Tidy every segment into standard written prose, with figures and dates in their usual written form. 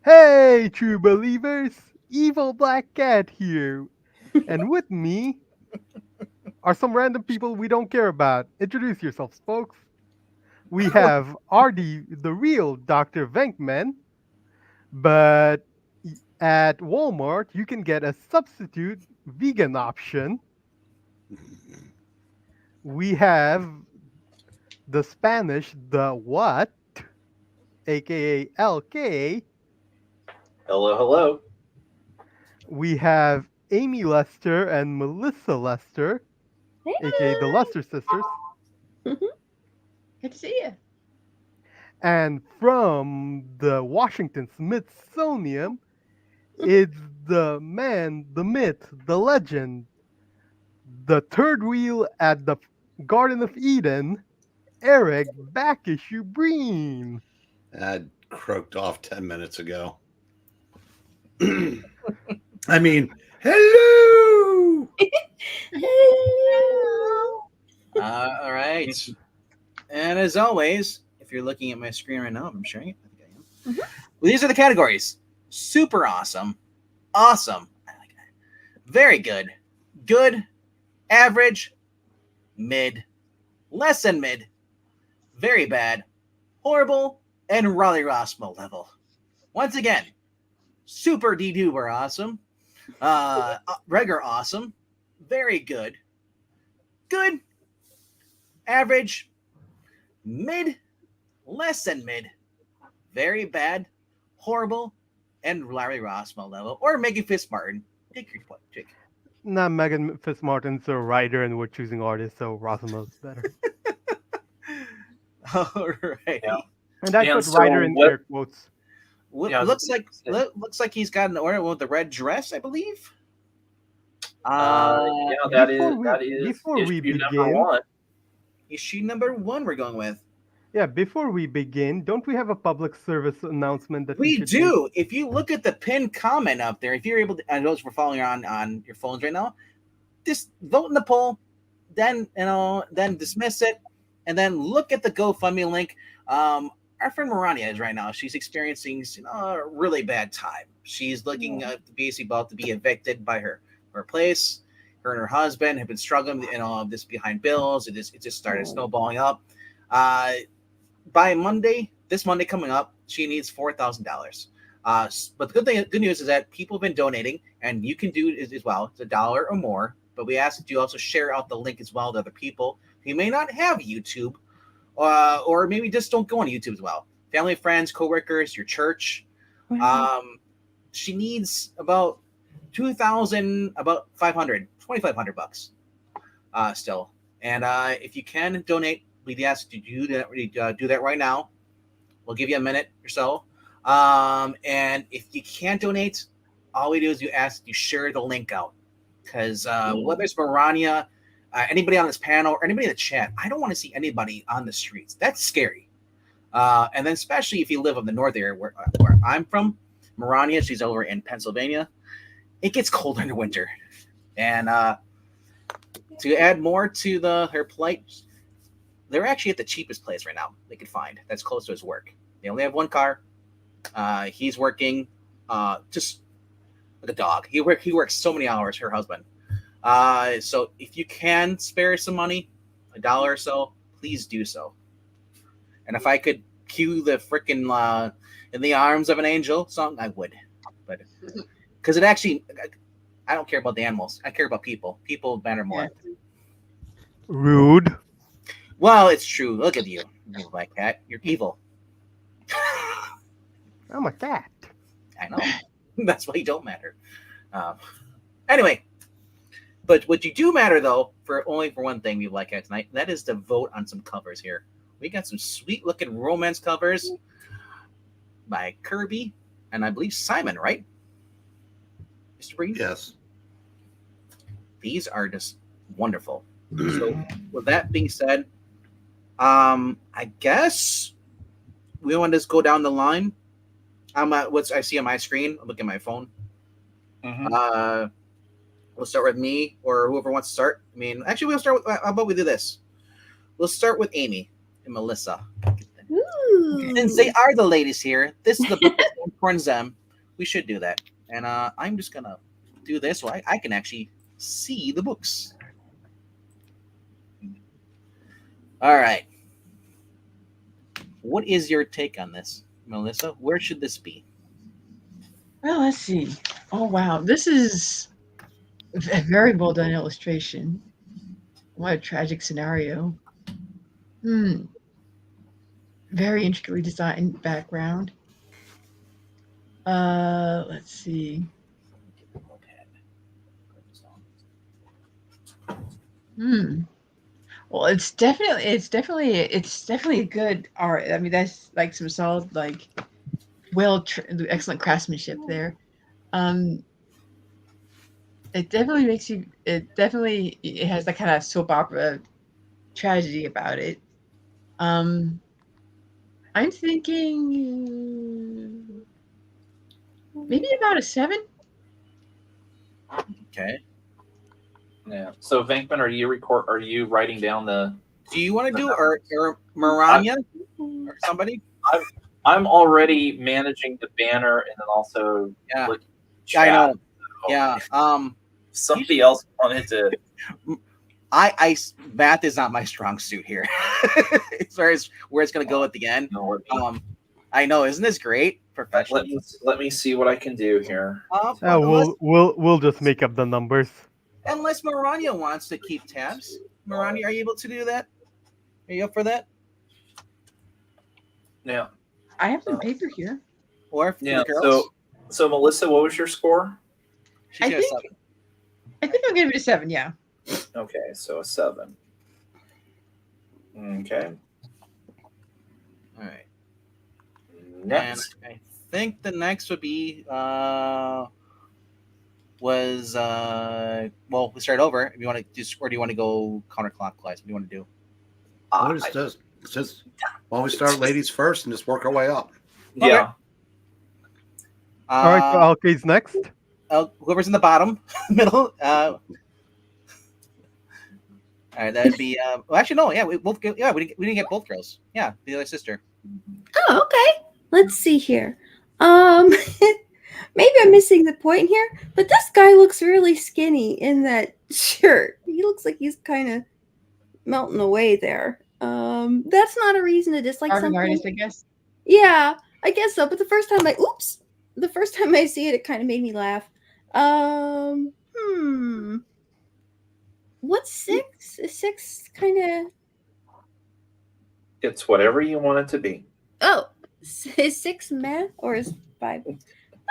Hey, true believers! Evil Black Cat here. And with me are some random people we don't care about. Introduce yourselves, folks. We have RD, the real Dr. Venkman, but at Walmart you can get a substitute vegan option. We have the Spanish, the what, aka LK. Hello, hello. We have Amy Lester and Melissa Lester, aka the Hey. Lester sisters. Good to see you. And from the Washington Smithsonian, it's the man, the myth, the legend, the third wheel at the Garden of Eden, Eric Back Issue Breen. I croaked off 10 minutes ago. I mean, hello! All right. And as always, if you're looking at my screen right now, I'm sharing it. I think I am. Mhm. Well, these are the categories: super awesome, awesome, I like that, very good, good, average, mid, less than mid, very bad, horrible, and Raleigh Rossmo level. Once again, super de-duber awesome, regular awesome, very good, good, average, mid, less than mid, very bad, horrible, and Larry Rossmo level, or Megan Fitzmartin. Take your point, Jake. Nah, Megan Fitzmartin's a writer and we're choosing artists, so Rossimo's better. Alrighty. Yeah. And I And put so writer in what- air quotes. Yeah, Looks like say- looks like he's got an order with the red dress, I believe. yeah, that before is before we issue number begin, one. Issue number 1 we're going with. yeah, before we begin, don't we have a public service announcement that We should do. If you look at the pinned comment up there, if you're able to, I know we're following on your phones right now, just vote in the poll, then then dismiss it, and then look at the GoFundMe link. Our friend Marania is right now. She's experiencing a really bad time. She's looking basically about to be evicted by her place. Her and her husband have been struggling, this behind bills. It just started snowballing up. By this Monday coming up, she needs $4,000. But the good news is that people have been donating, and you can do it as well. It's $1 or more. But we ask that you also share out the link as well to other people who may not have YouTube, or maybe just don't go on YouTube as well. Family, friends, coworkers, your church. She needs about 2,000, about 500, 2,500 bucks still. And if you can donate, we ask that you do that right now. We'll give you a minute or so. And if you can't donate, all we do is you ask you share the link out. Because whether it's Marania, anybody on this panel, or anybody in the chat, I don't want to see anybody on the streets. That's scary. And then especially if you live in the north area where I'm from, Marania, she's over in Pennsylvania. It gets colder in the winter. And to add more to her plight, they're actually at the cheapest place right now they could find that's close to his work. They only have one car. He's working just like a dog. He works so many hours, her husband. So if you can spare some money, $1 or so, please do so. And if I could cue the freaking "In the Arms of an Angel" song, I would. But because it actually, I don't care about the animals. I care about people. People matter more. Rude. Well, it's true. Look at you, my cat. You're evil. I'm a cat. I know. That's why you don't matter. Anyway, but what you do matter though, for one thing, we like at tonight. That is to vote on some covers here. We got some sweet looking romance covers by Kirby and I believe Simon, right? Mr. Breen? Yes. These are just wonderful. So with that being said, I guess we want to just go down the line. I'm at what I see on my screen. I'm looking at my phone. We'll start with me or whoever wants to start. I mean, actually, we'll start with. How about we do this? We'll start with Amy and Melissa. Ooh. Since they are the ladies here, this is the book unicorns them, we should do that. And I'm just gonna do this so I can actually see the books. All right. What is your take on this, Melissa? Where should this be? Well, let's see. Oh wow, this is a very well done illustration. What a tragic scenario. Hmm. Very intricately designed background. Let's see. Hmm. Well, it's definitely good art. I mean, that's like some solid, like, excellent craftsmanship there. Um, it definitely makes you. It has that kind of soap opera tragedy about it. Um, I'm thinking maybe about a 7. Okay. Yeah. So Venkman, are you writing down the? Do you want to the do numbers? or Maranya or somebody? I'm already managing the banner and then also Yeah. looking at Yeah, I chat. know. So Yeah. if somebody else wanted to. Math is not my strong suit here. As far as where it's gonna go at the end. No, I know, isn't this great? Professional. let me see what I can do here. We'll just make up the numbers. Unless Maranya wants to keep tabs. Maranya, are you able to do that? Are you up for that? Yeah. I have some paper here. Or for Yeah. the girls? So Melissa, what was your score? She's I got a think- 7. I think I'll give it a 7. Yeah. Okay, so a 7. Okay. All right. Next. And I think the next would be well, we start over. If you want to just, or do you want to go counterclockwise? What do you want to do? What is this? It's just, why don't we start ladies first and just work our way up? Yeah. All right, so Alka's next. Whoever's in the bottom, middle. All right, that'd be. Well, actually, no. Yeah, we didn't get both girls. Yeah, the other sister. Oh, okay. Let's see here. Maybe I'm missing the point here, but this guy looks really skinny in that shirt. He looks like he's kind of melting away there. That's not a reason to dislike Carving something. artist, I guess. Yeah, I guess so. But the first time I see it, it kind of made me laugh. What's 6? Is 6 kind of? It's whatever you want it to be. Oh, is 6 math or is 5?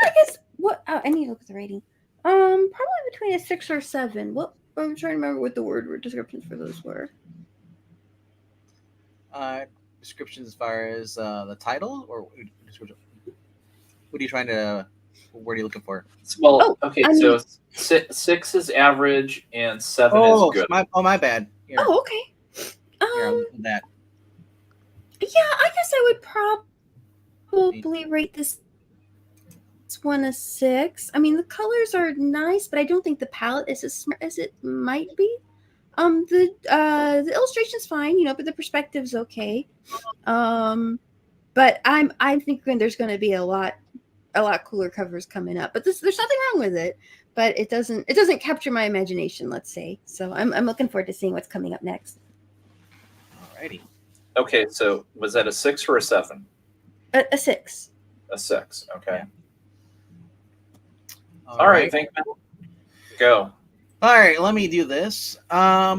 I guess what? Oh, I need to look at the rating. Probably between a 6 or 7. What? I'm trying to remember what the word descriptions for those were. Descriptions as far as the title, or what are you trying to? What are you looking for? Well, Oh, okay, I so mean- 6 is average and 7 Oh, is good. my bad. Here, Oh, okay. here, I'll do that. Yeah, I guess I would probably rate this one a 6. I mean, the colors are nice, but I don't think the palette is as smart as it might be. The illustration's fine, but the perspective's okay. But I'm thinking there's going to be a lot cooler covers coming up. But there's nothing wrong with it. But it doesn't capture my imagination, let's say. So I'm looking forward to seeing what's coming up next. Alrighty. Okay, so was that a 6 or a 7? A 6. A 6, okay. All All right, Venkman, go. All right, let me do this. I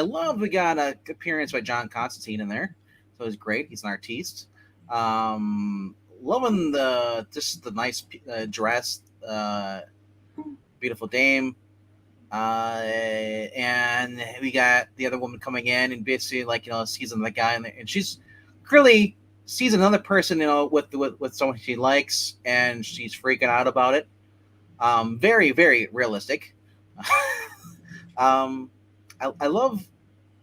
love we got a appearance by John Constantine in there, so it's great. He's an artiste. Loving the nice dress, beautiful dame, and we got the other woman coming in and basically sees the guy in there, and she's clearly sees another person with someone she likes, and she's freaking out about it. Very, very realistic. I love,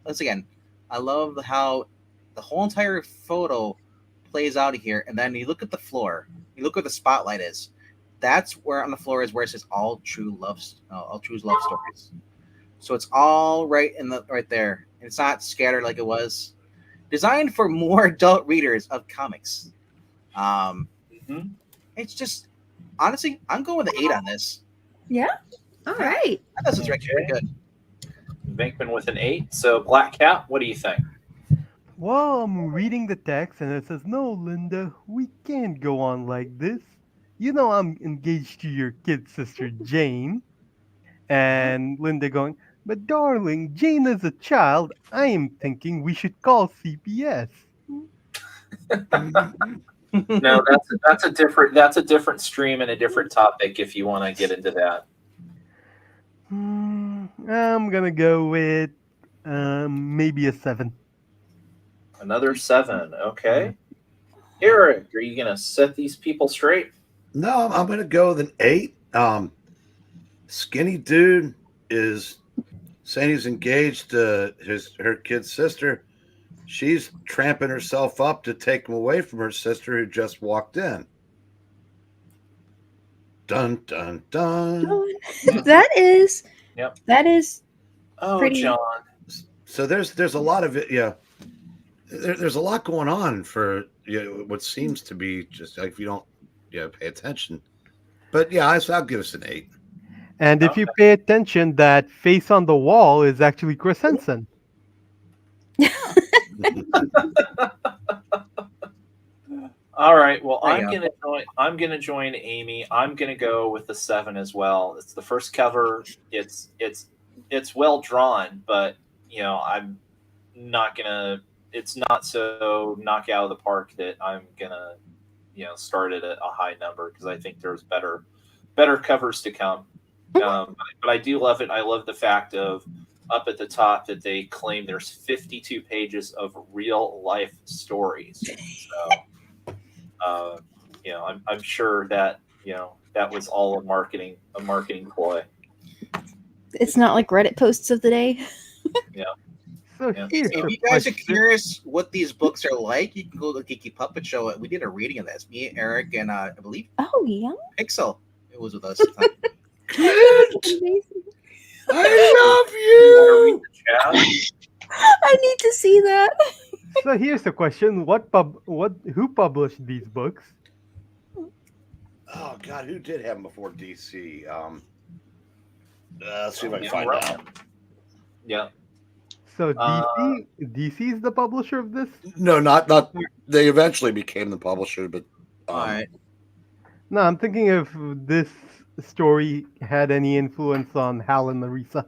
once again, I love how the whole entire photo plays out here, and then you look at the floor, you look where the spotlight is. That's where on the floor is where it says all true love stories. So it's all right there. And it's not scattered like it was. Designed for more adult readers of comics. Hmm? It's just honestly, I'm going with an 8 on this. Yeah. All right. I thought this was actually pretty good. Venkman with an 8. So Black Cat, what do you think? Well, I'm reading the text and it says, "No, Linda, we can't go on like this. You know I'm engaged to your kid sister Jane." And Linda going, "But darling, Jane is a child. I am thinking we should call CPS." No, that's a different stream and a different topic if you want to get into that. I'm gonna go with maybe a 7. Another 7. Yeah. Okay. Eric, are you gonna set these people straight? No, I'm going to go with an 8. Skinny dude is saying he's engaged to her kid's sister. She's tramping herself up to take him away from her sister who just walked in. Dun dun dun. That is. Yep. That is Oh, pretty. John. So there's a lot of it. Yeah, there's a lot going on for what seems to be just like if you don't pay attention. But yeah, I'll give us an 8. And if you pay attention, that face on the wall is actually Chris Henson. All right. Well, There you I'm gonna join Amy. I'm gonna go with the 7 as well. It's the first cover. It's well drawn, but I'm not gonna. It's not so knock out of the park that I'm gonna start at a high number because I think there's better covers to come. But I do love it. I love the fact of up at the top that they claim there's 52 pages of real life stories. So, I'm sure that that was all a marketing ploy. It's not like Reddit posts of the day. Yeah. So Yeah. here's If the you guys are question. curious what these books are like, you can go to the Geeky Puppet Show. We did a reading of this. Me, Eric, and I believe Oh yeah. Pixel. It was with us. Amazing. I love You you. want to read the chat? I need to see that. So here's the question: who published these books? Oh God, who did have them before DC? Let's see if I can Yeah, find right. out. Yeah. So DC is the publisher of this. No, not. They eventually became the publisher, but All right. No, I'm thinking if this story had any influence on Hal and Larissa.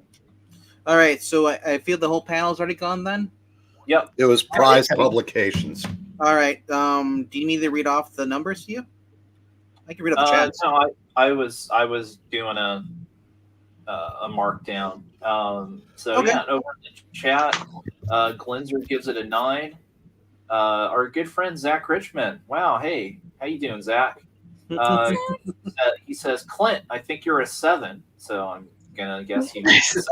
All right. So I feel the whole panel's already gone then. Yep. it was Prize Publications. All right. Do you need to read off the numbers to you? I can read off the chat. No, I was doing a markdown. So Okay. yeah, over in the chat, Glenzer gives it a 9. Our good friend Zach Richmond. Wow, hey, how you doing, Zach? He says, Clint, I think you're a 7, so I'm gonna guess you need a 7.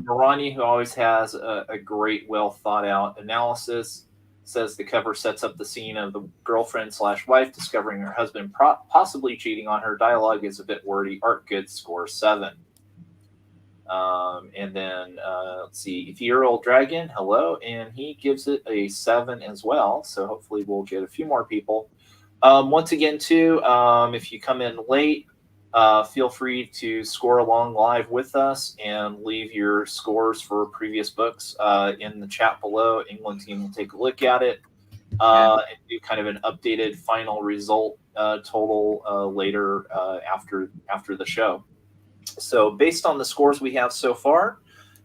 Marani, who always has a great, well thought out analysis, says the cover sets up the scene of the girlfriend/wife discovering her husband possibly cheating on her. Dialogue is a bit wordy. Art good, score 7. And then let's see, Ethereal Dragon, hello, and he gives it a 7 as well. So hopefully we'll get a few more people. Once again, too, if you come in late, feel free to score along live with us and leave your scores for previous books in the chat below. England team will take a look at it and do kind of an updated final result total later after the show. So based on the scores we have so far,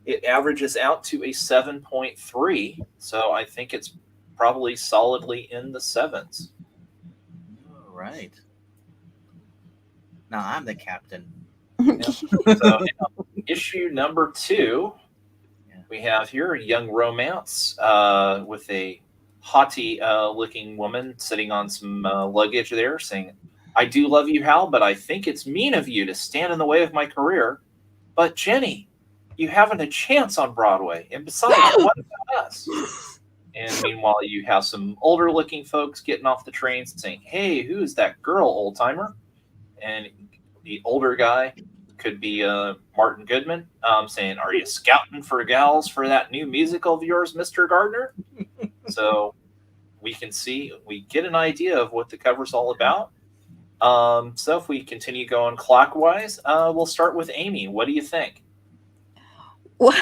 it averages out to a 7.3. So I think it's probably solidly in the 7s. All right. Now I'm the captain. So issue number 2, we have here a young romance with a haughty looking woman sitting on some luggage there saying, I do love you, Hal, but I think it's mean of you to stand in the way of my career. But Jenny, you haven't a chance on Broadway. And besides, what about us? And meanwhile, you have some older looking folks getting off the train saying, hey, who's that girl, old timer? And the older guy could be Martin Goodman saying, are you scouting for gals for that new musical of yours, Mr. Gardner? So we can see, we get an idea of what the cover's all about. So if we continue going clockwise, we'll start with Amy. What do you think? Well,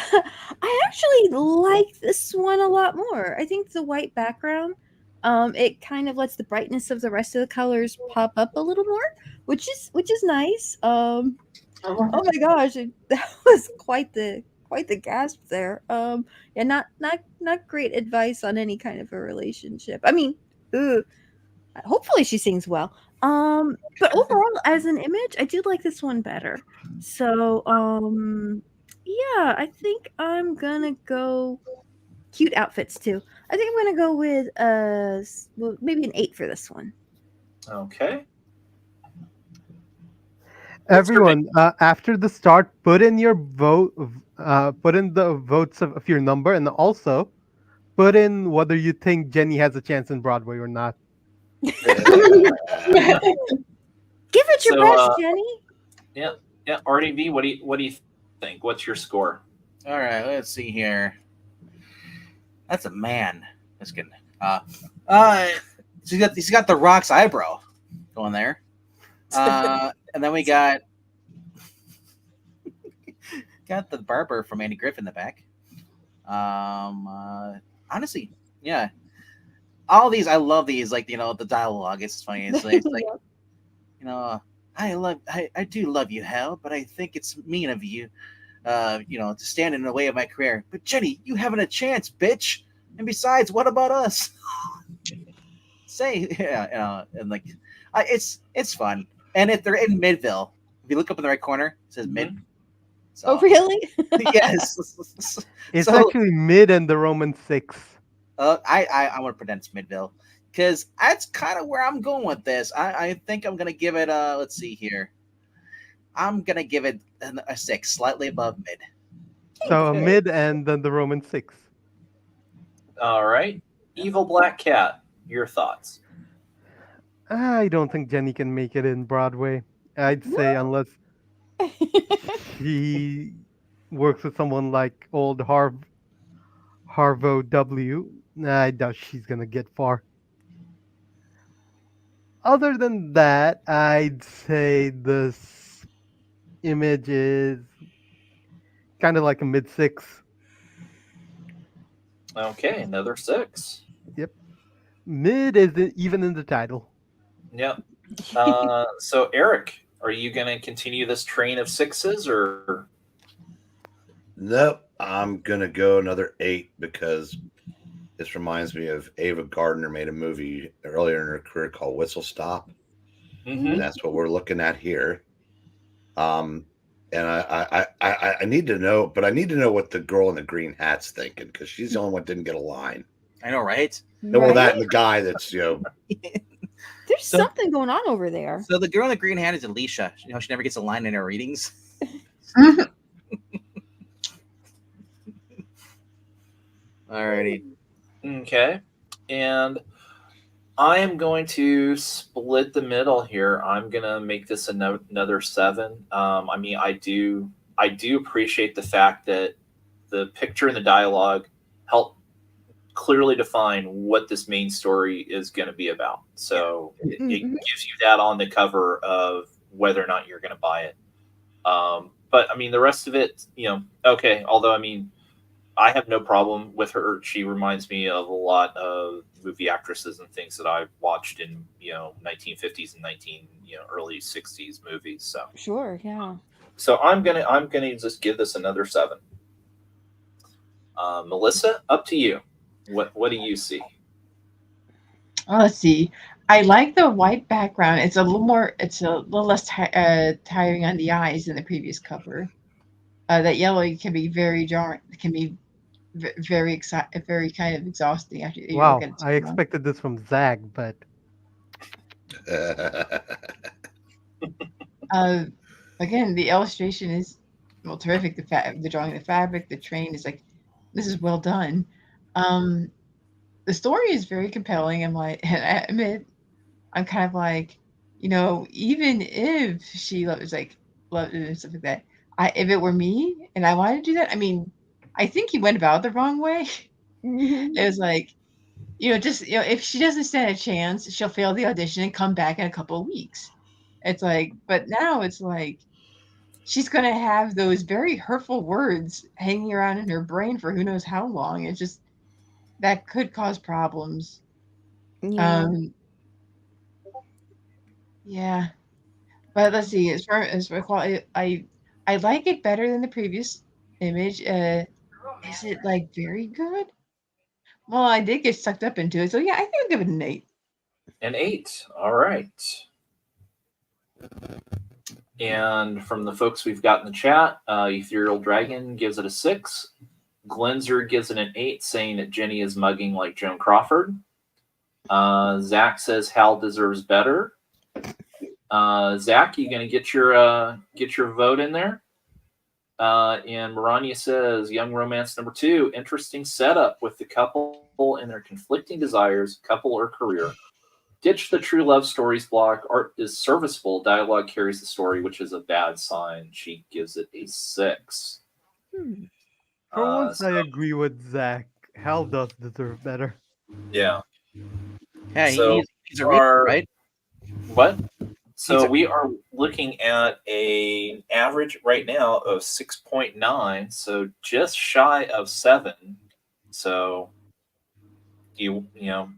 I actually like this one a lot more. I think the white background, it kind of lets the brightness of the rest of the colors pop up a little more, which is nice. Oh my gosh, that was quite the gasp there. Yeah, not great advice on any kind of a relationship. I mean, ugh, hopefully she sings well. But overall, as an image, I do like this one better. So, yeah, I think I'm gonna go cute outfits too. I think I'm gonna go with well, maybe an 8 for this one. Okay. Mr. Vic. Everyone, after the start, put in your vote. Put in the votes of your number, and also put in whether you think Jenny has a chance in Broadway or not. Give it your So, best, Jenny. yeah, yeah. RDV, what do you think? What's your score? All right, let's see here. That's a man. That's good. Uh, he's got the Rock's eyebrow going there. And then we got the barber from Andy Griffin in the back. Honestly, yeah, all these I love these. Like the dialogue. It's funny. It's like I do love you, Hal, but I think it's mean of you, to stand in the way of my career. But Jenny, you haven't a chance, bitch. And besides, what about us? Say, yeah, and like, it's fun. And if they're in Midville, if you look up in the right corner, it says Mid. So, Oh, really? yes. It's So actually mid and the Roman 6. I want to pretend it's Midville because that's kind of where I'm going with this. I think I'm gonna give it let's see here. I'm gonna give it a 6, slightly above mid. So a Okay. mid and then the Roman 6. All right. Evil Black Cat, your thoughts? I don't think Jenny can make it in Broadway. I'd say unless she works with someone like old Harvo W. I doubt she's gonna get far. Other than that, I'd say this image is kind of like a mid 6. Okay, another 6. Yep. Mid is even in the title. Yep. So Eric, are you going to continue this train of 6s or? Nope, I'm gonna go another 8 because this reminds me of Ava Gardner made a movie earlier in her career called Whistle Stop, Mhm. and that's what we're looking at here. And I need to know, but I need to know what the girl in the green hat's thinking because she's the only one that didn't get a line. I know, right? No, well, that Right? and the guy that's There's So- something going on over there. So the girl in the green hat is Alicia. She never gets a line in her readings. Alrighty. Okay. And I am going to split the middle here. I'm going to make this another 7. I mean, I do appreciate the fact that the picture and the dialogue help clearly define what this main story is going to be about. So it gives you that on the cover of whether or not you're going to buy it. But I mean, the rest of it, okay. Although, I mean, I have no problem with her. She reminds me of a lot of movie actresses and things that I've watched in 1950s and early 60s movies. Sure, yeah. So I'm gonna just give this another 7. Melissa, up to you. What do you see? Oh, let's see. I like the white background. It's a little less tiring on the eyes than the previous cover. That yellow can be very jarring. It can be very kind of exhausting after you look at Wow, it I too long. expected this from Zag, but Again, the illustration is terrific. The drawing of the fabric, the train is like, this is well done. The story is very compelling. I'm like, and I admit, I'm kind of like, even if she loved it and stuff like that, if it were me and I wanted to do that, I mean, I think he went about it the wrong way. Mhm. It was like, just if she doesn't stand a chance, she'll fail the audition and come back in a couple of weeks. It's like, but now it's like she's gonna have those very hurtful words hanging around in her brain for who knows how long. It's just that could cause problems. Yeah. Yeah, but let's see. As far quality, I like it better than the previous image. Is it like very good? Well, I did get sucked up into it, so yeah, I think I'll give it an 8. An 8. All right. And from the folks we've got in the chat, Ethereal Dragon gives it a 6. Glenzer gives it an 8, saying that Jenny is mugging like Joan Crawford. Zach says Hal deserves better. Zach, you gonna get your vote in there? And Marania says Young Romance number 2, interesting setup with the couple and their conflicting desires, couple or career. Ditch the true love stories block. Art is serviceable. Dialogue carries the story, which is a bad sign. She gives it a 6. For once, I agree with Zach. Hal does deserve better. Yeah. Yeah, So he's a reader, right? What? So a- we are looking at an average right now of 6.9, so just shy of 7. So you know,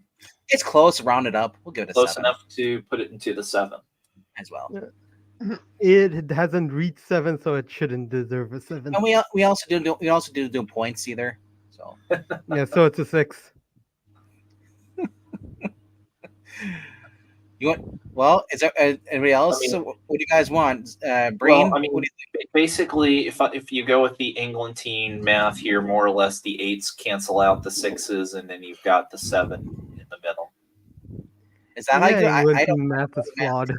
It's close, rounded up. We'll give it a close 7 enough to put it into the 7. as well. It hasn't reached 7, so it shouldn't deserve a 7. And we also do points either. So Yeah, so it's a 6. you want? Well, is there anybody else? I mean- So what do you guys want? Brain? Well, I mean, What do basically, if you go with the Englentine math here, more or less, the 8s cancel out the 6s, and then you've got the 7 in the middle. is that how you Yeah, go? I don't. math is flawed.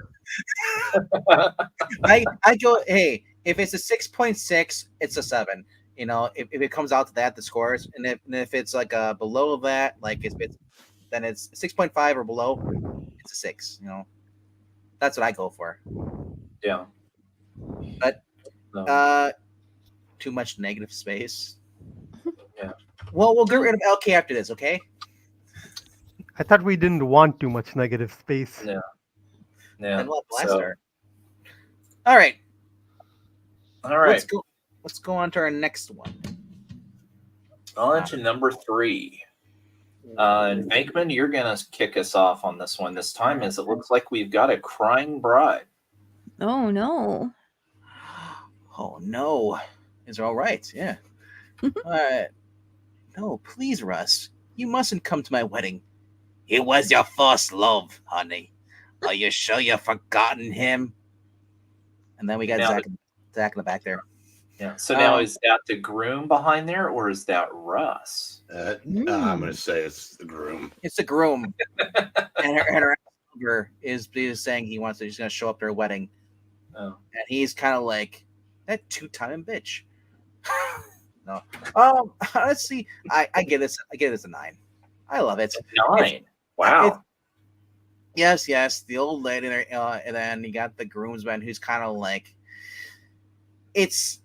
I go. Hey, if it's a 6.6, it's a 7. You know, if it comes out to that, the scores, and if it's like below that, like then it's 6.5 or below, it's a 6. You know, that's what I go for. Yeah. But No. too much negative space. Yeah. Well, we'll get rid of LK after this, okay? I thought we didn't want too much negative space. Yeah. Yeah. And we'll have So, Blaster. All right. all right. Let's go on to our next one. On to number 3. And Bankman, you're going to kick us off on this one this time, as it looks like we've got a crying bride. Oh no. Oh no. Is it all right? Yeah. All right. No, please, Russ. You mustn't come to my wedding. He was your first love, honey. Are you sure you've forgotten him? And then we got Now Zach in the back there. Yeah. So now is that the groom behind there, or is that Russ? I'm going to say it's the groom. It's the groom. and her elder is saying he's going to show up to her wedding. Oh. And he's kind of like, that two-time bitch. No. Honestly, I give this a 9. I love it. 9. Wow. Yes. The old lady there, and then you got the groomsman who's kind of like, it's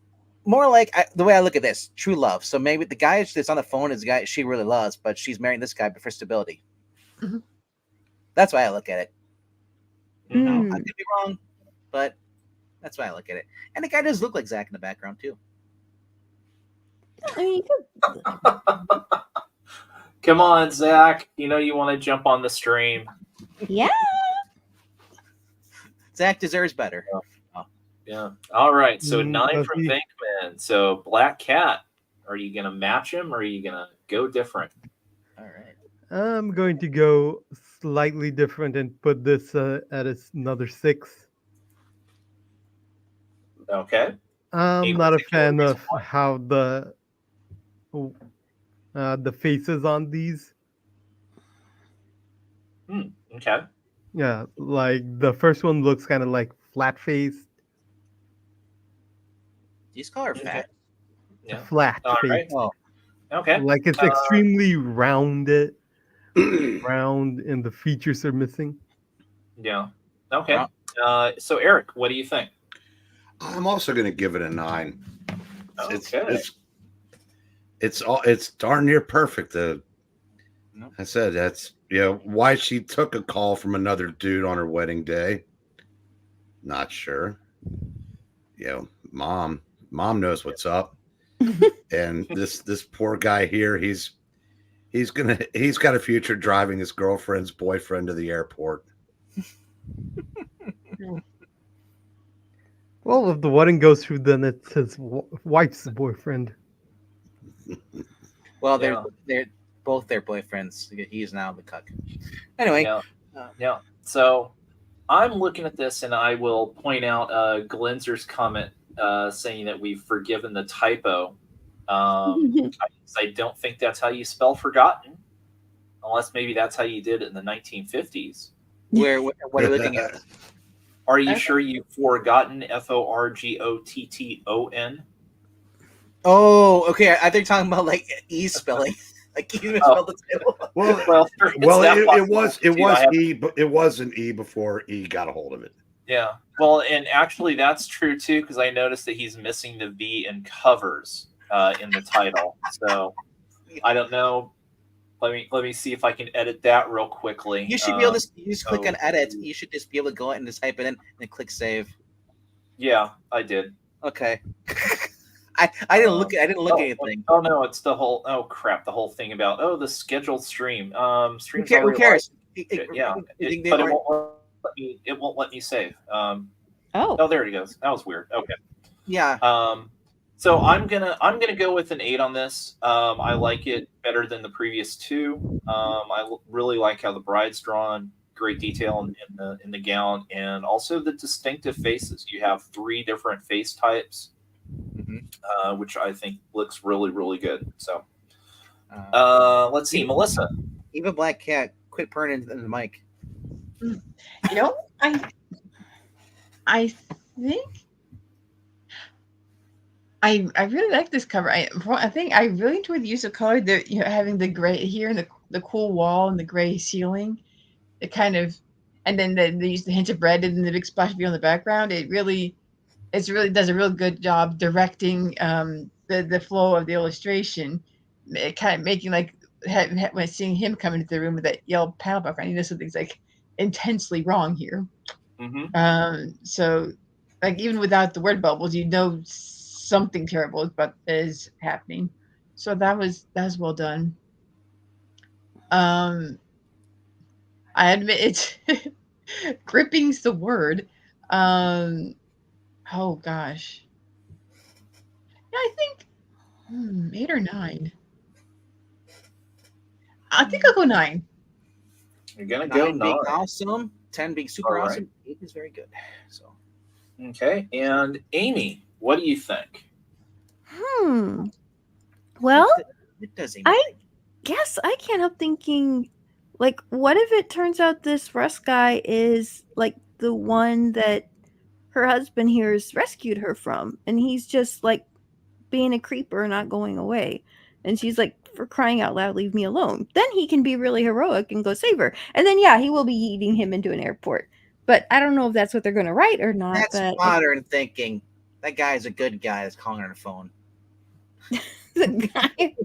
more like the way I look at this, true love. So maybe the guy that's on the phone is the guy she really loves, but she's marrying this guy for stability. Mm-hmm. That's why I look at it. Mm. I could be wrong, but that's why I look at it. And the guy does look like Zach in the background too. I mean, Come on, Zach. You know you want to jump on the stream. yeah. Zach deserves better. Yeah. All right. So 9 let's from see. Bankman. So Black Cat, are you going to match him, or are you going to go different? All right. I'm going to go slightly different and put this at another 6. Okay. I'm Any not a particular fan reason of why? how the faces on these. Okay. Yeah, like the first one looks kind of like flat faced. Do you call her fat? Yeah. Flat All face. right. Oh, Okay. Like it's extremely rounded, round, and the features are missing. Yeah. Okay. So Eric, what do you think? I'm also going to give it a 9. Okay. It's darn near perfect. I said that's why she took a call from another dude on her wedding day. Not sure. Mom knows what's up. And this poor guy here, he's got a future driving his girlfriend's boyfriend to the airport. Well, if the wedding goes through, then it's his wife's boyfriend. Well, Yeah. they're both their boyfriends. He's now the cuck. Anyway, Yeah. Yeah. So I'm looking at this, and I will point out Glenzer's comment saying that we've forgiven the typo. I don't think that's how you spell forgotten, unless maybe that's how you did it in the 1950s. what are we looking at? Are you sure you've forgotten? Forgotton? Oh, okay. I think you're talking about like E spelling. Like you misspelled the title. Well, it was possible. E, but it was an E before E got a hold of it. Yeah. Well, and actually that's true too, because I noticed that he's missing the V in covers in the title. So I don't know. Let me see if I can edit that real quickly. You should be able to you just click on edit. You should just be able to go and just type it in and click save. Yeah, I did. Okay. I didn't look at anything. Oh no, it's the whole the whole thing about the scheduled stream. Streams Who cares? It won't let me save. Oh, There it goes. That was weird. Okay. Yeah. So I'm gonna go with an 8 on this. I like it better than the previous two. I really like how the bride's drawn. Great detail in the gown, and also the distinctive faces. You have 3 different face types, which I think looks really, really good. So let's see, Melissa. Eva Black Cat, quit purring into the mic. I think I really like this cover. I think I really enjoyed the use of color. Having the gray here and the cool wall and the gray ceiling. It kind of, and then they use the hint of red and the big splash view on the background. It really does a real good job directing the flow of the illustration. It kind of making like when seeing him come into the room with that yellow panel background, you know something's like intensely wrong here. So like even without the word bubbles, you know something terrible is happening. So that was well done. I admit it's gripping's the word. Oh gosh. Yeah, I think 8 or 9. I think I'll go 9. You're gonna go 9. Being awesome, 10 being super awesome, 8 is very good. So okay, and Amy, what do you think? Well, it does. I guess I can't help thinking, like, what if it turns out this Russ guy is like the one that her husband here has rescued her from, and he's just like being a creeper, not going away, and she's like, for crying out loud, leave me alone. Then he can be really heroic and go save her, and then he will be eating him into an airport. But I don't know if that's what they're going to write or not. That's modern thinking. That guy's a good guy that's calling her on the phone. The guy,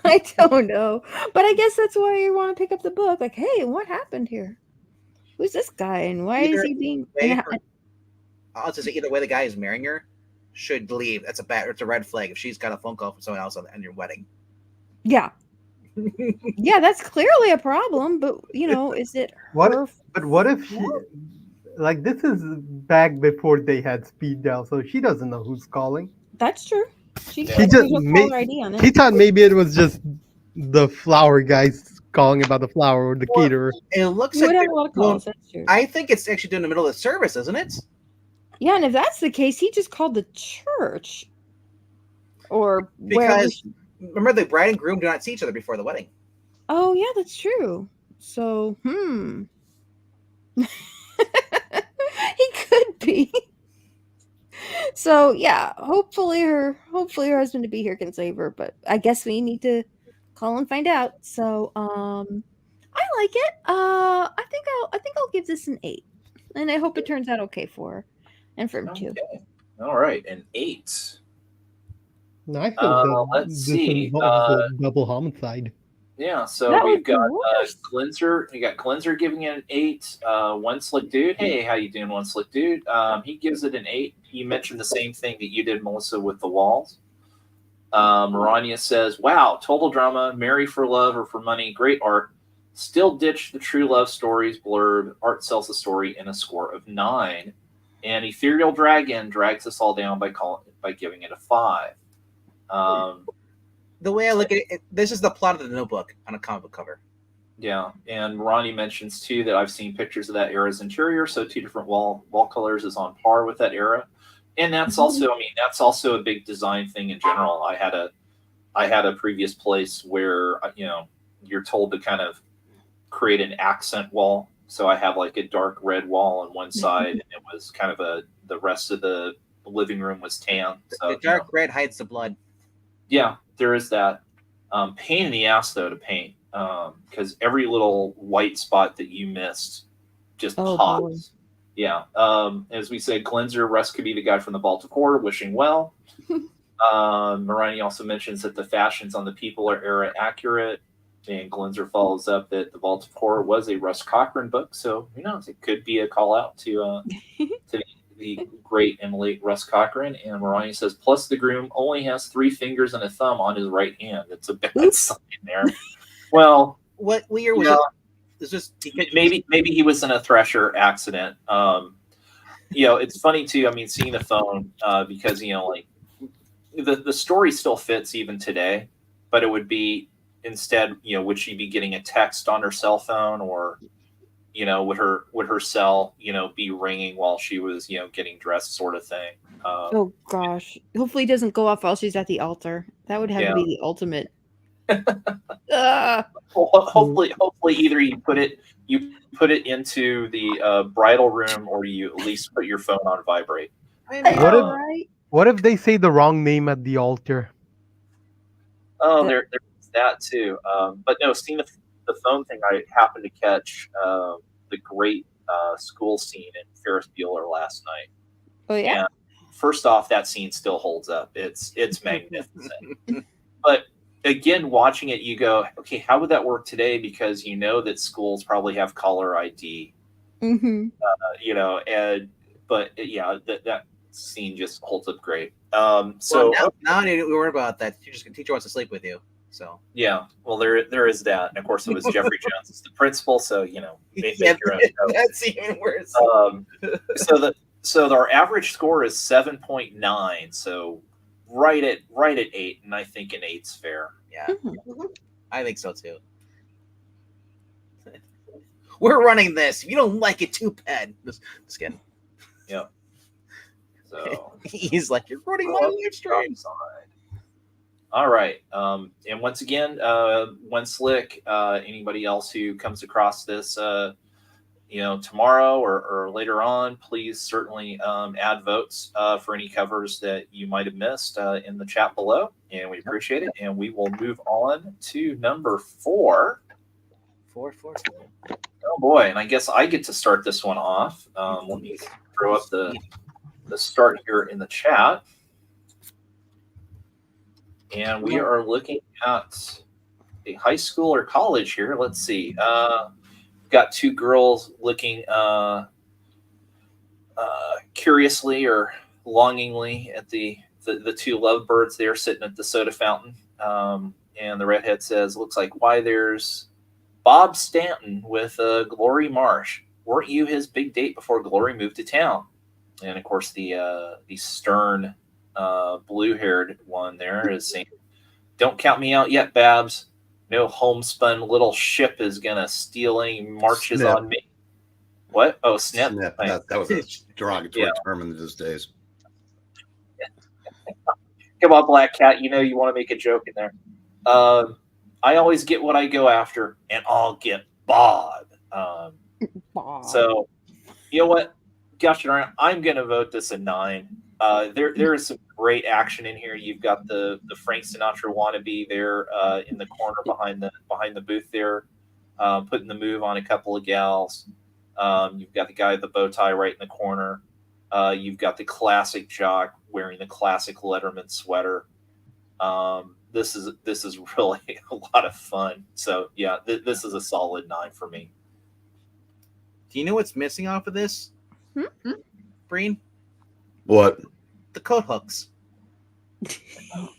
I don't know, but I guess that's why you want to pick up the book. Like, hey, what happened here? Who's this guy, and why is he being? I'll just say either way, the guy who's marrying her should leave. It's a red flag if she's got a phone call from someone else on your wedding. Yeah, yeah, that's clearly a problem. But is it her? But what if she? Like, this is back before they had speed dial, so she doesn't know who's calling. That's true. He thought maybe it was just the flower guys calling about the flower or the caterer. It looks like a lot of calls. That's true. I think it's actually doing the middle of the service, isn't it? Yeah, and if that's the case, he just called the church. Or because remember, the bride and groom do not see each other before the wedding. Oh yeah, that's true. So he could be. So yeah, hopefully her husband to be here can save her, but I guess we need to call and find out. So I like it. I think I'll give this an 8, and I hope it turns out okay for her and for him too. All right, an 8. No, I feel let's see. Double homicide. Yeah, so That we've would be got worse. Glenser. We got Glenser giving it an 8. One Slick Dude. Hey, how you doing, One Slick Dude? He gives it an 8. You mentioned the same thing that you did, Melissa, with the walls. Marania says, "Wow, total drama. Marry for love or for money. Great art. Still ditch the true love stories blurb. Art sells the story in a score of 9. And Ethereal Dragon drags us all down by giving it a 5. The way I look at it, this is the plot of the Notebook on a comic book cover. Yeah, and Ronnie mentions too that I've seen pictures of that era's interior, so 2 different wall colors is on par with that era, and that's also, I mean, that's also a big design thing in general. I had a previous place where you're told to kind of create an accent wall, so I have like a dark red wall on one side, and it was kind of the rest of the living room was tan. So The dark red hides the blood. yeah, there is that. Pain in the ass though to paint, because every little white spot that you missed just pops. Boy. Yeah. As we said, Glenser, Russ could be the guy from the Vault of Horror, wishing well. Marani also mentions that the fashions on the people are era accurate, and Glenser follows up that the Vault of Horror was a Russ Cochran book, so who knows? It could be a call out to the great and late Russ Cochran. And Marani says, plus the groom only has 3 fingers and a thumb on his right hand. It's a bad sign there. Well, What year was it? Is this maybe he was in a Thresher accident. It's funny too. I mean, seeing the phone because like the story still fits even today, but it would be instead, would she be getting a text on her cell phone, or would her cell, be ringing while she was, getting dressed, sort of thing. Oh gosh. Hopefully it doesn't go off while she's at the altar. That would have to be the ultimate. Well, hopefully either you put it into the bridal room, or you at least put your phone on vibrate. What if they say the wrong name at the altar? Oh, there's that too. But no, seeing the phone thing, I happened to catch the great school scene in Ferris Bueller last night. Oh yeah. And first off, that scene still holds up. It's magnificent. But again, watching it, you go, okay, how would that work today? Because that schools probably have caller ID. Mm-hmm. That scene just holds up great. Now I need to worry about that. Teacher wants to sleep with you. So yeah, well there is that, and of course it was Jeffrey Jones as the principal, so make your own. That's even worse. So our average score is 7.9, so right at 8, and I think an 8's fair. Yeah, I think so too. We're running this. If you don't like it, too bad. Just kidding. Yeah. So he's like, you're running my live streams. All right. And once again, One Slick, anybody else who comes across this, tomorrow or later on, please certainly add votes for any covers that you might have missed in the chat below. And we appreciate it. And we will move on to number 4. 4. Oh boy. And I guess I get to start this one off. Let me throw up the start here in the chat. And we are looking at a high school or college here. Let's see. Got 2 girls looking curiously or longingly at the 2 lovebirds there sitting at the soda fountain. And the redhead says, looks like, why, there's Bob Stanton with Glory Marsh. Weren't you his big date before Glory moved to town? And of course, the stern blue-haired one there is saying, don't count me out yet, Babs. No homespun little ship is gonna stealing marches on me. What? Oh, snip. That was a derogatory term in those days. Come on, Black Cat. You want to make a joke in there. I always get what I go after, and I'll get Bob. Bob. So, you know what? Gosh darn it, I'm going to vote this a 9. There is some great action in here. You've got the Frank Sinatra wannabe there in the corner behind the booth there, putting the move on a couple of gals. You've got the guy with the bow tie right in the corner. You've got the classic jock wearing the classic Letterman sweater. This is really a lot of fun. So yeah, this is a solid 9 for me. Do you know what's missing off of this? Hmm? Breen? What? The coat hooks.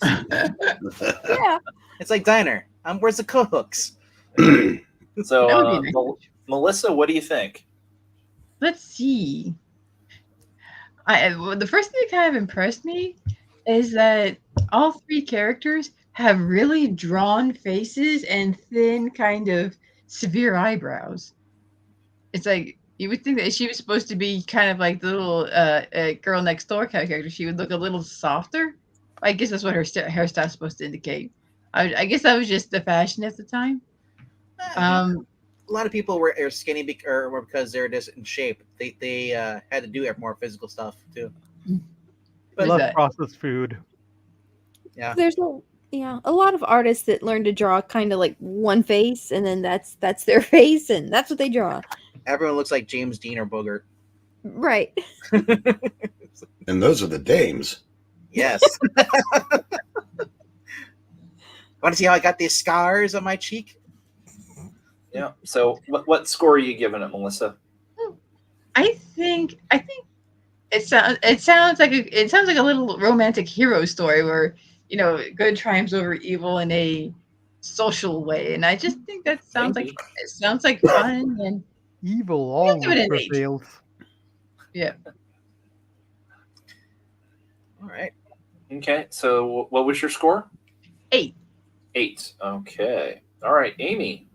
Yeah. It's like Diner. Where's the coat hooks? So That would be nice. Melissa, what do you think? Let's see. The first thing that kind of impressed me is that all three characters have really drawn faces and thin, kind of severe eyebrows. It's like you would think that she was supposed to be kind of like the little girl next door kind of character. She would look a little softer. I guess that's what her hairstyle's supposed to indicate. I guess that was just the fashion at the time. A lot of people were skinny because they're just in shape. They had to do more physical stuff too. But Love Less that. processed food. yeah, There's a lot of artists that learn to draw kind of like one face, and then that's their face, and that's what they draw. everyone looks like James Dean or Booger. Right. And those are the dames. Yes. Want to see how I got these scars on my cheek? Yeah. So what score are you giving it, Melissa? I think it sounds like a little romantic hero story where good triumphs over evil in a social way, and I just think that sounds Maybe. like fun, and Evil I'll give it always an 8. prevails. yeah. All right. Okay. So what was your score? 8. 8. Okay. All right, Amy.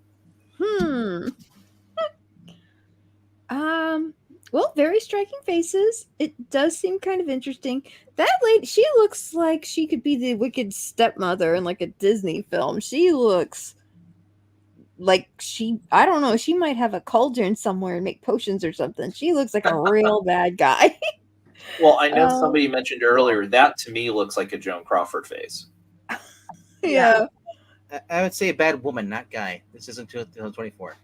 Well, very striking faces. It does seem kind of interesting. That lady, she looks like she could be the wicked stepmother in like a Disney film. She looks like I don't know, she might have a cauldron somewhere and make potions or something. She looks like a real bad guy. Well, I know somebody mentioned earlier that to me looks like a Joan Crawford face. Yeah. I would say a bad woman, not guy. This isn't 2024.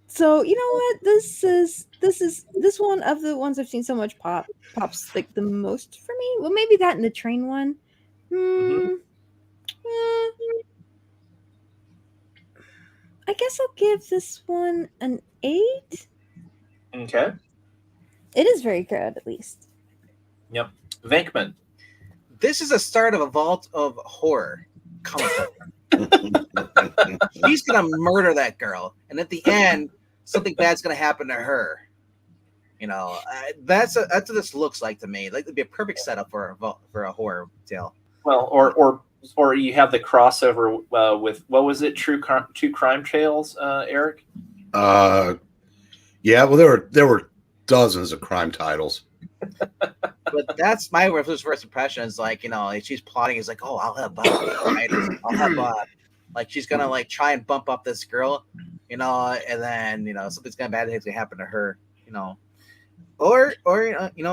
So you know what? This one of the ones I've seen so much pops like the most for me. Well, maybe that and the train one. I guess I'll give this one an 8. Okay. It is very good, at least. Yep. Venkman. This is a start of a vault of horror. Comic book. He's gonna murder that girl, and at the end, something bad's gonna happen to her. That's what this looks like to me. Like it'd be a perfect setup for a horror tale. Well, or you have the crossover with what was it? True Crime Tales, Eric. Yeah. Well, there were dozens of crime titles. But that's my first impression. Is like she's plotting. Is like, oh, I'll have Bob. Right? I'll have Bob. Like she's gonna like try and bump up this girl, and then something's gonna happen to her, or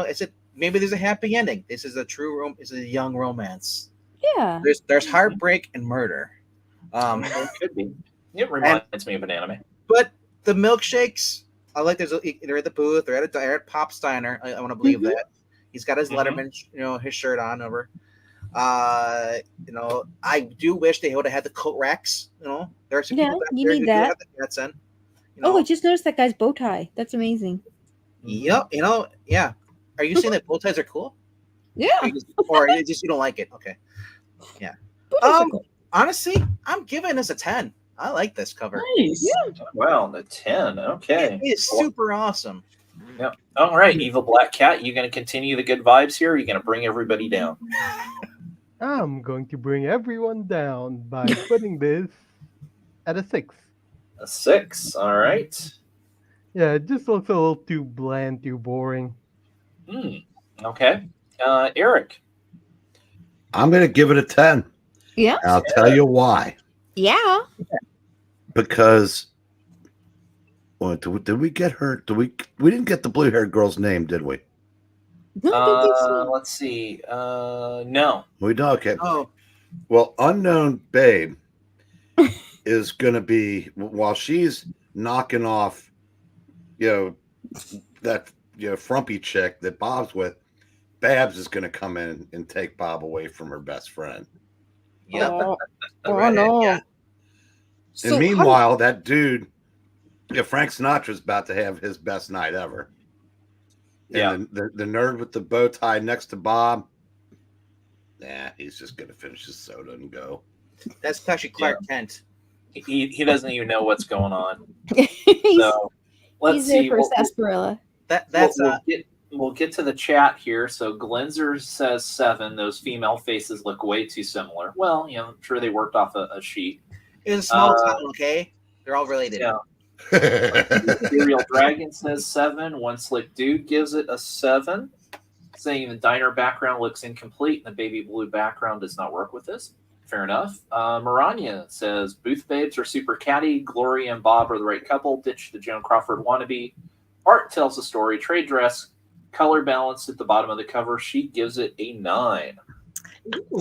is it maybe there's a happy ending? This is a true This is a young romance. Yeah. There's heartbreak and murder. It could be. It reminds me of an anime. But the milkshakes, I like. They're at the booth. They're at Pop's Diner. I want to believe that he's got his Letterman, his shirt on over. I do wish they would have had the coat racks. There are some people back you there need who that. do have the hats in. Oh, I just noticed that guy's bow tie. That's amazing. Yep. Yeah. Are you saying that bow ties are cool? Yeah. Or you don't like it? Okay. Yeah. Honestly, I'm giving this a 10. I like this cover. Nice. Yeah. Wow, the 10. Okay. It is super awesome. Yep. All right, Evil Black Cat, you going to continue the good vibes here? Or are you going to bring everybody down? I'm going to bring everyone down by putting this at a 6. A 6. All right. Yeah, it just looks a little too bland, too boring. Okay. Eric. I'm going to give it a 10. Yeah. I'll tell you why. Yeah. Because did we get her? We didn't get the blue-haired girl's name, did we? No, Let's see. No. We don't. Okay. Oh, Well, Unknown Babe is going to be, while she's knocking off, that frumpy chick that Bob's with, Babs is going to come in and take Bob away from her best friend. Yep. Oh, The oh redhead, no. yeah. And So how meanwhile, that dude, Frank Sinatra's about to have his best night ever. Yeah. And the nerd with the bow tie next to Bob, nah, he's just going to finish his soda and go. That's actually Clark Kent. He doesn't even know what's going on. he's, So let's he's there see. for We'll, sarsaparilla. we'll get to the chat here. So Glenzer says 7. Those female faces look way too similar. Well, I'm sure they worked off a sheet. It was a small town, okay? They're all related. Yeah. Imperial Dragon says 7. One Slick Dude gives it a 7, saying the diner background looks incomplete and the baby blue background does not work with this. Fair enough. Maranya says Booth Babes are super catty. Gloria and Bob are the right couple. Ditch the Joan Crawford wannabe. Art tells the story. Trade dress. Color balanced at the bottom of the cover. She gives it a 9.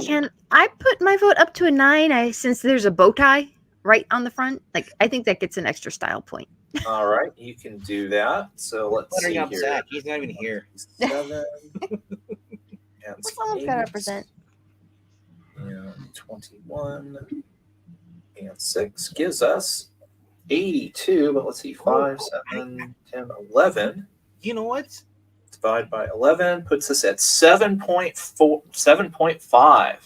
Can I put my vote up to a 9? Since there's a bow tie right on the front, like I think that gets an extra style point. All right, you can do that. So let's Buttering see up here. Zach. He's not even here. 7 and Someone's got to represent. And 21 and 6 gives us 82. But let's see, 5, 7, 10, 11. You know what? Divide by 11 puts us at 7.5.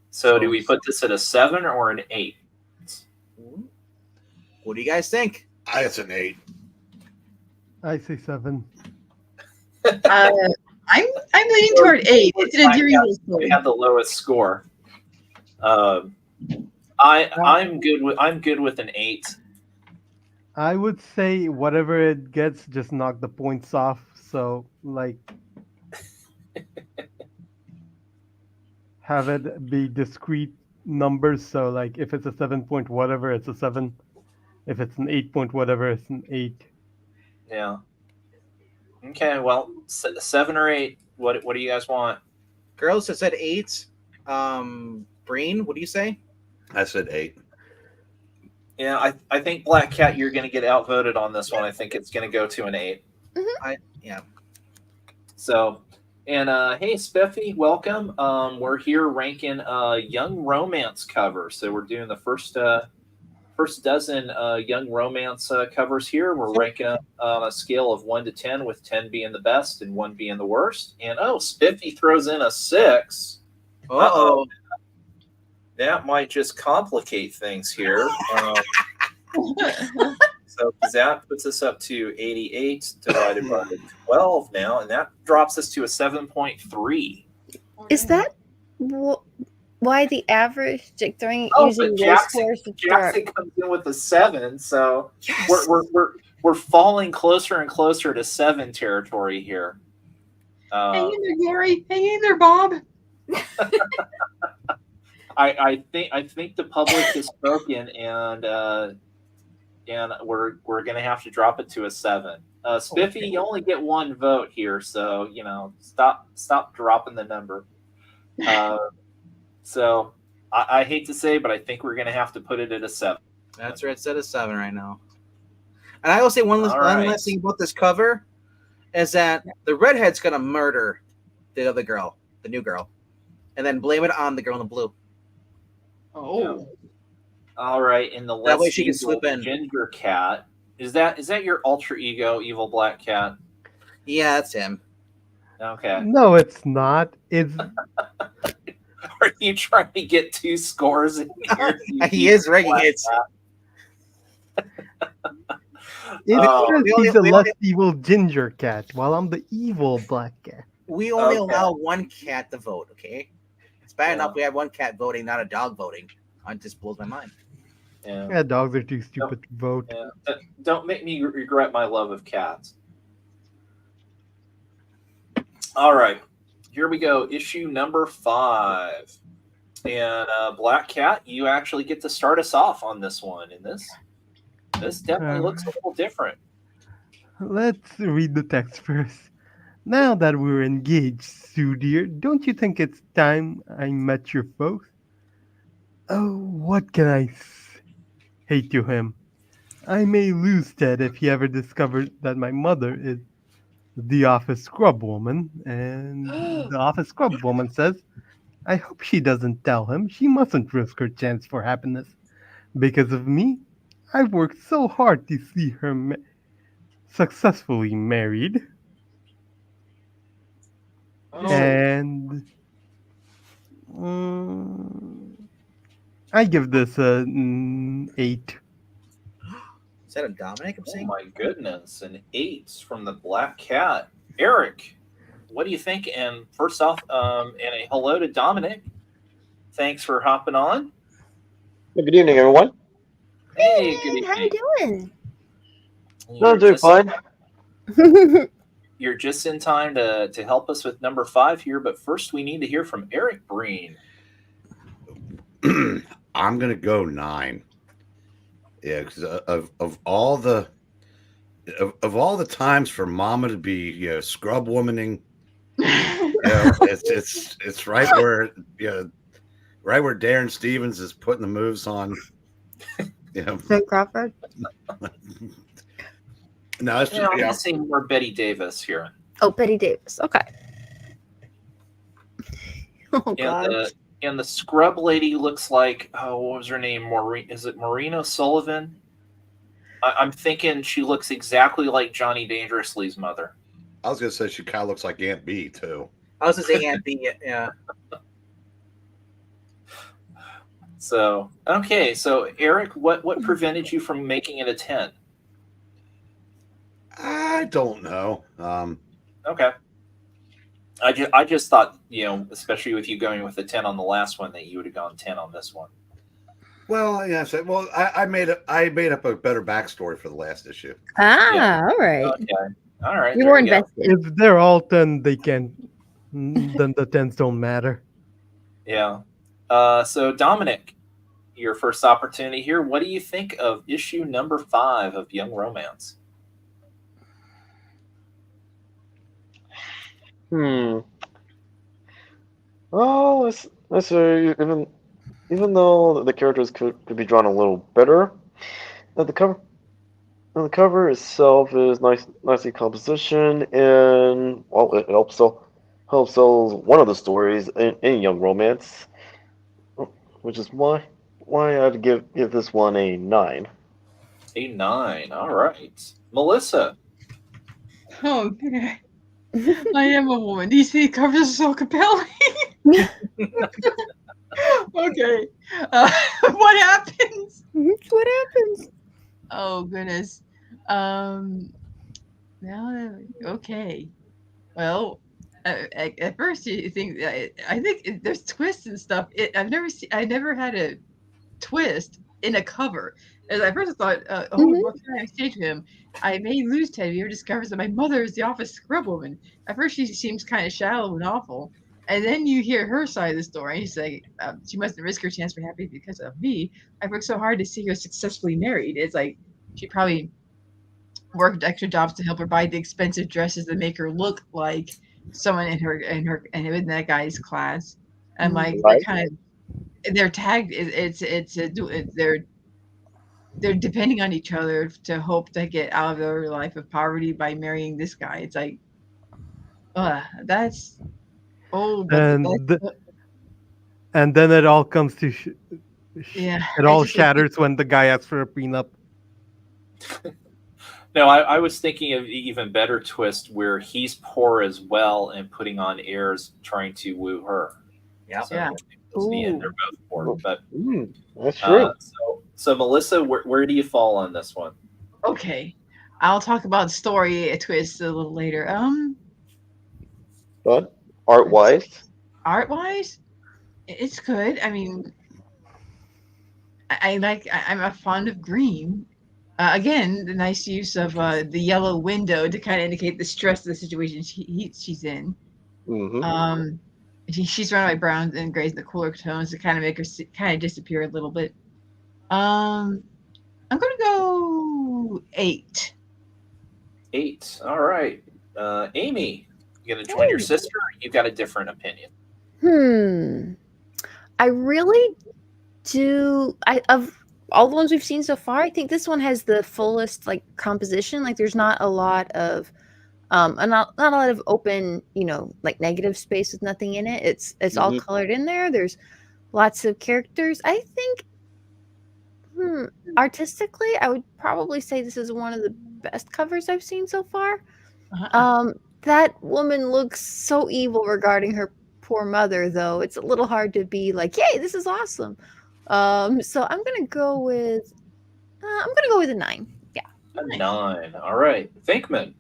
So do we put this at a 7 or an 8? What do you guys think? It's an 8. I say 7. I'm leaning toward 8. It's an endearing We story. have the lowest score. I'm good with an 8. I would say whatever it gets, just knock the points off. So, like, have it be discrete numbers. So, like, if it's a 7 point whatever, it's a 7. If it's an 8 point whatever, it's an 8. Yeah. Okay. Well, 7 or 8. What do you guys want? Girls have said 8. Breen, what do you say? I said 8. Yeah, I think Black Cat, you're going to get outvoted on this one. I think it's going to go to an 8. Yeah. So, and hey, Spiffy, welcome. We're here ranking young romance covers. So we're doing the first dozen young romance covers here. We're ranking up on a scale of 1 to 10, with 10 being the best and 1 being the worst. And Spiffy throws in a 6. Uh-oh. That might just complicate things here. So that puts us up to 88 divided by 12 now, and that drops us to a 7.3. Is that why the average, like throwing using But low scores to start? Jackson comes in with a 7, so Yes. we're falling closer and closer to 7 territory here. Hang in there, Glory. Hang in there, Bob. I think the public has spoken, and we're gonna have to drop it to a 7. Spiffy, you only get 1 vote here, so stop dropping the number. So I hate to say, but I think we're gonna have to put it at a 7. That's right. It's at a 7 right now. And I will say one last thing about this cover is that the redhead's going to murder the other girl, the new girl, and then blame it on the girl in the blue. Oh. All right, and the That way she can slip in. Ginger Cat. Is that your alter ego, Evil Black Cat? Yeah, that's him. Okay. No, it's not. It's Are you trying to get 2 scores in here? He is rigging it. because we he's the only- less evil ginger cat, while I'm the evil black cat. We only Okay. allow 1 cat to vote, okay? It's bad Yeah. enough we have 1 cat voting, not a dog voting. It just blows my mind. Yeah. Yeah, dogs are too stupid to vote. Yeah. Don't make me regret my love of cats. All right, here we go. Issue number 5. And Black Cat, you actually get to start us off on this one. And this definitely looks a little different. Let's read the text first. Now that we're engaged, Sue dear, don't you think it's time I met your folks? Oh, what can I say to him? I may lose Ted if he ever discovers that my mother is the office scrub woman, and the office scrub woman says, I hope she doesn't tell him she mustn't risk her chance for happiness. Because of me, I've worked so hard to see her successfully married, Oh, and mm, I give this a 8. Is that a Dominic I'm oh seeing? my goodness, an 8 from the Black Cat. Eric, what do you think? And first off, and a hello to Dominic. Thanks for hopping on. Good evening, everyone. Hey, good Hey, how you evening. doing? No, You're I'm doing just fine. you're just in time to help us with number 5 here, but first we need to hear from Eric Breen. I'm gonna go 9. Yeah, because of all the of all the times for Mama to be scrub womaning, it's right where right where Darren Stevens is putting the moves on. Frank Crawford. No, it's Yeah, just I'm gonna say more Betty Davis here. Oh, Betty Davis. Okay. Oh And God. the scrub lady looks like, oh, what was her name? Maureen? Is it Maureen O'Sullivan? I'm thinking she looks exactly like Johnny Dangerously's mother. I was gonna say she kind of looks like Aunt B too. I was gonna say Aunt B. Yeah. So okay, so Eric, what prevented you from making it a 10? I don't know. Okay. I just thought, especially with you going with the 10 on the last one, that you would have gone 10 on this one. Well, yeah. Well, I made up a better backstory for the last issue. Ah, all right. Okay. All right. You there were you go. invested. If they're all 10, they can. Then the 10s don't matter. Yeah. So Dominic, your first opportunity here. What do you think of issue number 5 of Young Romance? Well, let's say even though the characters could be drawn a little better, the cover itself is nicely composition, and well, it helps sell one of the stories in Young Romance, which is why I'd give this one a 9. A 9. All right. Melissa. Oh, okay. I am a woman. These covers are so compelling. Okay. What happens? What happens? Oh goodness. Now okay. Well, at first you think I think there's twists and stuff. I never had a twist in a cover. As I first thought, what can I say to him? I may lose Ted if he ever discovers that my mother is the office scrub woman. At first, she seems kind of shallow and awful. And then you hear her side of the story. He's like, she mustn't risk her chance for happiness because of me. I worked so hard to see her successfully married. It's like she probably worked extra jobs to help her buy the expensive dresses that make her look like someone in that guy's class. And like Right. they're tagged. They're depending on each other to hope to get out of their life of poverty by marrying this guy. It's like, that's but And and then it all comes to yeah. it all shatters when the guy asks for a prenup. No, I was thinking of even better twist where he's poor as well and putting on airs trying to woo her. Yeah. So Yeah. towards the end, they're both poor. But That's true. so Melissa, where do you fall on this one? Okay, I'll talk about story a twist a little later. But art-wise, Art wise, it's good. I mean, I'm a fond of green. Again, the nice use of the yellow window to kind of indicate the stress of the situation she's in. mm-hmm. She's surrounded by browns and grays, the cooler tones to kind of make her kind of disappear a little bit. I'm gonna go 8. 8. All right. Amy, you gonna join your sister, or you got a different opinion? I really do. Of all the ones we've seen so far, I think this one has the fullest like composition. Like there's not a lot of And not a lot of open, like negative space with nothing in it. It's all colored in there. There's lots of characters. I think artistically, I would probably say this is one of the best covers I've seen so far. That woman looks so evil regarding her poor mother, though. It's a little hard to be like, "Yay, this is awesome." So I'm gonna go with a 9. Yeah, A 9. All right, Finkman.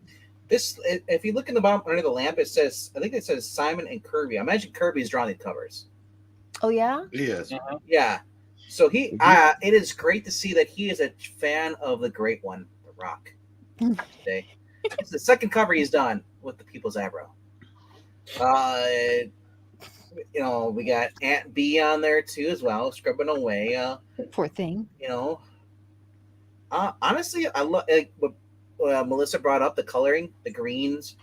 This, if you look in the bottom under the lamp, it says, I think it says Simon and Kirby. I imagine Kirby's drawing the covers. Oh yeah. Yes. Yeah. So it is great to see that he is a fan of the great one, The Rock. Today, it's the second cover he's done with the People's Abro. We got Aunt B on there too as well, scrubbing away. Poor thing. Honestly, I love what Melissa brought up, the coloring, the greens.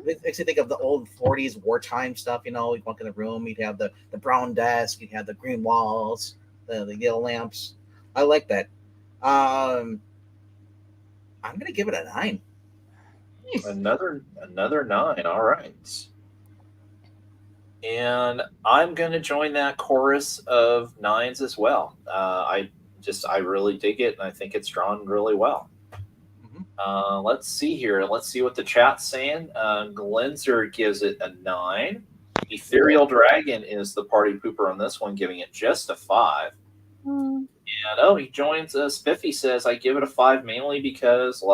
It makes me think of the old 40s wartime stuff. You walk in the room, you'd have the brown desk, you'd have the green walls, the yellow lamps. I like that. I'm gonna give it a 9. Another 9. All right. And I'm going to join that chorus of 9s as well. I really dig it, and I think it's drawn really well. Let's see here. Let's see what the chat's saying. Glenzer gives it a 9. Ethereal Dragon is the party pooper on this one, giving it just a 5. And he joins us. Spiffy says, I give it a 5 mainly because,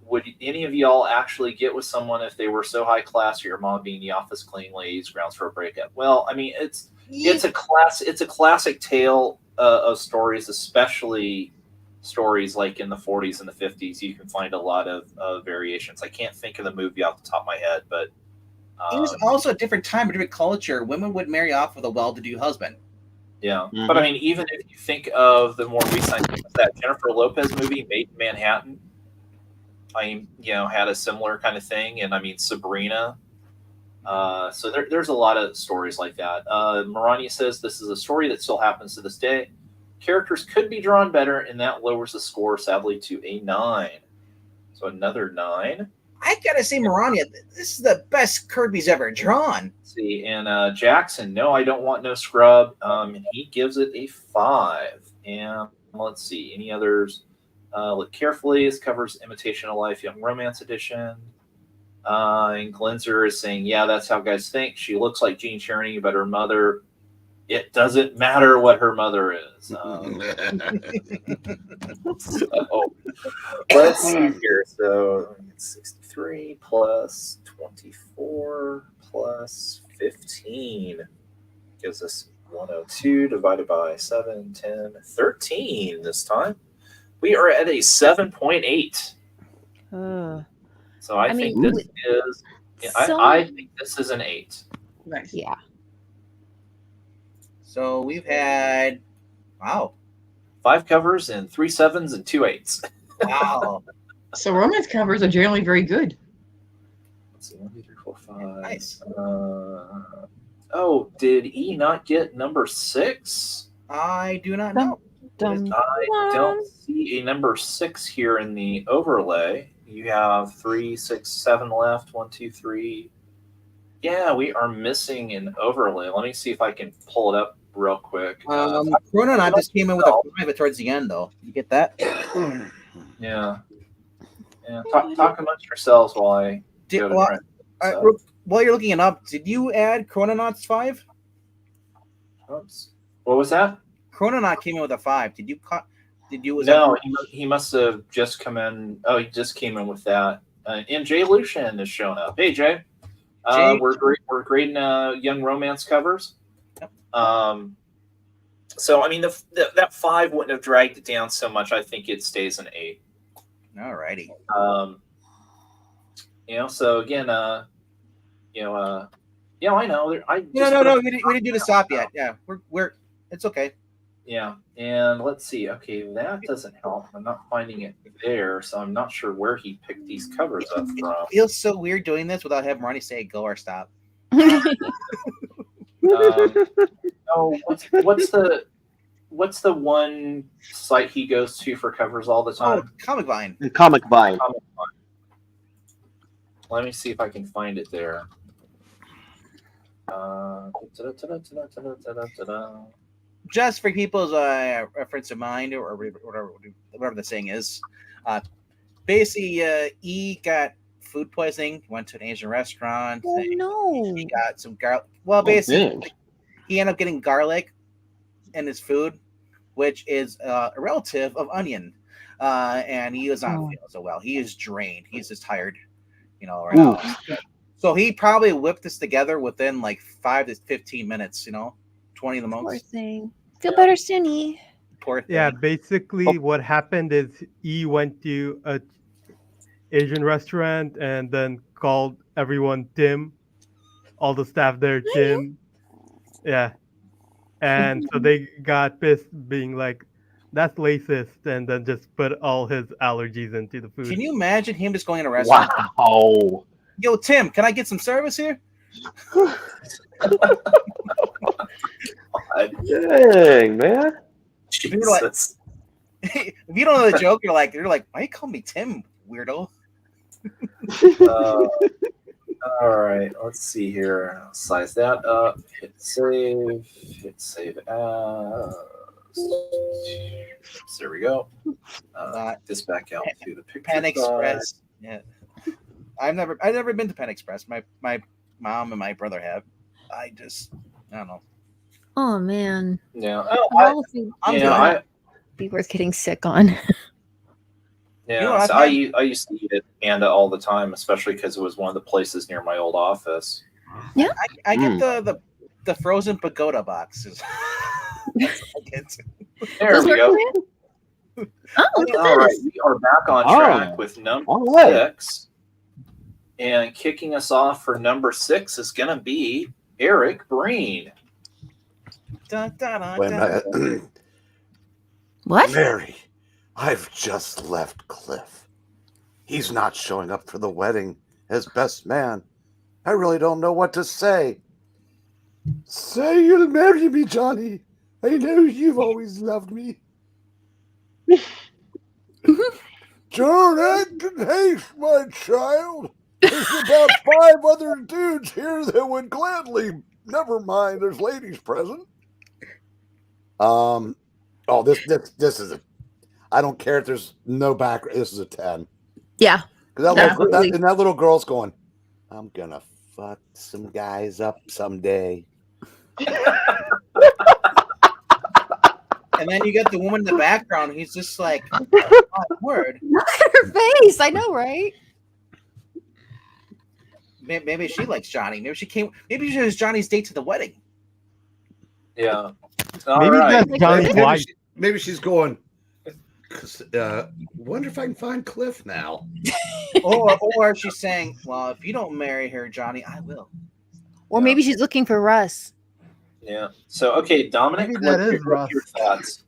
would any of y'all actually get with someone if they were so high class, or your mom being the office cleaning ladies grounds for a breakup? Well, I mean, it's a classic tale of stories, especially stories like in the 40s and the 50s. You can find a lot of variations. I can't think of the movie off the top of my head, but it was also a different time, a different culture. Women would marry off with a well-to-do husband. Yeah, but I mean, even if you think of the more recent, that Jennifer Lopez movie, Made in Manhattan, had a similar kind of thing, and I mean Sabrina. So there's a lot of stories like that. Marania says this is a story that still happens to this day. Characters could be drawn better, and that lowers the score sadly to a 9. So another 9. I gotta say, Marania, this is the best Kirby's ever drawn. See, and Jackson, no, I don't want no scrub. He gives it a 5. And let's see, any others? Look carefully. This covers Imitation of Life, Young Romance Edition. And Glenzer is saying, yeah, that's how guys think. She looks like Jean Cherny, but her mother, it doesn't matter what her mother is. So let's see here. So 63 plus 24 plus 15 gives us 102 divided by 7, 10, 13 this time. We are at a 7.8. So I think this is. I think this is an 8. Nice. Yeah. So we've had 5 covers and 3 7s and 2 8s. Wow. So romance covers are generally very good. Let's see, 1, 2, 3, 4, 5. Nice. Did E not get number 6? I do not know. I don't see a number 6 here in the overlay. You have 3, 6, 7 left. 1, 2, 3. Yeah, we are missing an overlay. Let me see if I can pull it up real quick. Chrononaut just came in with a 5 towards the end, though. You get that? Yeah. Talk amongst yourselves while I go to print. While you're looking it up, did you add Chrononaut's 5? Oops. What was that? Chrononaut came in with a 5. Did you? No, he must have just come in. Oh, he just came in with that. And Jay Lucian is showing up. Hey, Jay. We're grading young romance covers. Yep. So I mean, that 5 wouldn't have dragged it down so much. I think it stays an 8. Alrighty. So again, yeah, I know. No. We didn't do the stop yet. Yeah, we're. It's okay. Yeah, and let's see. Okay, that doesn't help. I'm not finding it there, so I'm not sure where he picked these covers up from. It feels so weird doing this without having Ronnie say go or stop. What's the one site he goes to for covers all the time? Comic Vine. Comic Vine. Let me see if I can find it there. Just for people's reference in mind, or whatever the saying is, basically, E got food poisoning. Went to an Asian restaurant. Oh no. He got some garlic. Well, Oh, basically, dang. he ended up getting garlic in his food, which is a relative of onion. And he was not feeling so well. He is drained. He's just tired, right now. So he probably whipped this together within like 5 to 15 minutes, 20 the Poor most. thing. Feel better, Cindy. Poor thing. Yeah, basically what happened is he went to a Asian restaurant and then called everyone Tim, all the staff there Tim. Yeah. And so they got pissed being like, that's racist, and then just put all his allergies into the food. Can you imagine him just going in a restaurant? Wow. Yo, Tim, can I get some service here? Dang, man. Jesus. If you don't know the joke, you're like, why you call me Tim, weirdo? All right, let's see here. Size that up. Hit save. Hit save as. There we go. This back out to the picture. Pan side. Express. Yeah. I've never been to Pan Express. My mom and my brother have. I don't know. Oh man. Yeah. All of you I'm You good. know, be worth getting sick on. Yeah, You know, so I used to eat at Panda all the time, especially because it was one of the places near my old office. I get the frozen pagoda boxes. That's what I get. There we go. Oh, look at All right, this. we are back on track with number All right. 6. And kicking us off for number 6 is going to be Eric Breen. Dun, dun, dun, Wait a dun. minute. What? Mary, I've just left Cliff. He's not showing up for the wedding as best man. I really don't know what to say. Say you'll marry me, Johnny. I know you've always loved me. Don't act in haste, my child. There's about 5 other dudes here that would gladly. Never mind, there's ladies present. Oh, this is a. I don't care if there's no background. This is a 10. Yeah. Because Absolutely. that little girl's going, I'm gonna fuck some guys up someday. And then you get the woman in the background. He's just like, oh, word. Look at her face. I know, right? Maybe she likes Johnny. Maybe she was Johnny's date to the wedding. Yeah. Maybe that's Johnny's wife. Maybe she's going. Wonder if I can find Cliff now. or she's saying, well, if you don't marry her, Johnny, I will. Or maybe she's looking for Russ. Yeah. So, okay, Dominic, Maybe that is what's your thoughts?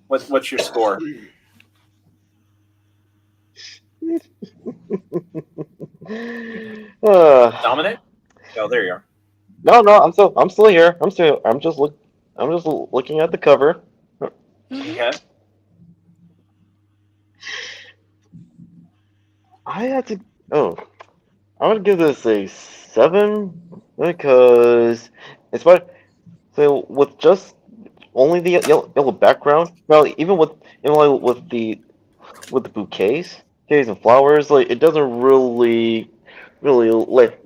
What's your score? Dominic? Oh, there you are. No, I'm still here. I'm just looking at the cover. Okay. I had to. Oh, I'm gonna give this a 7 because it's what. So with just only the yellow background, well, even with the bouquets and flowers, like it doesn't really let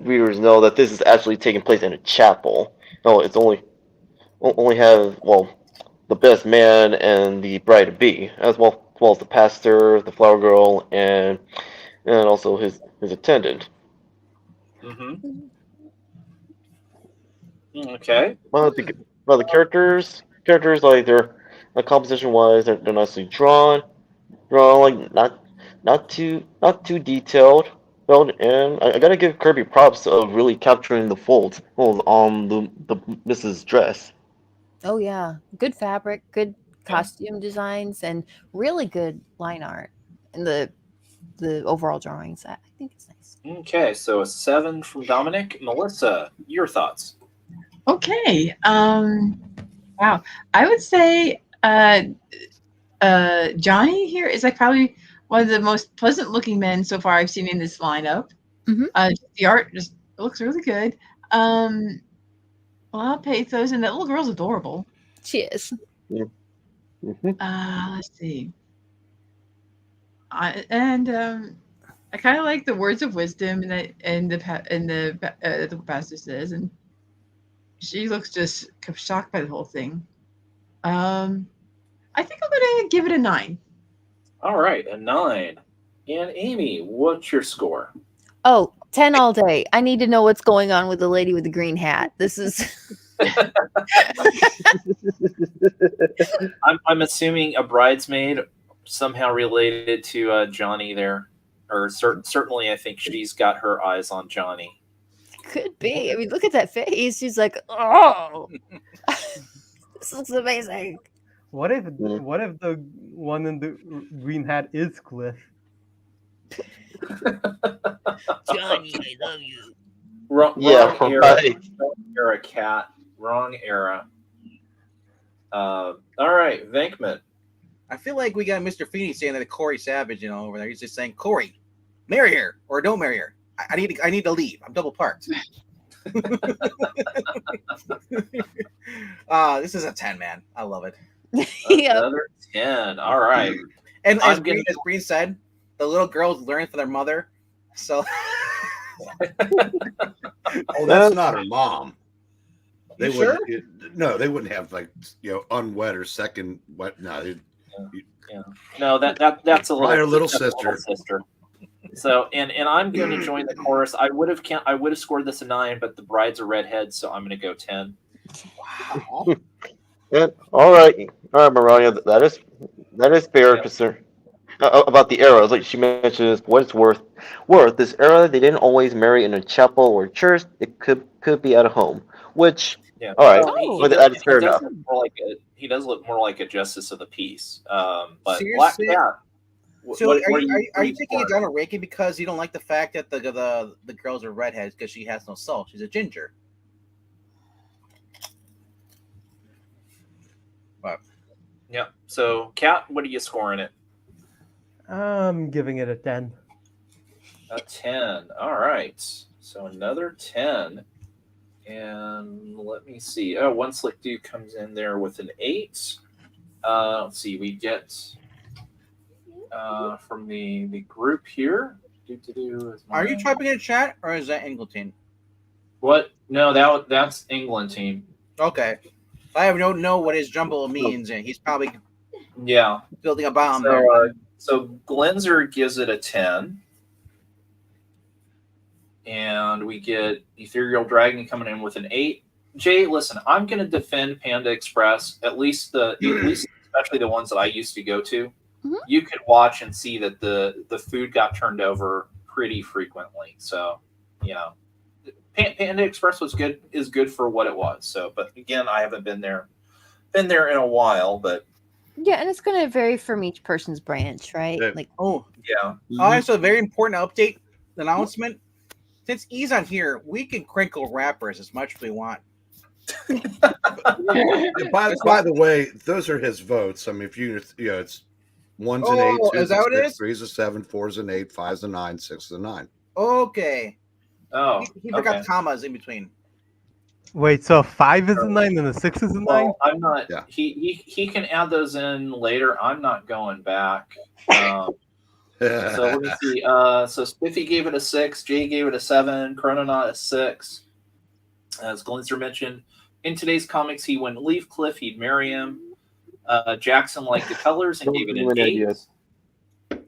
readers know that this is actually taking place in a chapel. No, it's only have the best man and the bride to be, as well as the pastor, the flower girl, and also his attendant. Mm-hmm. Okay. Well, the characters like their composition wise, they're nicely drawn like not too detailed. Well, and I gotta give Kirby props of really capturing the folds on the Mrs. dress. Oh yeah. Good fabric, good costume designs, and really good line art. And the overall drawings. I think it's nice. Okay, so a 7 from Dominic. Melissa, your thoughts? Okay. Wow. I would say Johnny here is like probably one of the most pleasant looking men so far I've seen in this lineup. The art just looks really good. A lot of pathos, and that little girl's adorable. She is. Let's see. I kind of like the words of wisdom the pastor says, and she looks just shocked by the whole thing. I think I'm gonna give it a 9. All right, a 9. And Amy, what's your score? Oh, 10 all day. I need to know what's going on with the lady with the green hat. This is. I'm assuming a bridesmaid somehow related to Johnny there, or certainly I think she's got her eyes on Johnny. Could be. I mean, look at that face. She's like, oh, this looks amazing. What if the one in the green hat is Cliff? Johnny, I love you. Wrong Yeah, era, right. wrong era, cat. Wrong era. All right, Venkman. I feel like we got Mr. Feeney saying that Corey Savage, over there. He's just saying, Corey, marry her or don't marry her. I need to leave. I'm double parked. This is a 10, man. I love it. Yeah. Another 10. All right. And I'm as Breen said, the little girls learn from their mother. So Oh, that's not her mom. They You wouldn't. No, they wouldn't have unwed or second wet. No, No, that's a Probably her little that's a sister. So and I'm going to join the chorus. I would have scored this a 9, but the bride's a redhead, so I'm going to go 10. wow. Yeah, all right, Mariah. That is fair. Yeah. Because about the arrows, like she mentions, what it's worth. This era, they didn't always marry in a chapel or church. It could be at a home. Which, Yeah. all right, Oh. but that's fair enough. He does look more like a justice of the peace. But Seriously? Black Cat. So what are you you taking it scoring? down to Reiki because you don't like the fact that the girls are redheads because she has no soul? She's a ginger. Yeah. So, Cat, what are you scoring it? I'm giving it a 10. A 10. All right. So another 10. And let me see. Oh, one slick dude comes in there with an 8. Let's see. We get from the group here. Are you typing in chat or is that Engleton? What? No, that's England team. Okay. I don't know what his jumble means, and he's probably Yeah. building a bomb So, there. so Glenzer gives it a 10. And we get Ethereal Dragon coming in with an 8. Jay, listen, I'm going to defend Panda Express, at least especially the ones that I used to go to. Mhm. You could watch and see that the food got turned over pretty frequently. So, Panda Express is good for what it was. So, but again, I haven't been there in a while, but Yeah, and it's going to vary from each person's branch, right? Yeah. Like, Oh, yeah. also a very important update announcement. Since E's on here, we can crinkle rappers as much as we want. By the way, those are his votes. I mean, if it's 1's and 8, 2's is that and what it 6, is? 3's a 7, 4's an 8, 5's a 9, 6's a 9. Okay. Oh, He forgot okay. commas in between. Wait, so a 5 is a 9 and a 6 is a 9? Well, I'm not. Yeah. He can add those in later. I'm not going back. So let me see. So Spiffy gave it a 6. Jay gave it a 7. Chrononaut a 6. As Glenzer mentioned, in today's comics, he wouldn't leave Cliff. He'd marry him. Jackson liked the colors and gave it an 8.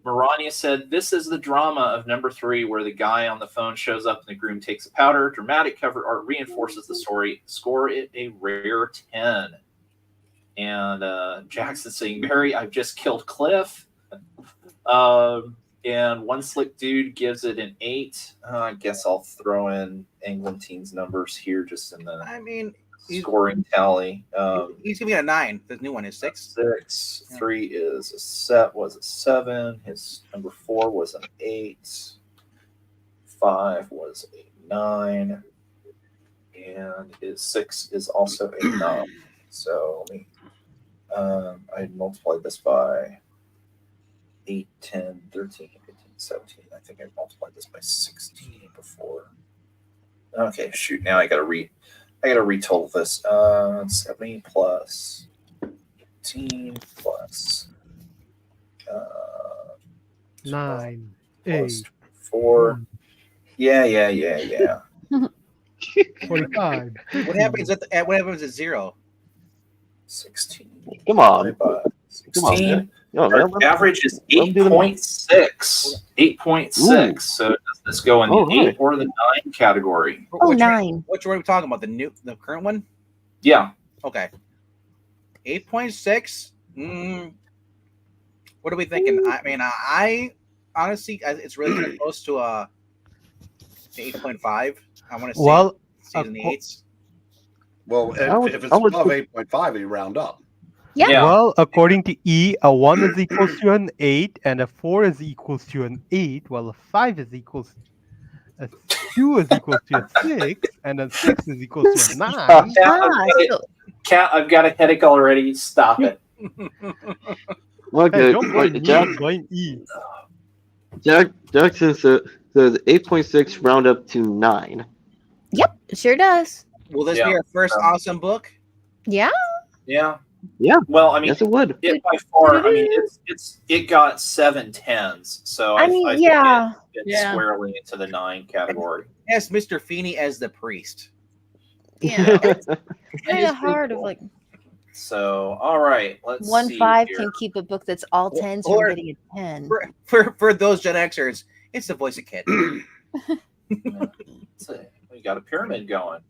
Marania said, "This is the drama of number 3, where the guy on the phone shows up and the groom takes a powder. Dramatic cover art reinforces the story. Score it a rare 10." And Jackson saying, "Mary, I've just killed Cliff." And one slick dude gives it an 8. I guess I'll throw in England team's numbers here just in the I mean, scoring tally. he's giving it a 9. The new one is 6. 6. 3 was a 7. His number 4 was an 8. 5 was a 9. And his 6 is also a 9. So let me I multiplied this by 8, 10, 13, 15, 17. I think I multiplied this by 16 before. Okay, shoot. Now I gotta retotal this. 70 plus 18 plus 9, plus 8, 4. 1, Yeah. 45. What happens at 0? 16 Come on. divided by Come on, 16. man. Come on, Our man. average is let him do the- 8.6. 8.6. So does this go in the All right. 8 or the 9 category? Oh, Which 9. Which one are we talking about? The current one? Yeah. Okay. 8.6. What are we thinking? I mean, I honestly, it's really kind of close to 8.5. I want to see Well, season the 8s. Well, if it's I would above put- 8.5, you round up. Yeah. well, according to E, a 1 is equals to an 8, and a 4 is equals to an 8, while a 5 is equals a 2 is equals to a 6, and a 6 is equals to a 9. Cat, I've got a headache already. Stop it. Okay, Hey, don't blame wait, me, blame E. Jackson says 8.6 round up to 9. Yep, it sure does. Will this Yeah. be our first awesome book? Yeah. Yeah. Yeah. Well, I mean, Yes, it would. it by far. I mean, it got 7 10s. So I mean, think yeah. it fits Yeah. squarely into the 9 category. Yes, Mr. Feeney as the priest. Yeah. It's That kind is of pretty hard cool. of like So, all right, let's 1 see 5 here. can keep a book that's all 10s Or- from getting a 10. For those Gen Xers, it's the voice of Kid. Let's see. We got a pyramid going.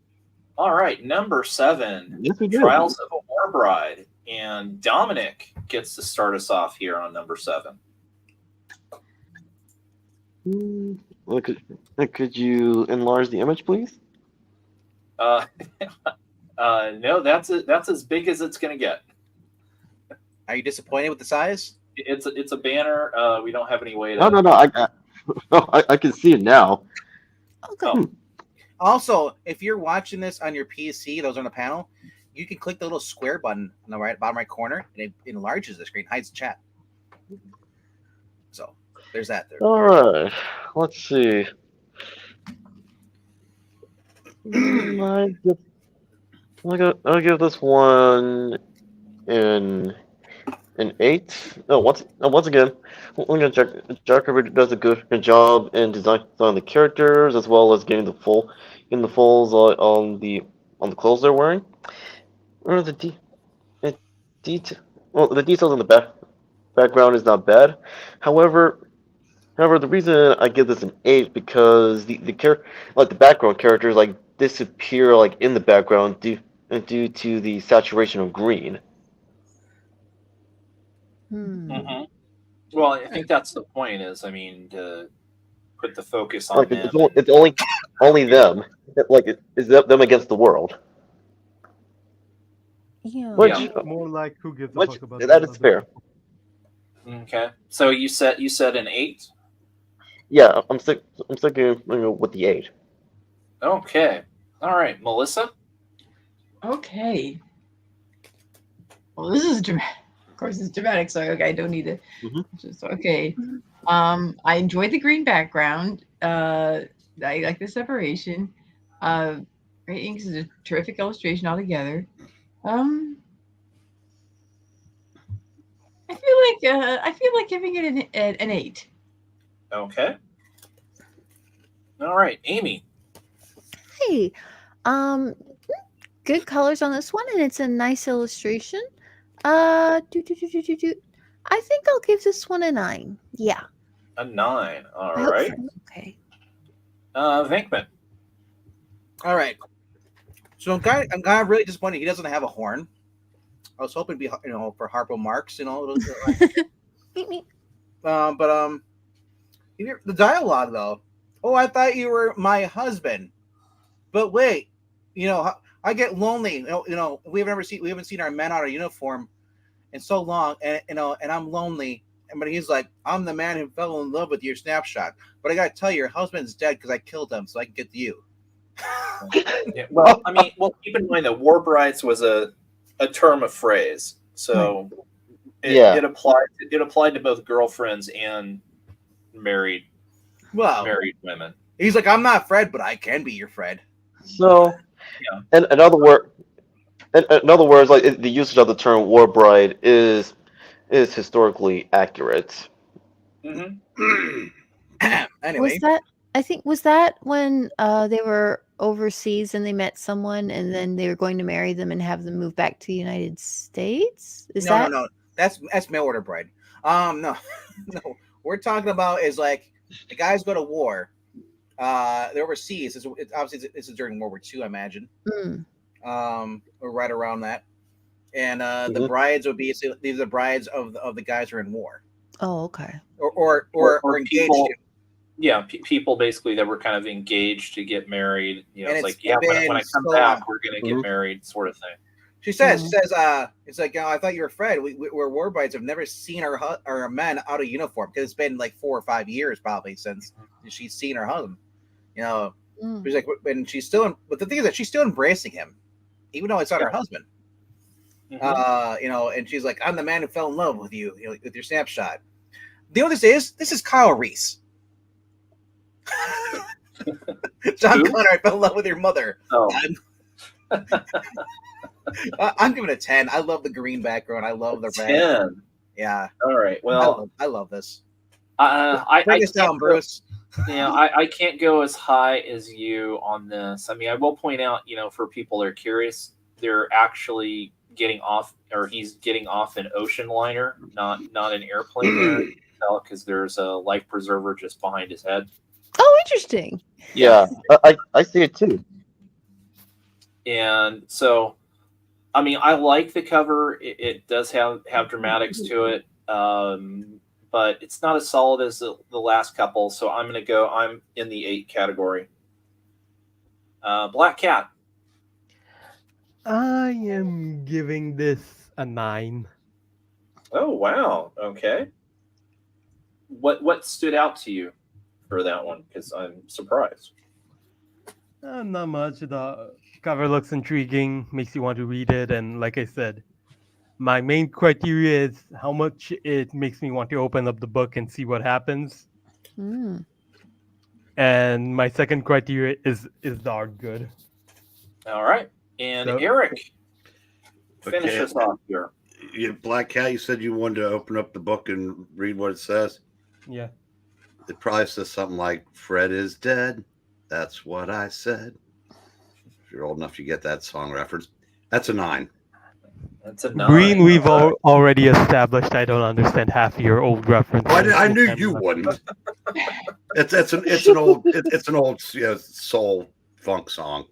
All right, number 7, Yes, we do. Trials of a War Bride, and Dominic gets to start us off here on number 7. Well, could you enlarge the image, please? No, that's as big as it's going to get. Are you disappointed with the size? It's a banner. We don't have any way to. No. I can see it now. Okay. Oh. Also, if you're watching this on your PC, those on the panel, you can click the little square button on the bottom right corner, and it enlarges the screen, hides the chat. So there's that. There. All right. Let's see. I'll give this one an 8. No, once again, Jack Kirby does a good job in designing the characters as well as getting the folds on the clothes they're wearing. Or the detail. Well, the details in the background is not bad. However, the reason I give this an 8 because the background characters disappear in the background due to the saturation of green. Mm-hmm. Well, I think that's the point. Is I mean to put the focus on them. It's only them. It's them against the world. Yeah. Which More like who gives a which fuck about that the is other fair. people. Okay, so you said an 8. Yeah, I'm sticking with the 8. Okay, all right, Melissa. Okay. Well, this is dramatic. Of course, it's dramatic, so okay, I don't need to. Just okay. I enjoyed the green background. I like the separation. Great Inks is a terrific illustration altogether. I feel like giving it an 8. Okay. All right, Amy. Hey, good colors on this one, and it's a nice illustration. I think I'll give this one a 9. Yeah. A 9. All I hope right. so. Okay. Venkman. All right. So I'm kind of really disappointed he doesn't have a horn. I was hoping to be for Harpo Marx, but the dialogue though. Oh, I thought you were my husband, but wait, I get lonely. We haven't seen our men out of uniform in so long, and and I'm lonely. But he's like, I'm the man who fell in love with your snapshot. But I gotta tell you, your husband's dead because I killed him, so I can get to you. Yeah, well, I mean, keep in mind that war brides was a term of phrase, so it applied to both girlfriends and married Well, women. he's like, I'm not Fred, but I can be your Fred. So, Yeah. in other words, like the usage of the term war bride is historically accurate. Mm-hmm. Anyway, Was that? I think was that when they were overseas and they met someone and then they were going to marry them and have them move back to the United States? Is that? no. That's mail order bride. No, no. We're talking about is like the guys go to war. They're overseas. Obviously this is during World War II, I imagine. Mm. Or right around that. And the Mhm. brides would be these are the brides of the guys who are in war Oh, okay. or Or engaged people, to. yeah, people basically that were kind of engaged to get married. You know, And it's it's like, yeah, when been I come so back, long. we're gonna Mhm. get married, sort of thing. She says, Mm. it's like, I thought you were Fred. We're war brides. Have never seen our men out of uniform because it's been like 4 or 5 years probably since she's seen her husband. You know, Mm. she's like, and she's still. But the thing is that she's still embracing him, even though it's not her husband. Mhm. You know, and she's like, I'm the man who fell in love with you, you know, with your snapshot. You know what this is? This is Kyle Reese. John Who? Connor, I fell in love with your mother. Oh, I'm giving it a 10. I love the green background. I love the red. 10. Yeah. All right. Well, I love this. I Break this down, can't go, Bruce. I can't go as high as you on this. I mean, I will point out, for people that are curious, they're actually getting off, or he's getting off an ocean liner, not an airplane there, because there's a life preserver just behind his head. Oh, interesting. Yeah, I see it too. And so, I mean, I like the cover. It does have dramatics to it, but it's not as solid as the last couple. So I'm in the 8 category. Black Cat. I am giving this a 9. Oh wow. Okay. What stood out to you for that one? Because I'm surprised. Not much. The cover looks intriguing, makes you want to read it, and like I said, my main criteria is how much it makes me want to open up the book and see what happens. Mm. And my second criteria is the art good. All right. And So- Eric, finish Okay. us off here. Black Cat, you said you wanted to open up the book and read what it says. Yeah. It probably says something like, Fred is dead. That's what I said. If you're old enough, you get that song reference. That's a 9. That's a 9. Breen, we've All right. already established I don't understand half your old references. I knew you wouldn't. It's an old soul funk song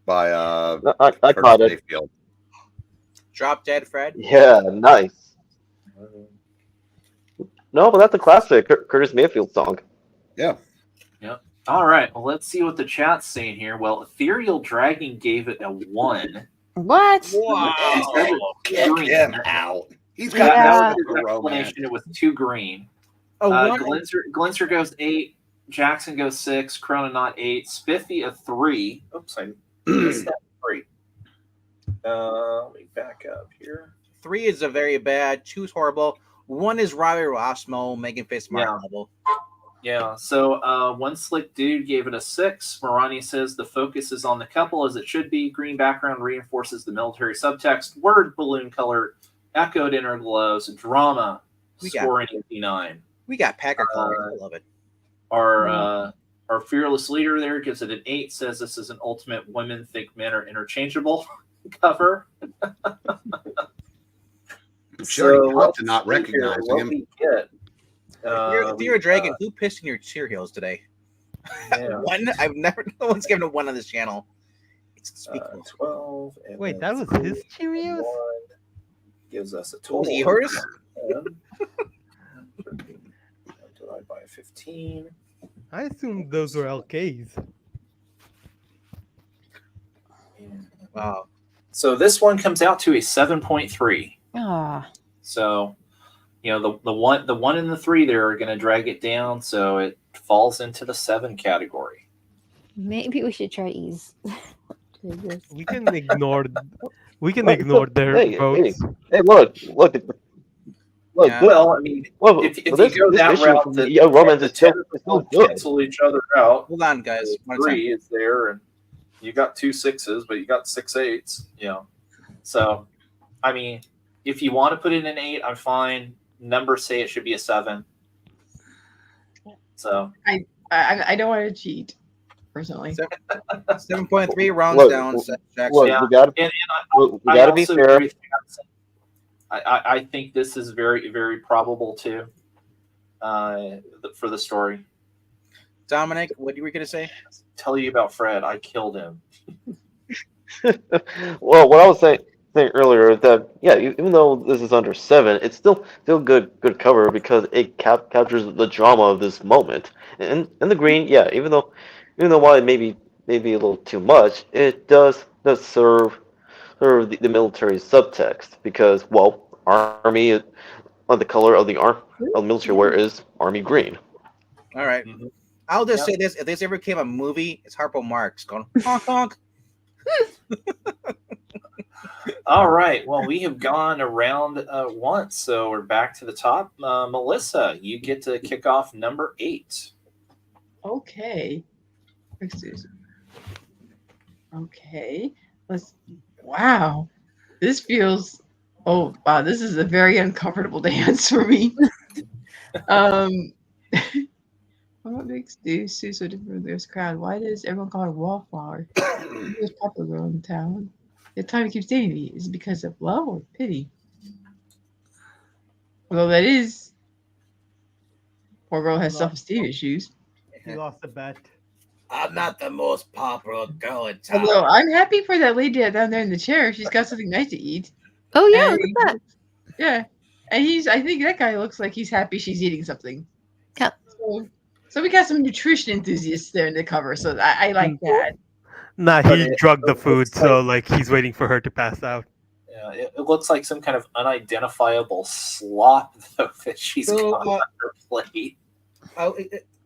by I Curtis caught it. Mayfield. Drop Dead Fred. Yeah, nice. No, but that's a classic Curtis Mayfield song. Yeah. All right. Well, let's see what the chat's saying here. Well, Ethereal Dragon gave it a 1. What? Wow. Kick Green. him out. He's Yeah, got that no was his romance. explanation. It was 2 green. Oh, one. Glinster goes 8. Jackson goes 6. Chrononaut 8. Spiffy a 3. Oops, I missed that 3. Let me back up here. 3 is a very bad. 2 is horrible. 1 is Robbie Rossmo, Megan Face Martin level. Yeah, so One Slick Dude gave it a 6. Marani says the focus is on the couple as it should be. Green background reinforces the military subtext. Word balloon color, echoed inner glows. Drama, We got- scoring 89. We got Packer colors. I love it. Our fearless leader there gives it an 8. Says this is an ultimate women think men are interchangeable cover. I'm sure you ought let's to not see here recognize what him. we get. If you're a dragon, who pissed in your Cheerios today? Yeah. 1. No one's given a 1 on this channel. It's despicable. 12. And Wait, then that was his 3, Cheerios? 1 gives us a total. Yours? of 10. Divide by 15. I assumed those were LKs. Wow. So this one comes out to a 7.3. Ah. So, the one and the 3 there are going to drag it down, so it falls into the 7 category. Maybe we should try ease. We can ignore their Hey, votes. Hey, look. Look, Yeah. Well, I mean, well, if you this, go this that issue route, from the Young Romance the is still, tentacles good. cancel each other out. Hold on, guys. The One second. 3 is there, and you got 2 6s, but you got 6 8s. You know, so I mean, if you want to put it in 8, I'm fine. Numbers say it should be a 7. So I don't want to cheat, personally. 7.3 rounds Look, down. Jackson. Look, yeah, we gotta and we I gotta be also fair. agree with Jackson. I think this is very, very probable too, for the story. Dominic, what were you going to say? Tell you about Fred. I killed him. Well, what I was saying earlier is that yeah, even though this is under 7, it's still good cover because it captures the drama of this moment. And the green, yeah, even though while it may be maybe a little too much, it does serve the military subtext because well, army on the color of the military wear is army green. All right. Mhm. I'll just Yep. say this. If this ever became a movie, it's Harpo Marx going honk honk. All right. Well, we have gone around once, so we're back to the top. Melissa, you get to kick off number 8. Okay. Excuse me. Okay. Wow. This feels. Oh wow. This is a very uncomfortable dance for me. What makes Sue so different from this crowd? Why does everyone call her Wallflower? Who's popular girl in town? The time he keeps dating me is it because of love or pity? Although that is, poor girl has self-esteem issues. He lost a bet. I'm not the most popular girl in town. Although I'm happy for that lady down there in the chair. She's got something nice to eat. Oh yeah, And- look at that. Yeah, and I think that guy looks like he's happy she's eating something. Yeah. So we got some nutrition enthusiasts there in the cover. So I like that. Nah, But he it drugged the food, looks so like he's waiting for her to pass out. Yeah, it looks like some kind of unidentifiable slop though that she's So, got on her plate.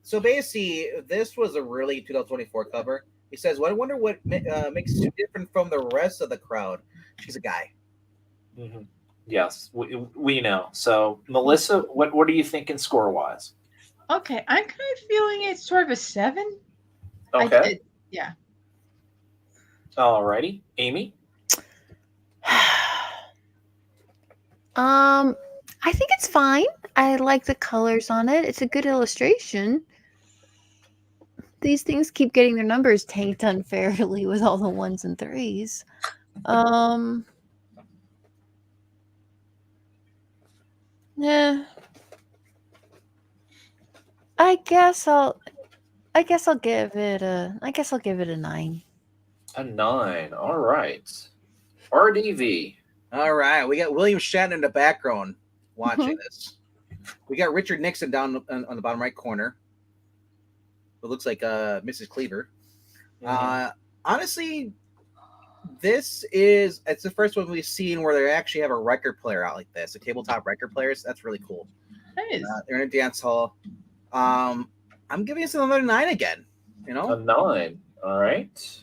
So basically, this was a really 2024 cover. He says, "Well, I wonder what makes you different from the rest of the crowd." She's a guy. Mhm. Yes, we know. So, Melissa, what are you thinking score wise? Okay, I'm kind of feeling it's sort of a 7. Okay, Yeah. alrighty, Amy. I think it's fine. I like the colors on it. It's a good illustration. These things keep getting their numbers tanked unfairly with all the 1s and 3s. Yeah. I guess I'll give it a 9. A 9. All right. RDV. All right, we got William Shatner in the background watching this. We got Richard Nixon down on the bottom right corner. It looks like Mrs. Cleaver. Honestly, it's the first one we've seen where they actually have a record player out like this, a tabletop record players. That's really cool. That is. They're in a dance hall. I'm giving this another 9 again. You know, A 9. All right.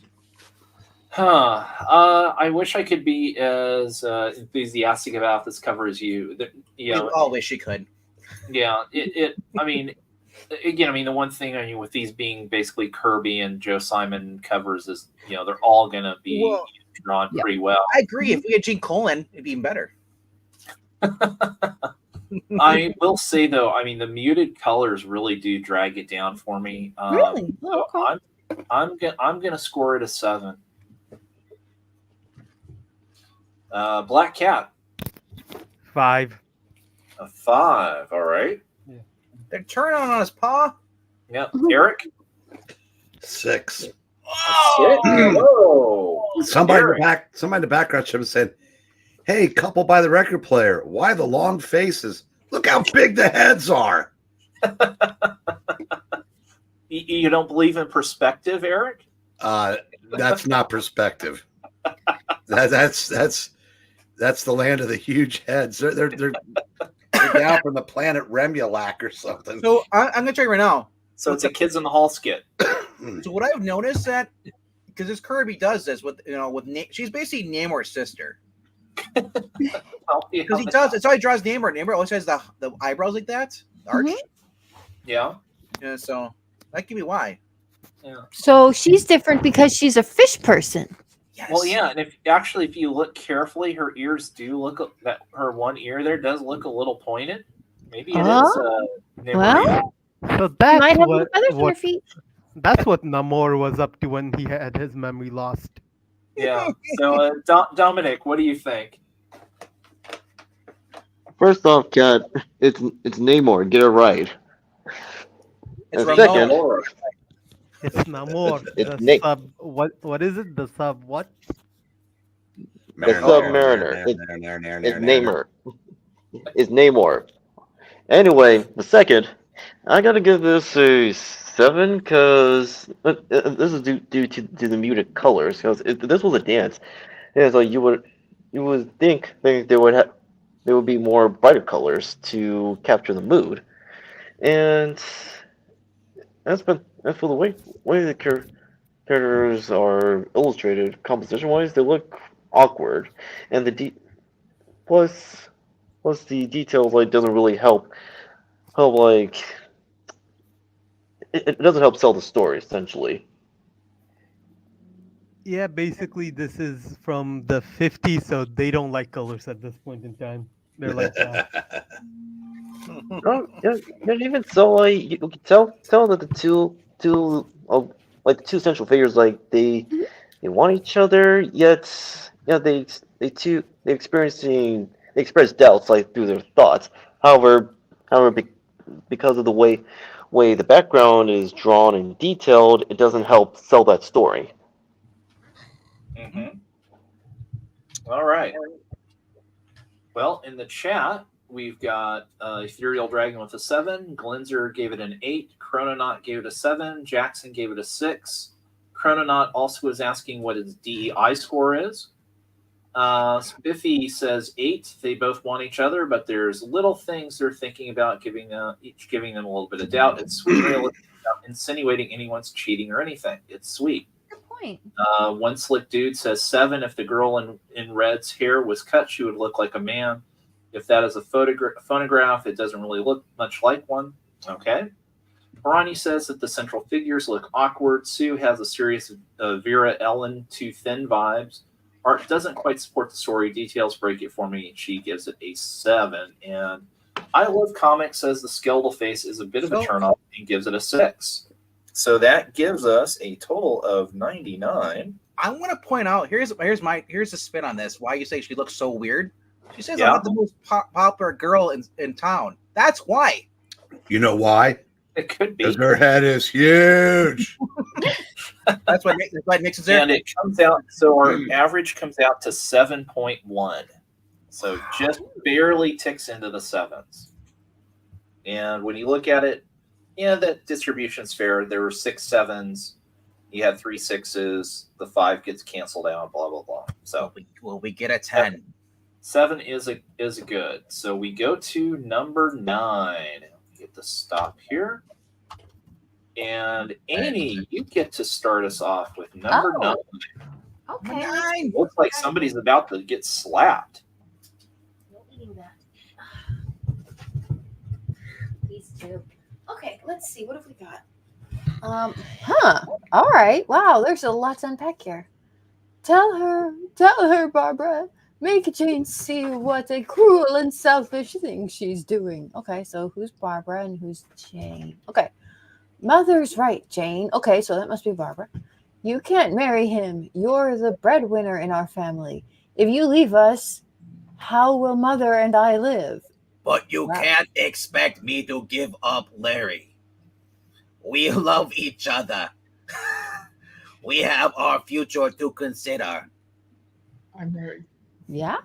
I wish I could be as enthusiastic about this cover as you. You know, I wish you could. yeah. I mean, again, I mean, the one thing with these being basically Kirby and Joe Simon covers is, they're all gonna be drawn pretty well. I agree. If we had Gene Colan, it'd be even better. I will say though, I mean, the muted colors really do drag it down for me. Really? Oh, so okay. I'm gonna score it a 7. Black Cat. 5. A 5. All right. They're turning on his paw. Yep. Eric. 6. Whoa. Somebody Eric. in the background should have said, "Hey, couple by the record player, why the long faces? Look how big the heads are." You don't believe in perspective, Eric? That's not perspective. That's the land of the huge heads. They're down from the planet Remulak or something. So I'm gonna tell you right now. So it's a Kids in the Hall skit. So what I've noticed that because this Kirby does this with she's basically Namor's sister. Well, yeah, Because he does. It's how he draws Namor. Namor always has the eyebrows like that, the arch. Yeah. Yeah, so that could be why. Yeah. So she's different because she's a fish person. Yes. Well, yeah, and if you look carefully, her ears do look that her one ear there does look a little pointed. Maybe it is. Well, So she that's might have little feathers on her what feet. that's what Namor was up to when he had his memory lost. Yeah. So, Dominic, what do you think? First off, Kat, it's Namor. Get it right. It's And Ramon. second, It's Namor. It's the Nick. sub. What is it? The sub what? The Submariner. It's Namor. It's Namor. Anyway, the second, I gotta give this a 7 because this is due to the muted colors. Because this was a dance, and it's like you would think there would be more brighter colors to capture the mood, and that's for the way the characters are illustrated composition wise. They look awkward, and plus the details like doesn't really help like it doesn't help sell the story essentially. Yeah, basically this is from the 50s, so they don't like colors at this point in time. They're like that. Oh, yeah, even so, like you can tell that the two of like the two central figures like they want each other, yet they express doubts like through their thoughts. However, because of the way the background is drawn and detailed, it doesn't help sell that story. Mm-hmm. All right. Well, in the chat, we've got Ethereal Dragon with a 7. Glenzer gave it an 8. Chrononaut gave it a 7. Jackson gave it a 6. Chrononaut also was asking what his DEI score is. Spiffy says 8. They both want each other, but there's little things they're thinking about each giving them a little bit of doubt. It's sweet realism without insinuating anyone's cheating or anything. It's sweet. Good point. One slick dude says 7. If the girl in red's hair was cut, she would look like a man. If that is a phonograph, it doesn't really look much like one. Okay. Ronnie says that the central figures look awkward. Sue has a serious Vera Ellen too thin vibes. Art doesn't quite support the story. Details break it for me. She gives it a 7. And I Love Comics says the skeletal face is a bit of a turnoff and gives it a 6. So that gives us a total of 99. I want to point out here's the spin on this. Why you say she looks so weird? She says I'm not the most popular girl in town. That's why. You know why? It could be. Because her head is huge. That's why it makes it there. And it comes out, so our average comes out to 7.1. So just barely ticks into the 7s. And when you look at it, yeah, that distribution's fair. There were 6 7s. You had 3 6s. The 5 gets canceled out, blah, blah, blah. So we get a 10. 7 is a good. So we go to number 9. Get the stop here. And Annie, you get to start us off with number 9. Okay. 9. Looks like somebody's about to get slapped. No eating that. These two. Okay, let's see. What have we got? All right. Wow, there's a lot to unpack here. Tell her, Barbara. Make Jane see what a cruel and selfish thing she's doing. Okay, so who's Barbara and who's Jane? Okay. Mother's right, Jane. Okay, so that must be Barbara. You can't marry him. You're the breadwinner in our family. If you leave us, how will Mother and I live? But you can't expect me to give up Larry. We love each other. We have our future to consider. I'm married. Yeah.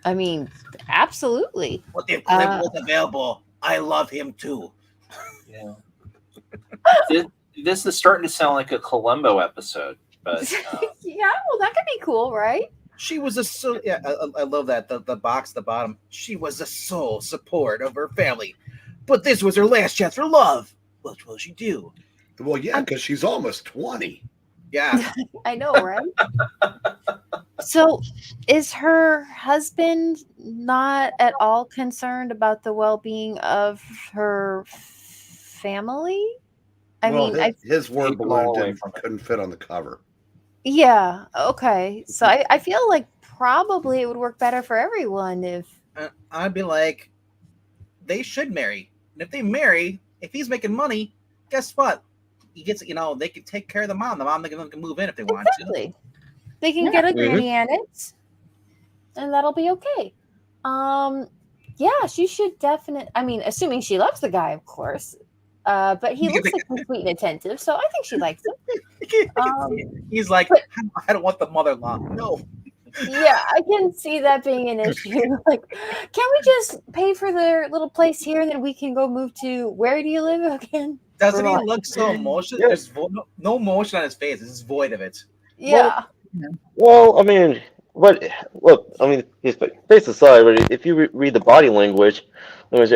I mean, absolutely. But if Clip was available, I love him too. Yeah. This is starting to sound like a Columbo episode, but Yeah, well, that could be cool, right? She was I love that the box at the bottom. She was the sole support of her family, but this was her last chance for love. What will she do? Well, yeah, because she's almost 20. Yeah, I know, right? So, is her husband not at all concerned about the well-being of her family? I Well, mean, I his word Keep them balloon all away from it. couldn't fit on the cover. yeah, okay. So I feel like probably it would work better for everyone if I'd be like, they should marry. And if they marry, if he's making money, guess what? He gets, they can take care of the mom. The mom can move in if they want to. exactly. They can Yeah. get a granny annex and that'll be okay. Yeah, she should definitely I mean, assuming she loves the guy, of course. But he looks like he's sweet and attentive, so I think she likes him. He's like, but- I don't want the mother-in-law. No. Yeah, I can see that being an issue. Like, can we just pay for their little place here and then we can go move to where do you live again? Doesn't he Vermont. look so emotional? Yeah. There's no emotion on his face. It's just void of it. Yeah. Well, I mean, but look, I mean, his face aside, but if you read the body language, as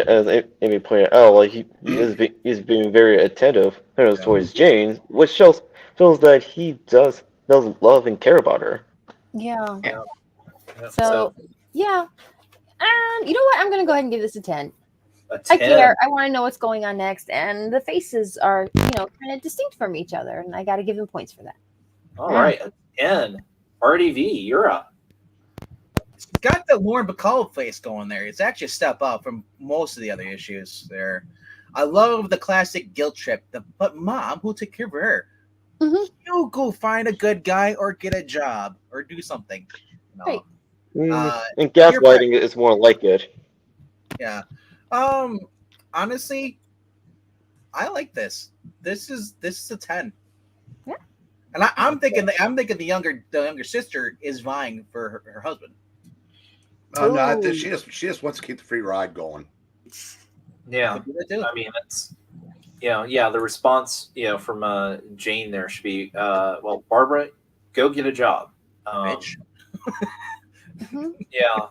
Amy pointed out, like he's being very attentive towards Jane, which shows that he does love and care about her. Yeah. Yeah. So, yeah. You know what? I'm going to go ahead and give this a 10. A I 10. care. I want to know what's going on next. And the faces are, kind of distinct from each other. And I got to give them points for that. All right, a 10. RDV, you're up. It's got the Lauren Bacall face going there. It's actually a step up from most of the other issues there. I love the classic guilt trip. But mom, who'll take care of her? Mhm. You go find a good guy or get a job or do something. Right. And gaslighting is more like it. Yeah. Honestly, I like this. This is a 10. Yeah. And I'm thinking the younger sister is vying for her husband. Oh no, I Ooh. think she just wants to keep the free ride going. Yeah. Could do that too. I mean, it's the response from Jane there should be well, Barbara, go get a job. Bitch. Yeah.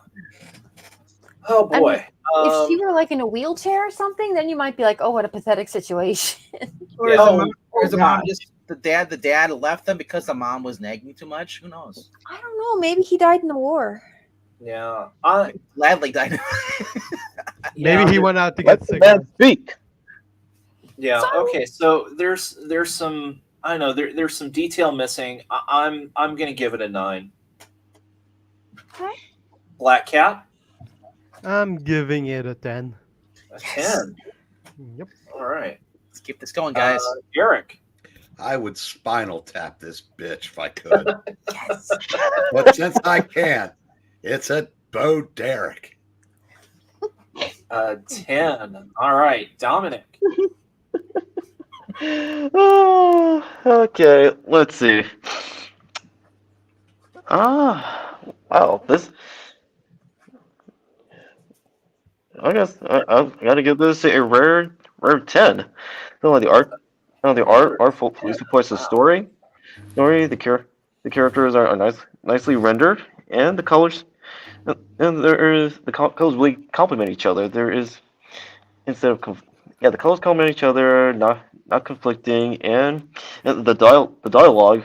Oh I boy. If she were like in a wheelchair or something, then you might be like, oh, what a pathetic situation. Or is the mom just the dad left them because the mom was nagging too much? Who knows? I don't know. Maybe he died in the war. Yeah. Gladly died. Maybe he went out to Let get the sick. man speak. Yeah. So- Okay. So there's some I know there's some detail missing. I'm gonna give it a 9. Okay. Black Cat, I'm giving it a 10. a 10. Yep. All right. Let's keep this going, guys. Eric. I would spinal tap this bitch if I could. Yes. But since I can't, it's a Bo Derek. 10. All right, Dominic. Oh, okay, let's see. Wow, this. I guess I've got to give this a rare 10. The artful police reports the story. The characters are nicely rendered, and the colors colors really complement each other. There is the colors complement each other, not conflicting, and the dialogue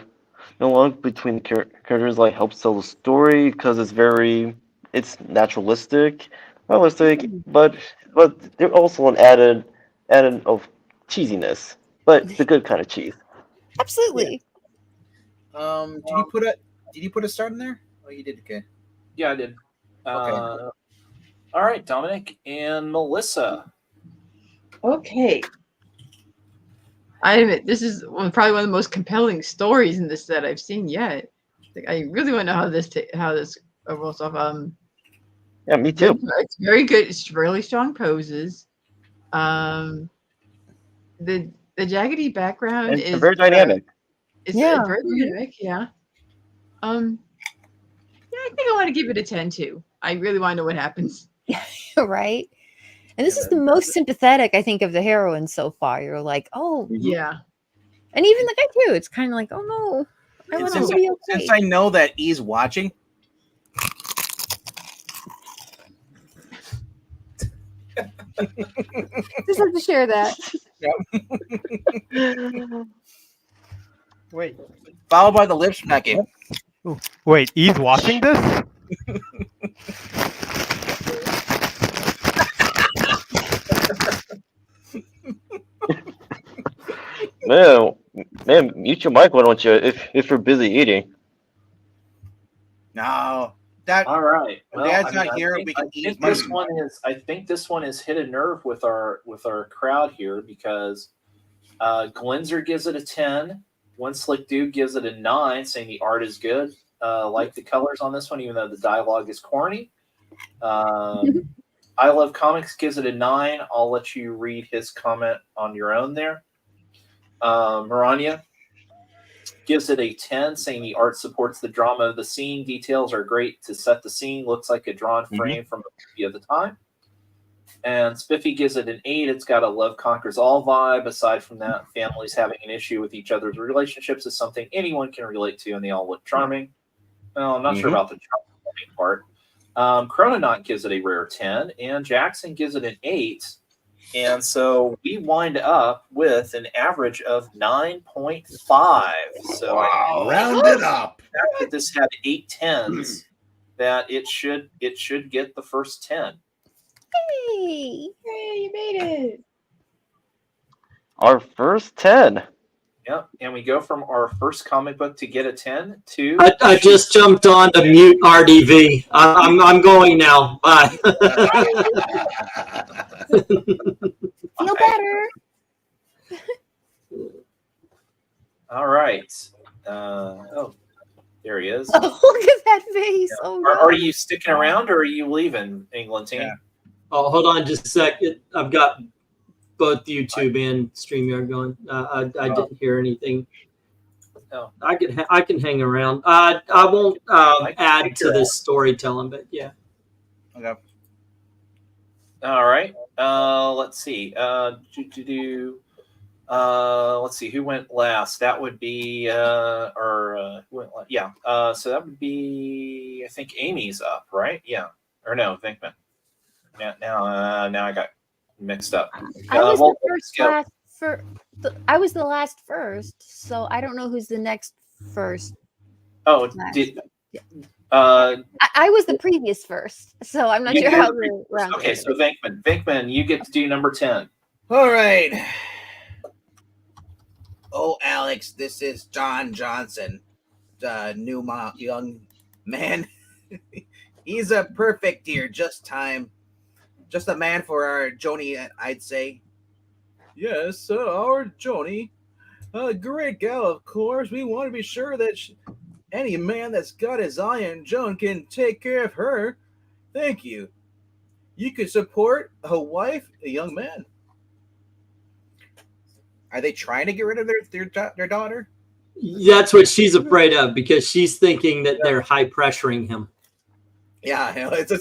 between the characters helps tell the story because it's naturalistic, realistic, but there's also an added of cheesiness, but the good kind of cheese. Absolutely. Did you put a start in there? Oh, you did. Okay. Yeah, I did. Okay. All right, Dominic and Melissa. Okay. I admit this is probably one of the most compelling stories in this set I've seen yet. I really want to know how this rolls off. Yeah, me too. It's very good. It's really strong poses. The jaggedy background And is very dynamic. It's Yeah. very dynamic. Yeah. Yeah, I think I want to give it a 10 too. I really want to know what happens. Right. And this is the most sympathetic, I think, of the heroines so far. You're like, oh, Yeah. and even the guy too. It's kind of like, oh no, I And want him to be okay. since I know that he's watching, Just have to share that. Wait. followed by the lip smacking. Wait, he's watching this? Man, mute your mic, why don't you? If you're busy eating. No, that All right. when Well, Dad's I mean, not here, we I can eat think as much. this one is. I think this one has hit a nerve with our crowd here because Glenzer gives it a 10. One Slick Dude gives it a 9, saying the art is good. Like the colors on this one, even though the dialogue is corny. I Love Comics gives it a 9. I'll let you read his comment on your own there. Maranya gives it a 10, saying the art supports the drama of the scene. Details are great to set the scene. Looks like a drawn frame from a movie of the time. And Spiffy gives it an 8. It's got a love conquers all vibe. Aside from that, families having an issue with each other's relationships is something anyone can relate to, and they all look charming. Well, I'm not sure about the charming part. Chrononaut gives it a rare 10, and Jackson gives it an 8. And so we wind up with an average of 9.5. So Wow. Round it up. the fact that this had 8 10s, that it should get the first 10. Hey. Hey, you made it. Our first 10. Yep. And we go from our first comic book to get a 10 to I just jumped on to mute RDV. I'm going now. Bye. Feel better. all right. Oh, there he is. Oh, look at that face. Oh, no. Are you sticking around or are you leaving England team? Yeah. Oh, hold on just a second. I've got both YouTube and StreamYard going. I didn't hear anything. Oh. I can hang around. I won't add to this storytelling, but yeah. Okay. All right. Let's see. Let's see who went last. That would be who went last? Yeah. So that would be, I think Amy's up, right? Yeah. Or no, Vinkman. Now I got mixed up. I was well, the first go. last for I was the last first, so I don't know who's the next first. Oh, Nice. I was the previous first, so I'm not You sure go how to the round. okay, so Vinkman, you get to do number 10. All right. Oh, Alex, this is John Johnson, the new young man. He's a perfect dear, just time. Just a man for our Joni, I'd say. Yes, our Joni. A great gal, of course. We want to be sure that any man that's got his eye on Joan can take care of her. Thank you. You could support a wife, a young man. Are they trying to get rid of their daughter? That's what she's afraid of because she's thinking that they're high pressuring him. Yeah, it's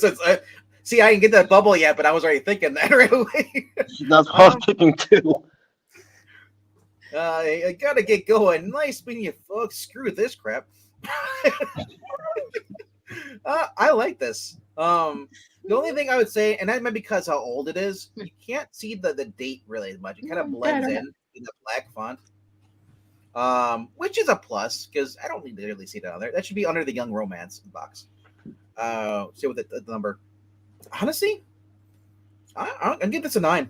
see, I didn't get that bubble yet, but I was already thinking that right away. That's what I was thinking too. I gotta get going. Nice meeting you, folks. Screw this crap. I like this. The only thing I would say, and that might be because how old it is, you can't see the date really much. It kind of blends in the black font, which is a plus because I don't really see that on there. That should be under the young romance box. See what the number. Honestly, I'll give this a 9.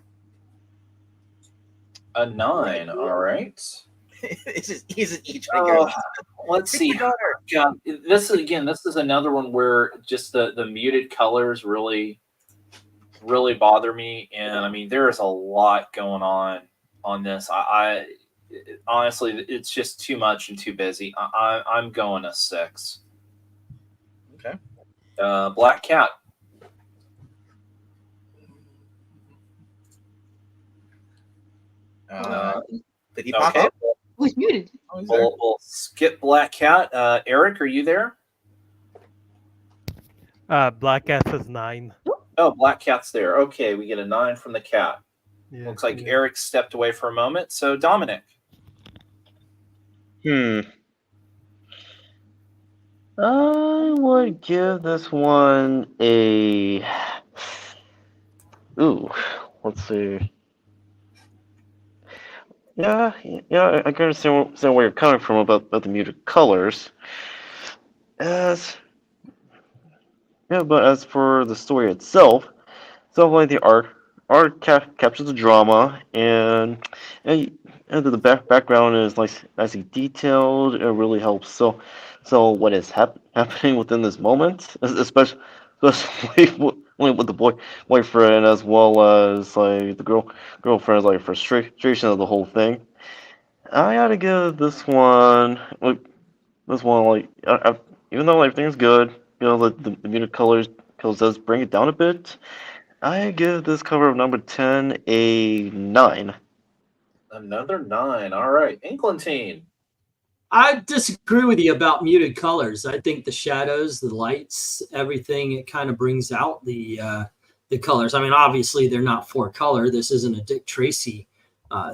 A 9, all right. He's an each figure. Let's see. God, this is another one where just the muted colors really bother me, and I mean there is a lot going on this. I honestly, it's just too much and too busy. I'm going a 6. Okay. Black Cat. Did he pop up? Who's muted? Oh, he's there. We'll skip Black Cat. Eric, are you there? Black Cat says 9. Oh, Black Cat's there. Okay, we get a 9 from the cat. Yeah, Looks like yeah. Eric stepped away for a moment. So Dominic. I would give this one a. Ooh, let's see. Yeah, I can understand where you're coming from about the muted colors. as but as for the story itself, like the art captures the drama, and, and the background is nicely detailed. It really helps. So what is happening within this moment, especially with the boyfriend, as well as like the girlfriend's like frustration of the whole thing. I gotta give this one even though everything's good, the muted colors does bring it down a bit. I give this cover of number 10 a 9. Another 9. All right, Englentine. I disagree with you about muted colors. I think the shadows, the lights, everything, it kind of brings out the colors. I mean, obviously they're not for color. This isn't a Dick Tracy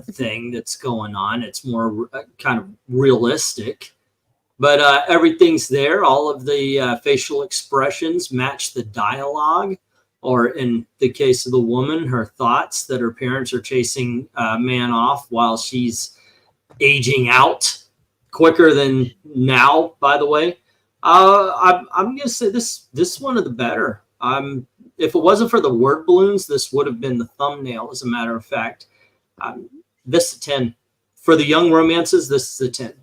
thing that's going on. It's more kind of realistic. But everything's there. All of the facial expressions match the dialogue, or in the case of the woman, her thoughts that her parents are chasing man off while she's aging out quicker than now, by the way. I'm going to say this one of the better. If it wasn't for the word balloons, this would have been the thumbnail, as a matter of fact. This is a 10. For the young romances, this is a 10.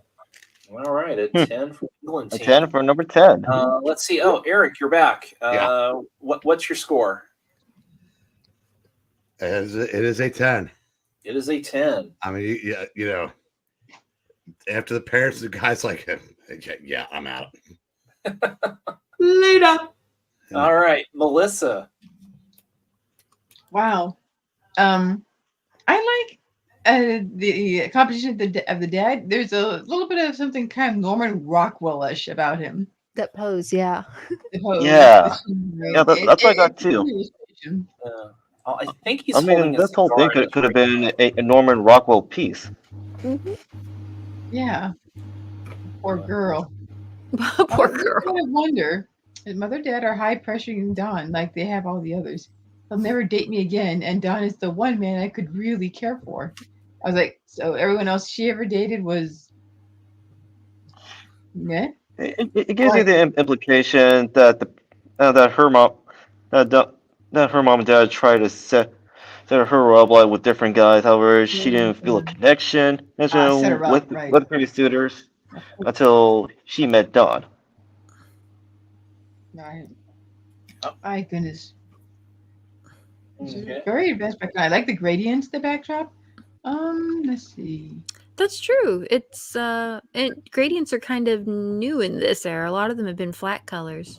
All right, a 10 for A Englentine. 10 for number 10. Let's see. Oh, Eric, you're back. Yeah. What's your score? It is a 10. It is a 10. I mean, you know, after the parents, the guy's like, yeah, I'm out. Later. All right, Melissa. Wow. I like the composition of the dad. There's a little bit of something kind of Norman Rockwell-ish about him. That pose, yeah. The pose, Yeah. the scenery. Yeah, that's what I got too. I think he's I mean, holding a this whole thing cigar in his could have right been a Norman Rockwell piece. Yeah. Poor girl. Poor girl. I kind of wonder, his mother and dad are high pressuring Don like they have all the others. He'll never date me again, and Don is the one man I could really care for. I was like, so everyone else she ever dated was, yeah. It gives you the implication that that her mom that her mom and dad tried to set her up like with different guys. However, she didn't feel a connection Set her up, right. with previous suitors until she met Don. Right. Oh. My goodness. It's Okay. very advanced background. I like the gradients, the backdrop. Let's see. That's true. It's and gradients are kind of new in this era. A lot of them have been flat colors.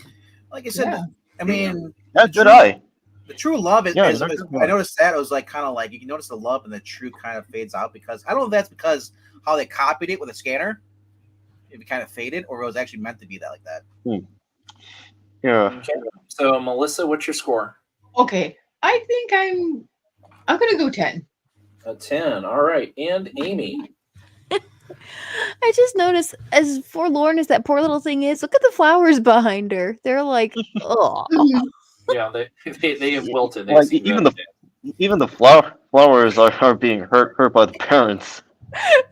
Like I said, Yeah. I mean, Yeah, good eye. the true love is, Yeah, is that's good. I noticed that it was like kind of like you can notice the love and the true kind of fades out because I don't know if that's because how they copied it with a scanner, if it kind of faded, or it was actually meant to be that like that. Yeah. Okay. So, Melissa, what's your score? Okay. I think I'm gonna go 10. A 10. All right. And Amy. I just noticed, as forlorn as that poor little thing is, look at the flowers behind her. They're like, oh, Yeah, they have wilted. They Like seem even very even the flowers are being hurt by the parents.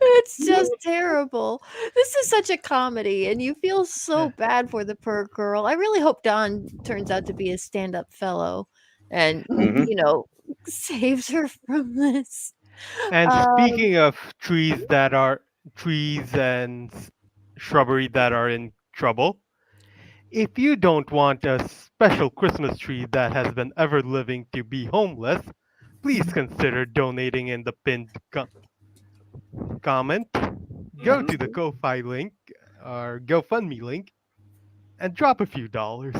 it's just terrible. This is such a comedy, and you feel so bad for the poor girl. I really hope Don turns out to be a stand-up fellow, and Mhm. saves her from this. And Um, speaking of trees and shrubbery that are in trouble, if you don't want a special Christmas tree that has been ever living to be homeless, please consider donating in the pinned comment. Go to the Ko-Fi link or GoFundMe link and drop a few dollars.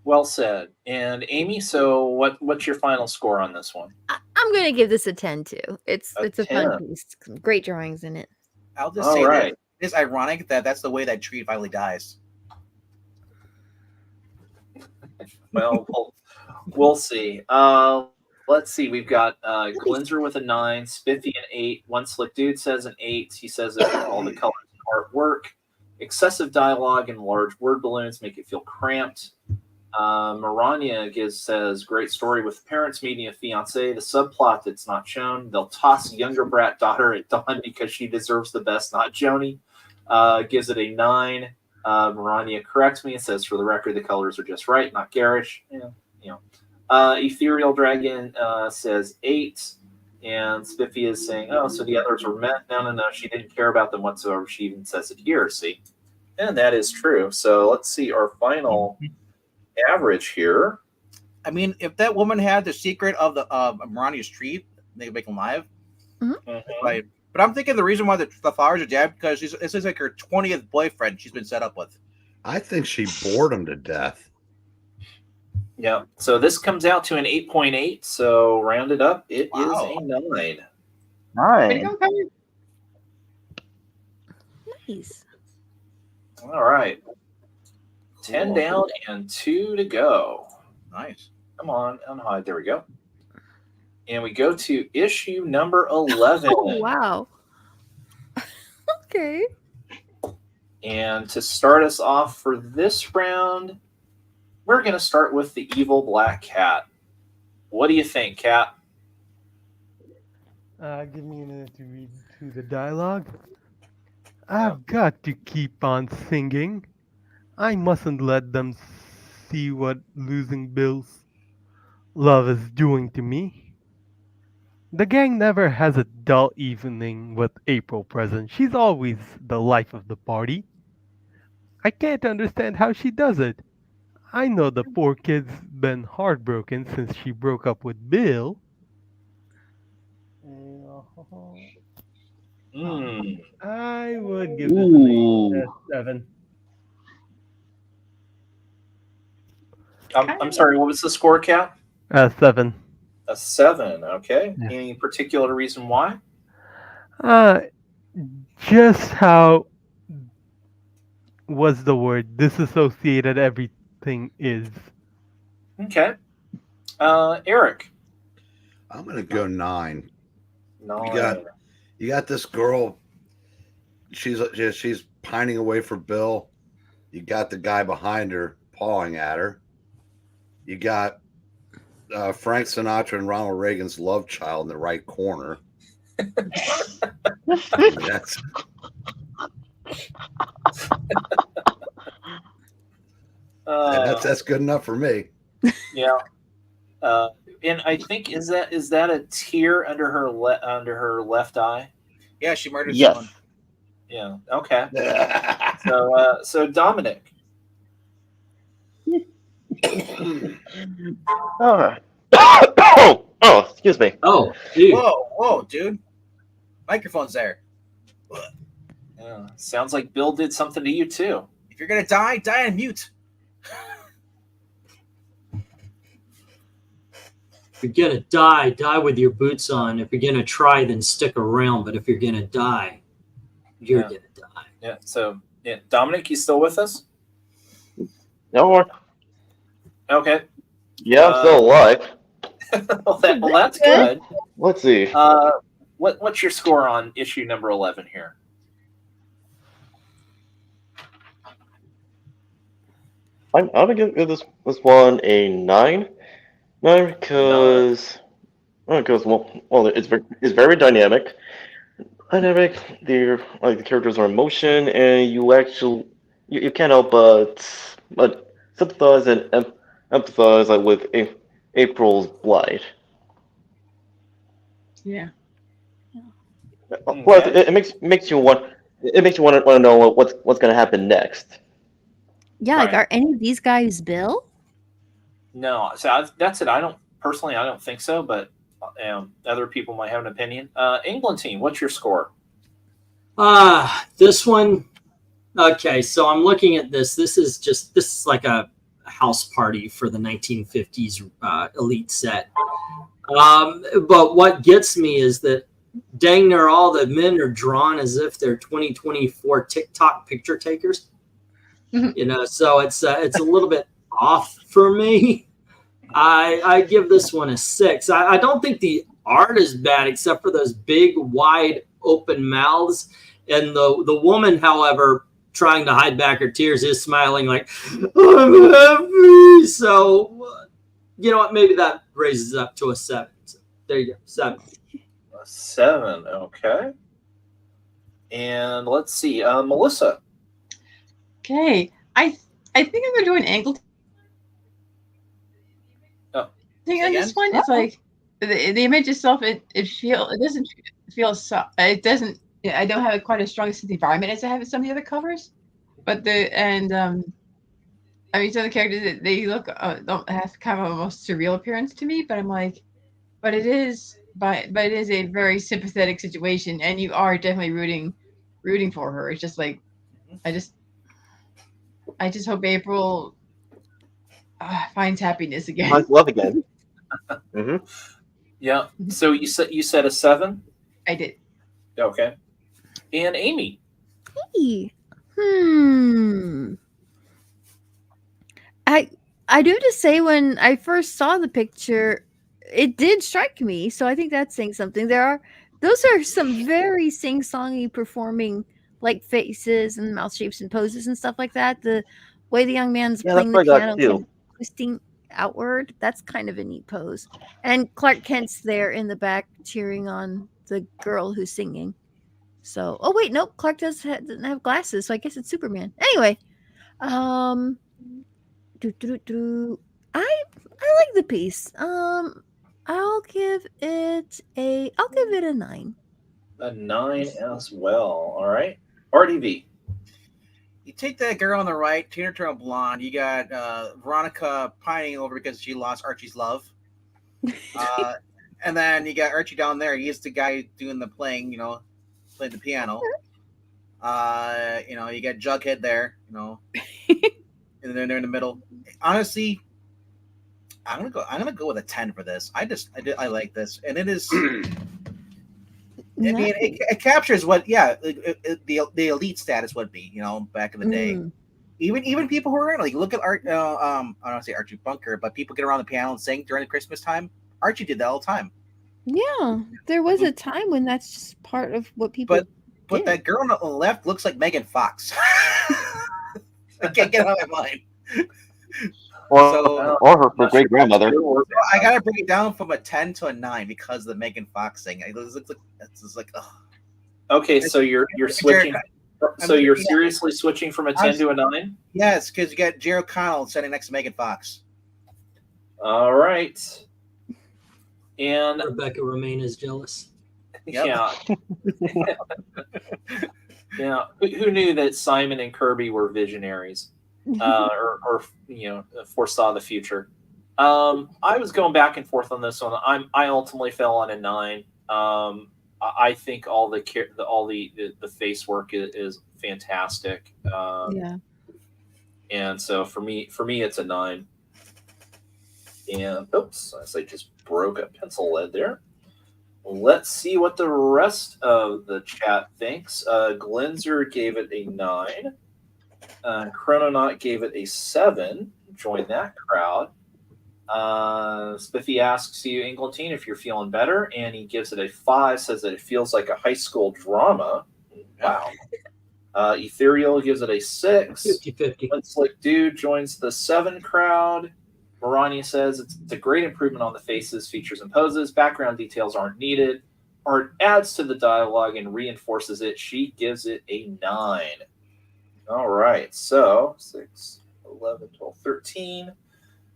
well said. And Amy, so what's your final score on this one? I'm gonna give this a 10 too. It's A a fun 10. piece. Some great drawings in it. I'll just All say right. that it's ironic that that's the way that tree finally dies. Well, we'll see. Let's see. We've got Glinzer with a 9, Spiffy an 8. One Slick Dude says an 8. He says that all the colors and artwork, excessive dialogue, and large word balloons make it feel cramped. Maranya says great story with parents meeting a fiance. The subplot that's not shown. They'll toss younger brat daughter at Dawn because she deserves the best, not Joni. Gives it a 9. Marania corrects me and says, for the record, the colors are just right, not garish. Yeah, you know. Ethereal Dragon says 8. And Spiffy is saying, oh, so the others were meant. No. She didn't care about them whatsoever. She even says it here, see? And that is true. So let's see our final average here. I mean, if that woman had the secret of the Marania's tree, they could make them live. Right. But I'm thinking the reason why the flowers are dead because this is like her 20th boyfriend she's been set up with. I think she bored him to death. Yeah. So this comes out to an 8.8. So rounded up, it is Wow. a 9. Way to Nice. go, Cover. Nice. All right. 10 down and 2 to go. Nice. Come on, unhide. There we go. And we go to issue number 11. Oh, wow. Okay. And to start us off for this round, we're going to start with the evil black cat. What do you think, Cat? Give me a minute to read through the dialogue. I've got to keep on singing. I mustn't let them see what losing Bill's love is doing to me. The gang never has a dull evening with April present. She's always the life of the party. I can't understand how she does it. I know the poor kid's been heartbroken since she broke up with Bill. I would give this Ooh. a 7. I'm sorry, what was the score, Cat? 7. A 7, okay. Yeah. Any particular reason why? Just how was the word disassociated everything is. Okay. Eric. I'm gonna go 9. 9. You got this girl. She's pining away for Bill. You got the guy behind her pawing at her. You got Frank Sinatra and Ronald Reagan's love child in the right corner. That's that's good enough for me. Yeah. And I think is that a tear under her left eye? Yeah, she murdered Yes. someone. Yeah. Okay. So Dominic. All right. Oh, excuse me. Oh, dude. Whoa, dude. Microphone's there. Yeah. Sounds like Bill did something to you too. If you're gonna die on mute. If you're gonna die with your boots on. If you're gonna try, then stick around. But if you're gonna die, you're gonna die. Yeah. So Dominic, you still with us? No more. Okay. Yeah, I'm still alive. well, that's good. Let's see. What's your score on issue number 11 here? I'm gonna give this one a 9. 9 because well it's very dynamic. Dynamic. The characters are in motion, and you can't help but sympathize and empathize with April's plight. Yeah. Plus, it makes you want to know what's going to happen next. Yeah, like, Right. are any of these guys Bill? No, so that's it. I don't think so, but other people might have an opinion. England team, what's your score? This one. Okay, so I'm looking at this. This is like a house party for the 1950s elite set. But what gets me is that dang near all the men are drawn as if they're 2024 TikTok picture takers. So it's a little bit off for me. I give this one a 6. I don't think the art is bad except for those big, wide open mouths. And the woman, however, trying to hide back her tears, is smiling like, I'm happy. So, you know what? Maybe that raises up to a 7. So there you go, 7. A 7, okay. And let's see, Melissa. Okay, I think I'm gonna do an angle Oh. thing on Say this again? one. It's like the image itself. It doesn't feel so. It doesn't. I don't have quite as strong a sense of the environment as I have in some of the other covers. But I mean, some of the characters they look don't have kind of a most surreal appearance to me. But I'm like, but it is a very sympathetic situation, and you are definitely rooting for her. It's just like I just I just hope April finds happiness again. Finds love again. Hmm. Yeah. So you said a 7? I did. Okay. And Amy. Hey. I do to say when I first saw the picture, it did strike me. So I think that's saying something. Those are some very sing-songy performing like faces and mouth shapes and poses and stuff like that. The way the young man's Yeah, that's playing the what I got piano, too. kind of twisting outward. That's kind of a neat pose. And Clark Kent's there in the back cheering on the girl who's singing. So, oh wait, nope, Clark doesn't have glasses, so I guess it's Superman. Anyway, um, I like the piece. I'll give it a 9. A 9 as well. All right. RDV. You take that girl on the right, turn her to a blonde. You got Veronica pining over because she lost Archie's love. And then you got Archie down there. He's the guy doing the playing, playing the piano. You got Jughead there, and then they're in the middle. Honestly, I'm gonna go with a 10 for this. I like this, and it is. I mean, it captures what, the elite status would be, back in the day. Even people who are like, look at Art. I don't want to say Archie Bunker, but people get around the piano and sing during the Christmas time. Archie did that all the time. Yeah, there was a time when that's just part of what people. But that girl on the left looks like Megan Fox. I can't get it out of my mind. Or her great grandmother. I gotta bring it down from a 10 to a 9 because of the Megan Fox thing. It looks like it's just like, ugh. Okay, so you're switching. So you're seriously switching from a 10 to a 9? Yes, because you got Jerry O'Connell sitting next to Megan Fox. All right. And Rebecca Romaine is jealous. Yep. Yeah. Yeah. Who knew that Simon and Kirby were visionaries, or foresaw the future? I was going back and forth on this one. I ultimately fell on a 9. I think all the face work is fantastic. Yeah. And so for me, it's a 9. And oops, I just broke a pencil lead there. Let's see what the rest of the chat thinks. Glenzer gave it a 9. Chrononaut gave it a 7. Join that crowd. Spiffy asks you, Englentine, if you're feeling better, and he gives it a 5, says that it feels like a high school drama. Wow. Ethereal gives it a 6. 50-50. Slick Dude joins the 7 crowd. Marani says it's a great improvement on the faces, features, and poses. Background details aren't needed. Art adds to the dialogue and reinforces it. She gives it a 9. All right. So 6, 11, 12, 13.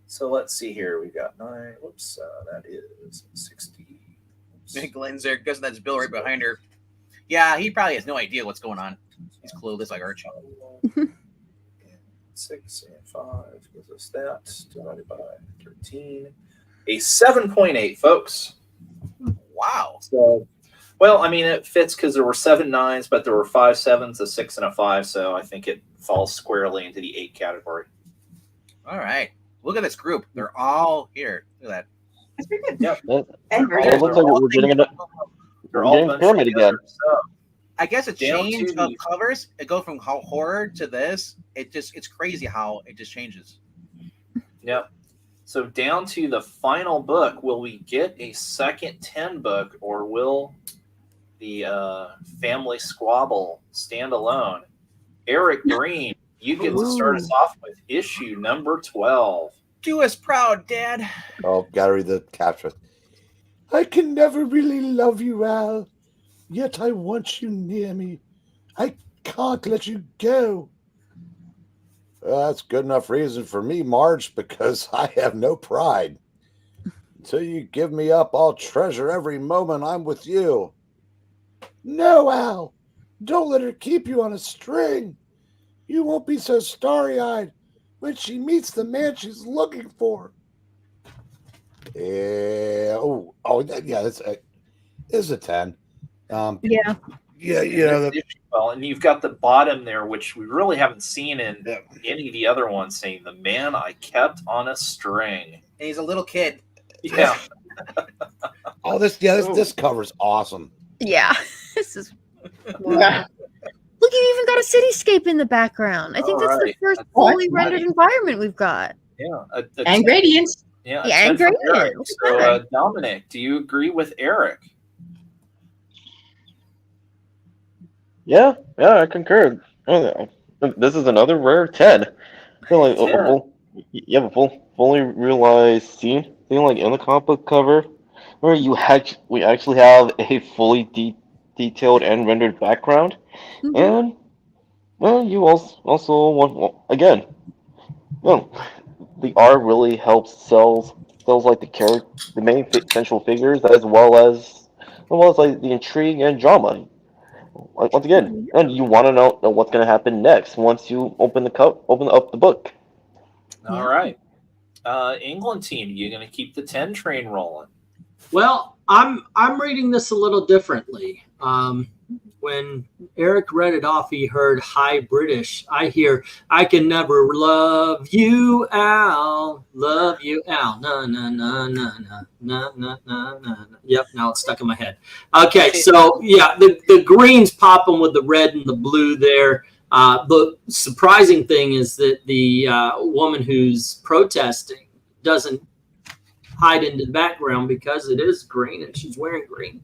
So let's see here. We got 9. Whoops. That is 60. Glenn's there because that's Bill right behind her. Yeah, he probably has no idea what's going on. He's clueless like Archie. 6 and 5 gives us that divided by 13. A 7.8, folks. Wow. So, well, I mean, it fits because there were 7 9s, but there were 5 7s, a 6, and a 5. So I think it falls squarely into the 8 category. All right. Look at this group. They're all here. Look at that. That's pretty good. Yep. It looks like we're getting They're all a pyramid again. So, I guess a Down change to of the- covers. It go from horror to this. It's crazy how it just changes. yep. So down to the final book. Will we get a second 10 book, or will the family squabble stand alone? Eric Green, you get to start us off with issue number 12. Do us proud, Dad. Oh, gotta read the caption. I can never really love you, Al. Yet I want you near me. I can't let you go. That's good enough reason for me, Marge, because I have no pride. Until you give me up, I'll treasure every moment I'm with you. No, Al, don't let her keep you on a string. You won't be so starry-eyed when she meets the man she's looking for. Yeah. Yeah. It's a 10. Yeah. Yeah. You know the. Well, and you've got the bottom there, which we really haven't seen in Yeah. any of the other ones, saying the man I kept on a string. And he's a little kid. Yeah. Oh, this cover's awesome. Yeah. This is wow. Look, you even got a cityscape in the background. I think that's the Alright. first That's fully nice. rendered environment we've got. Yeah. And gradients. Yeah, a Yeah, 10 and from gradient. Eric. Look at So, that. Dominic, do you agree with Eric? Yeah, I concur. This is another rare 10. I feel like 10. you have a fully realized scene like in the comic book cover, where we actually have a fully detailed and rendered background, Mhm. and well, you also want again, well, the art really helps sells like the main central figures as well as like the intrigue and drama. Like, once again, and you want to know what's going to happen next once you open up the book. All Yeah. right. England team, you going to keep the 10 train rolling? Well, I'm reading this a little differently. When Eric read it off, he heard high British. I hear, I can never love you, Al. Love you, Al. Na, na, na, na, na, na, na, na, na. Yep, now it's stuck in my head. Okay, so yeah, the green's popping with the red and the blue there. The surprising thing is that the woman who's protesting doesn't hide into the background because it is green and she's wearing green.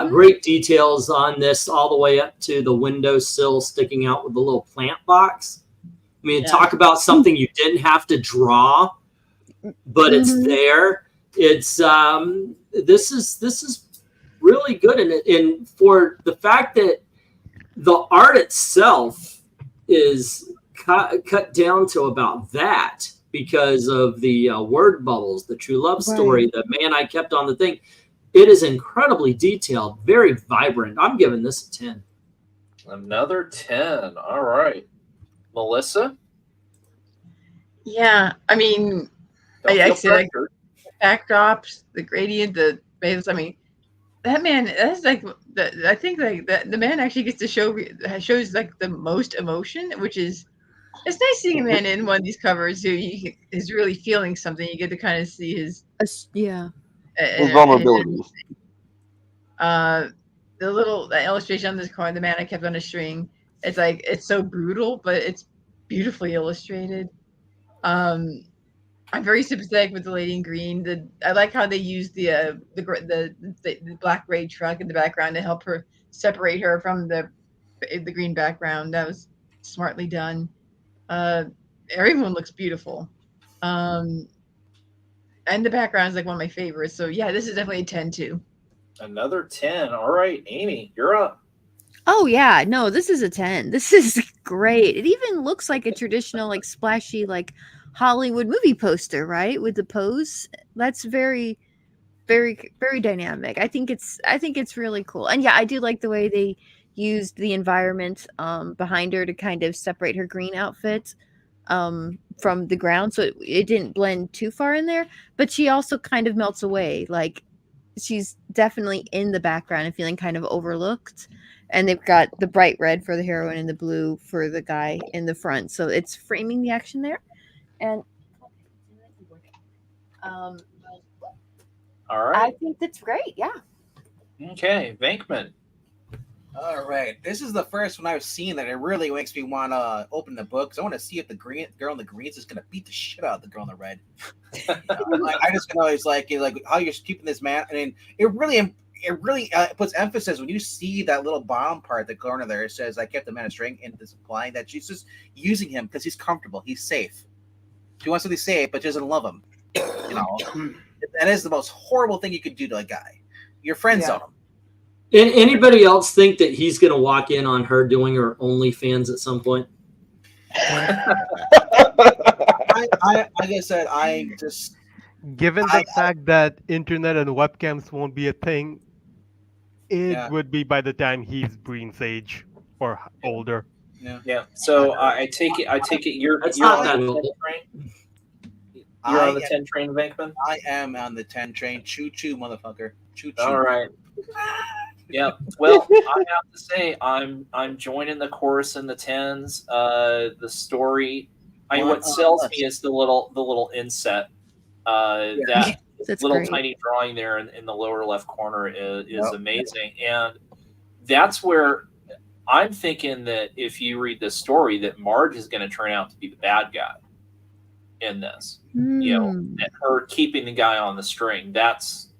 Great details on this, all the way up to the windowsill sticking out with the little plant box. I mean, talk about something you didn't have to draw, but it's there. It's this is really good, and for the fact that the art itself is cut down to about that because of the word bubbles, the true love story, the man I kept on the thing. It is incredibly detailed, very vibrant. I'm giving this a 10. Another 10. All right. Melissa? Yeah, I mean, I said the backdrops, the gradient, the base. I mean, that man. That's like I think like the man actually gets to shows like the most emotion, which is it's nice seeing a man in one of these covers who is really feeling something. You get to kind of see his Yeah. His vulnerabilities. The little illustration on this coin, the man I kept on a string. It's like it's so brutal, but it's beautifully illustrated. I'm very sympathetic with the lady in green. I like how they used the black gray truck in the background to help her separate her from the green background. That was smartly done. Everyone looks beautiful. And the background is like one of my favorites. So yeah, this is definitely a 10 too. Another 10. All right, Amy, you're up. Oh yeah, no, this is a 10. This is great. It even looks like a traditional, like splashy, like Hollywood movie poster, right? With the pose. That's very, very, very dynamic. I think it's really cool. And yeah, I do like the way they used the environment behind her to kind of separate her green outfit from the ground, so it didn't blend too far in there. But she also kind of melts away, like she's definitely in the background and feeling kind of overlooked. And they've got the bright red for the heroine and the blue for the guy in the front, so it's framing the action there. And All I right. think that's great. Yeah. Okay, Venkman. All right, this is the first one I've seen that it really makes me want to open the book because I want to see if the girl in the greens is going to beat the shit out of the girl in the red. I just know it's like how you're keeping this man, and it really puts emphasis when you see that little bomb part at the corner there. It says, "I kept the man a string," and it's implying that she's just using him because he's comfortable, he's safe. She wants to be safe, but she doesn't love him. You know, that is the most horrible thing you could do to a guy. Your friends on him. Anybody else think that he's going to walk in on her doing her OnlyFans at some point? Like I said, I just Given I the fact that internet and webcams won't be a thing, it yeah would be by the time he's Breen's age or older. yeah. Yeah. So I take it. I take it That's you're not on that the 10 old. train. You're I on the am, 10 train, Venkman. I am on the 10 train. Choo choo, motherfucker. Choo choo. All right. Yeah. Well, I have to say I'm joining the chorus in the tens. The story. I mean, One what sells less. me is the little inset. Yeah. That That's little great. tiny drawing there in the lower left corner is Yep. amazing, and that's where I'm thinking that if you read this story, that Marge is going to turn out to be the bad guy in this. You know, that her keeping the guy on the string. That's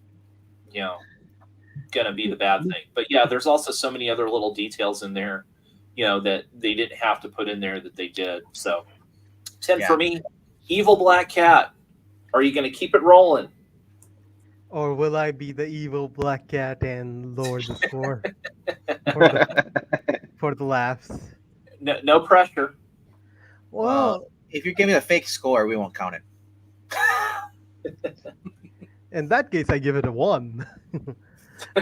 going to be the bad thing. But yeah, there's also so many other little details in there, that they didn't have to put in there that they did. So 10 Yeah. for me. Evil Black Cat. Are you going to keep it rolling? Or will I be the evil black cat and lower the score for the laughs? No pressure. Well, If you're giving a fake score, we won't count it. in that case, I give it a 1.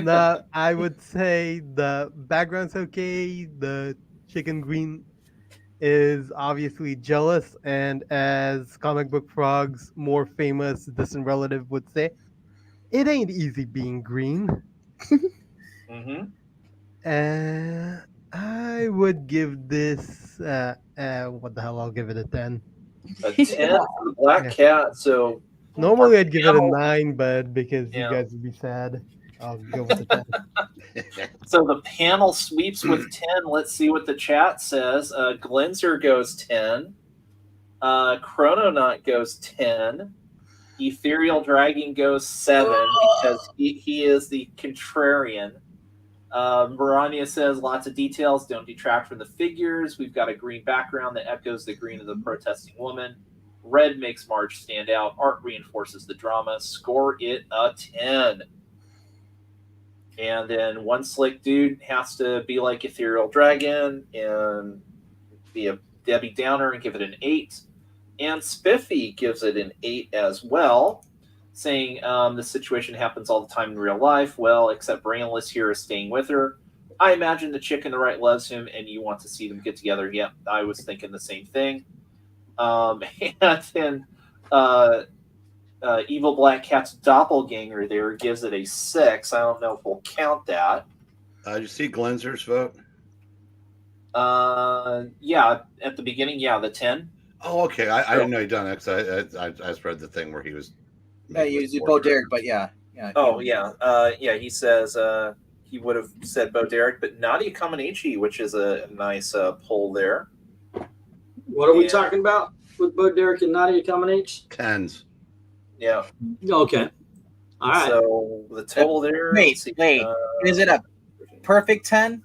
No, I would say the background's okay. The chicken green is obviously jealous, and as comic book frog's more famous distant relative would say, it ain't easy being green. Mm-hmm. I would give this what the hell? I'll give it a 10. A 10 for the Black Yeah. Cat. So Normally our I'd give it a panel- 9, but because you Yeah. guys would be sad, I'll go with the 10. So the panel sweeps with 10. Let's see what the chat says. Glenzer goes 10. Chrononaut goes 10. Ethereal Dragon goes 7 because he is the contrarian. Marania says lots of details don't detract from the figures. We've got a green background that echoes the green of the protesting woman. Red makes Marge stand out. Art reinforces the drama. Score it a 10. And then one slick dude has to be like Ethereal Dragon and be a Debbie Downer and give it an 8. And Spiffy gives it an 8 as well, saying the situation happens all the time in real life. Well, except Brainless here is staying with her. I imagine the chick in the right loves him and you want to see them get together. Yep, I was thinking the same thing. And then Evil Black Cat's doppelganger there gives it a 6. I don't know if we'll count that. Did you see Glenzer's vote? Yeah, at the beginning, yeah, the 10. Oh, okay. I didn't know he'd done that because I just read the thing where he was. Yeah, you Bo Derek, but yeah. Oh, yeah. He says he would have said Bo Derek, but Nadia Comaneci, which is a nice pull there. What are we Yeah. talking about with Bo Derek and Nadia Comaneci? Tens. Yeah. Okay. All right. So the total there. Wait, let's see, is it a perfect 10?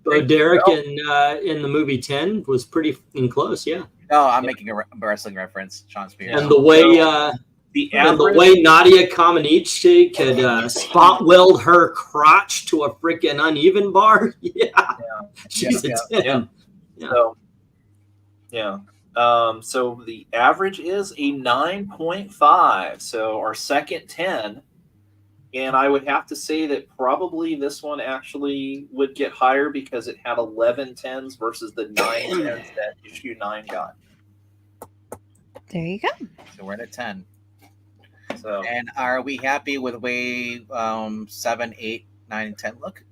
Bo Derek in the movie 10 was pretty close, yeah. No, I'm making a wrestling reference. Sean Spears. And the way the and the average, way Nadia Comaneci could spot weld her crotch to a freaking uneven bar, yeah, she's a 10. Yeah. So, yeah. So the average is a 9.5. So our second 10. And I would have to say that probably this one actually would get higher because it had 11 10s versus the 9 10s that issue 9 got. There you go. So we're at a 10. So And are we happy with the way 7, 8, 9, and 10 look?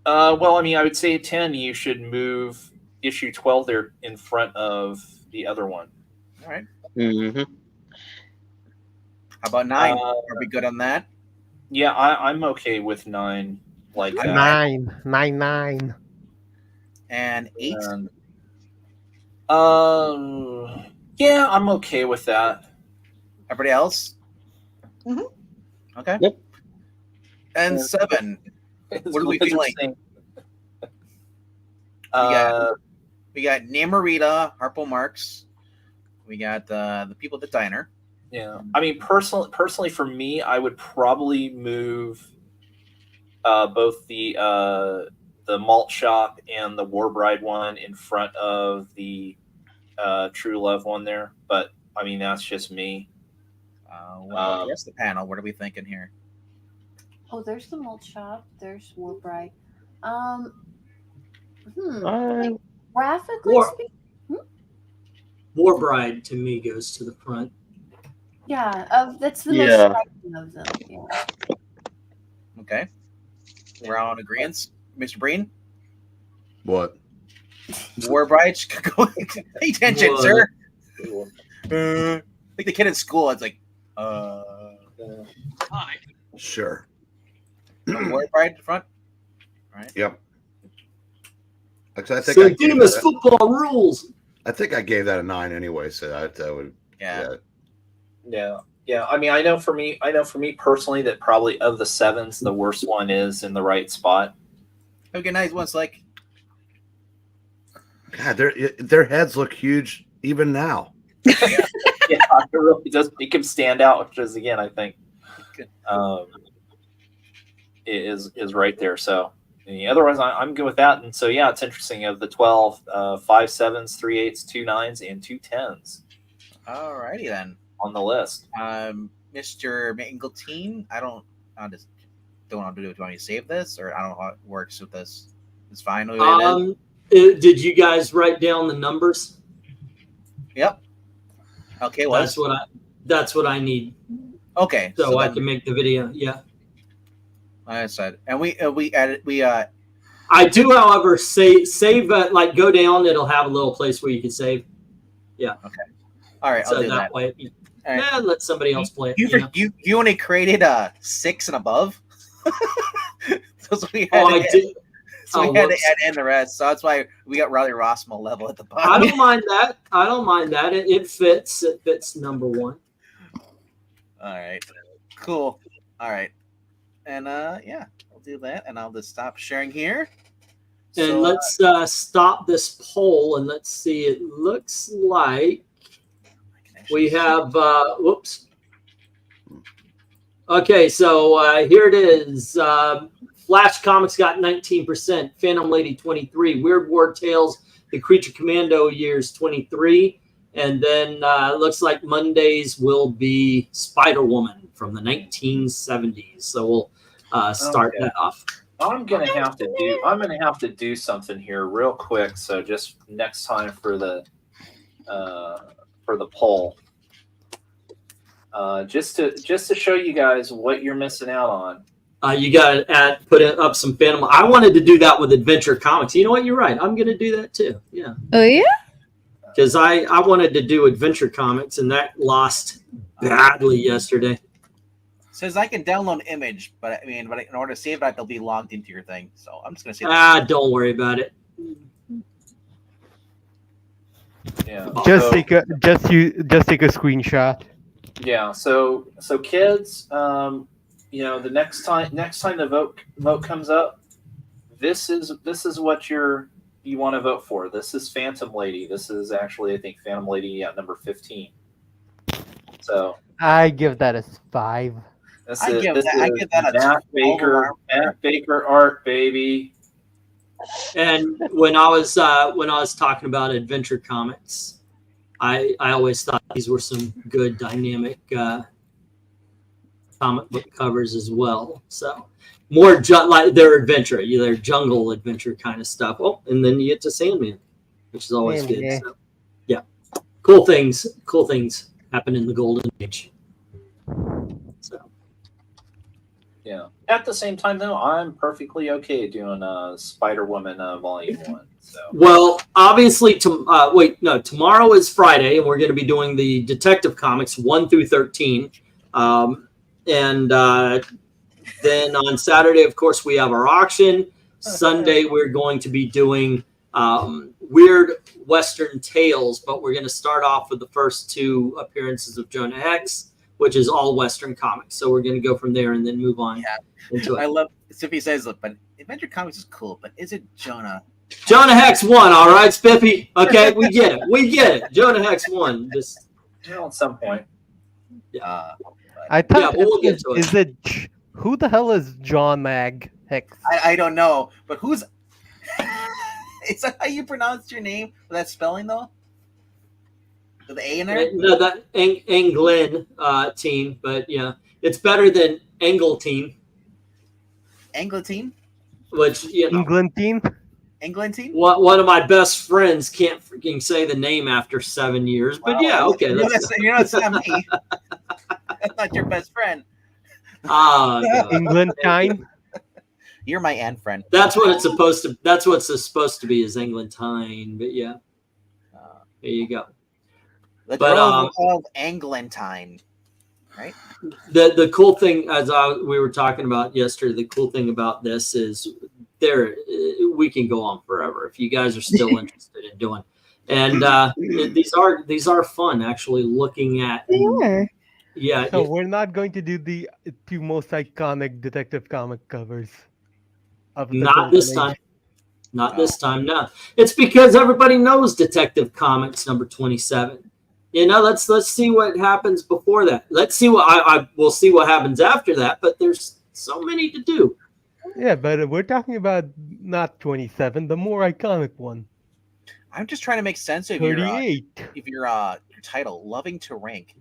well, I mean, I would say 10, you should move issue 12 there in front of the other one. All right. Mm-hmm. How about 9? Uh, Are we good on that? Yeah, I'm okay with 9. Like that. 9. 9. And 8? And, yeah, I'm okay with that. Everybody else? Mhm. Okay. Yep. And 7. What are we feeling? Uh, We got Namorita, Harpo Marx. We got the people at the diner. yeah, I mean, personally, for me, I would probably move both the the Malt Shop and the War Bride one in front of the True Love one there. But I mean, that's just me. Well, the rest of the panel, what are we thinking here? Oh, there's the Malt Shop. There's War Bride. I Graphically War, speaking, War Bride to me goes to the front. yeah, that's the most Yeah. striking of them. Yeah. Okay. We're all in agreement. Mr. Breen? What? War Bride? Pay attention, What? sir. Like the kid in school, it's like, Sure. War Bride in front? Right. Yep. Actually, So Demas football rules. I think I gave that a 9 anyway, so that would. Yeah. Yeah. I mean, I know for me personally that probably of the 7s, the worst one is in the right spot. Have a good night. Once like, God, their heads look huge even now. Yeah, it really does make him stand out, which is again, I think, is right there. So otherwise, I'm good with that. And so yeah, it's interesting. Of the 12, 5 7s, 3 8s, 2 9s, and 2 10s. alrighty then. On the list. Mr. Mingleteen, I just don't know what to do. Do you want me to save this, or I don't know how it works with this? It's fine with it. Did you guys write down the numbers? Yep. Okay. That's what I need. Okay. So I then, can make the video. Yeah. like I said, and we added I do, however, save like go down. It'll have a little place where you can save. Yeah. Okay. All right. I'll So do that. way, All right. let somebody else play it. You only created 6 and above. So we had I did. So we had to add in the rest. So that's why we got Riley Rossmo level at the bottom. I don't mind that. It fits. It fits number 1. All right. Cool. All right. And yeah, I'll do that, and I'll just stop sharing here. And So, let's stop this poll and let's see. It looks like we have. Whoops. Okay, so here it is. Flash Comics got 19%, Phantom Lady 23%, Weird War Tales, The Creature Commando years 23%, and then looks like Mondays will be Spider Woman from the 1970s. So we'll start that off. I'm gonna have to do something here real quick. So just next time for the poll, just to show you guys what you're missing out on. You got to put up some Phantom. I wanted to do that with Adventure Comics. You know what? You're right. I'm going to do that too. Yeah. Oh yeah. Because I wanted to do Adventure Comics, and that lost badly yesterday. says I can download an image, but in order to save that, they'll be logged into your thing. So I'm just gonna say that. Don't worry about it. Yeah. Just take a screenshot. Yeah. So kids, the next time the vote comes up, this is what you want to vote for. This is Phantom Lady. This is actually, I think, Phantom Lady at number 15. So I give that a 5. I give that a Matt Baker art, baby. And when I was talking about Adventure Comics, I always thought these were some good dynamic comic book covers as well. So more like their adventure, their jungle adventure kind of stuff. Oh, and then you get to Sandman, which is always good. Yeah. So, yeah, cool things happen in the Golden Age. So. Yeah. At the same time, though, I'm perfectly okay doing Spider Woman Volume 1. So. Well, obviously, tomorrow is Friday, and we're going to be doing the Detective Comics 1 through 13. And then on Saturday, of course, we have our auction. Sunday, we're going to be doing Weird Western Tales, but we're going to start off with the first 2 appearances of Jonah Hex, which is all Western comics. So we're going to go from there and then move on into it. I love Spiffy says, look, but Adventure Comics is cool, but is it Jonah? Jonah Hex won, all right, Spiffy. Okay, we get it. Jonah Hex won. Just at some point. Yeah. I thought, we'll get to it. Is it who the hell is John Mag Hex? I don't know, but who's Is that how you pronounce your name? With that spelling though? With the A in there? No, that Anglin team, but yeah, it's better than Angleteam, Angleteam? which England team. England team? one of my best friends can't freaking say the name after 7 years. But yeah, okay, You're not me. That's not your best friend. God. England time. You're my aunt friend. That's what it's supposed to. That's what's supposed to be is Englentine. But yeah, there you go. The But, Grove of Anglentine, right? The cool thing, as we were talking about yesterday, the cool thing about this is we can go on forever if you guys are still interested in doing. And these are fun actually looking at. They are. Yeah. So we're not going to do the two most iconic detective comic covers. Of the Not this Golden time. Age. Not this time. No, it's because everybody knows Detective Comics number 27. Let's see what happens before that. Let's see what we'll see what happens after that. But there's so many to do. Yeah, but we're talking about not 27, the more iconic one. I'm just trying to make sense of 38. your title, Loving to Rank.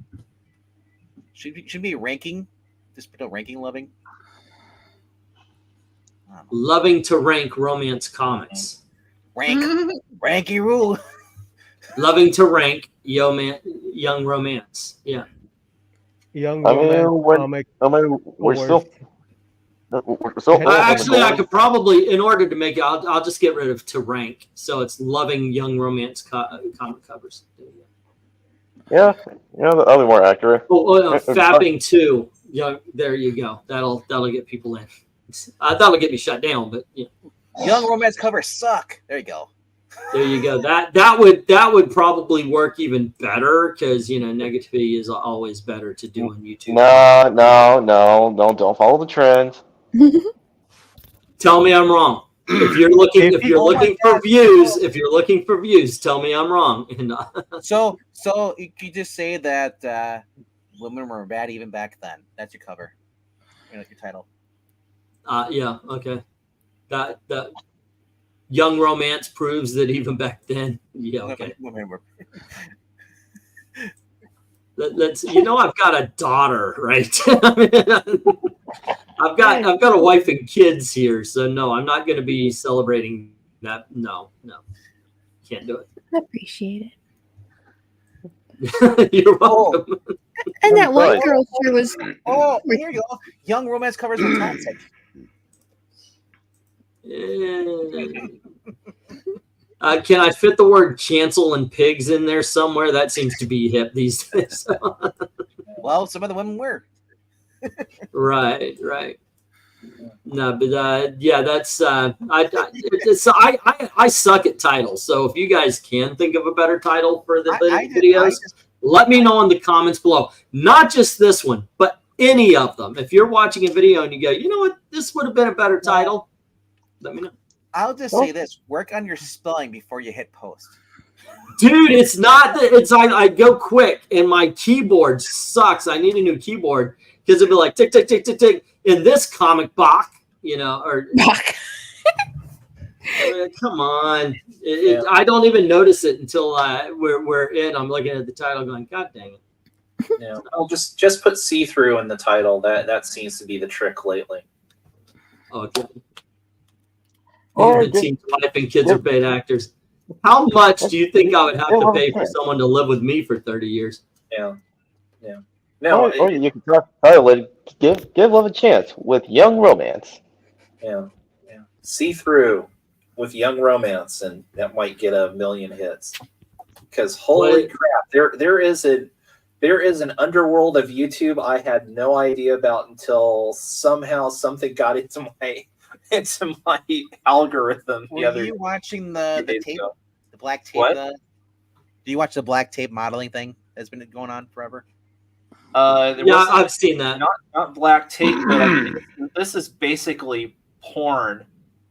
Should be ranking. Just put a ranking loving. Loving to rank romance comics. Rank. Ranky rule. Loving to rank young romance. Yeah. Young I mean, romance comic. we're still. Actually, I could probably, in order to make it, I'll just get rid of to rank. So it's loving young romance comic covers. Yeah, that'll be more accurate. Fapping 2. Yeah, there you go. That'll get people in. That'll get me shut down, but yeah. Young romance covers suck. There you go. There you go. That would probably work even better because negativity is always better to do on YouTube. No, don't follow the trend. Tell me I'm wrong. If you're looking for views, tell me I'm wrong. So you just say that women were bad even back then. That's your cover. Your title. Yeah. Okay. That young romance proves that even back then. Yeah. Okay. Women were. Let's. I've got a daughter, right? I've got a wife and kids here, so no, I'm not going to be celebrating that. No, can't do it. I appreciate it. You're welcome. And that one girl sure was. Oh, here you go. Young romance covers were toxic. Can I fit the word chancel and pigs in there somewhere? That seems to be hip these days. Well, some of the women were. Right. No, but yeah, that's I suck at titles. So if you guys can think of a better title for the videos, let me know in the comments below. Not just this one, but any of them. If you're watching a video and you go, you know what, this would have been a better title, let me know. I'll just say this: work on your spelling before you hit post. Dude, it's not that it's I go quick and my keyboard sucks. I need a new keyboard because it'd be like tick tick tick tick tick in this comic book, or come on. I don't even notice it until we're in. I'm looking at the title going, God dang it. Yeah, I'll just put see-through in the title. That seems to be the trick lately. Okay. It seems wife and kids are paid actors. How much do you think I would have to pay for someone to live with me for 30 years? Yeah. No, or you can give love a chance with young romance. Yeah. See through with young romance, and that might get 1 million hits. Because holy crap, there is an underworld of YouTube I had no idea about until somehow something got into my algorithm. Were you watching the tape, the black tape? What? Do you watch the black tape modeling thing that's been going on forever? I've seen that. Not black tape, but I mean, this is basically porn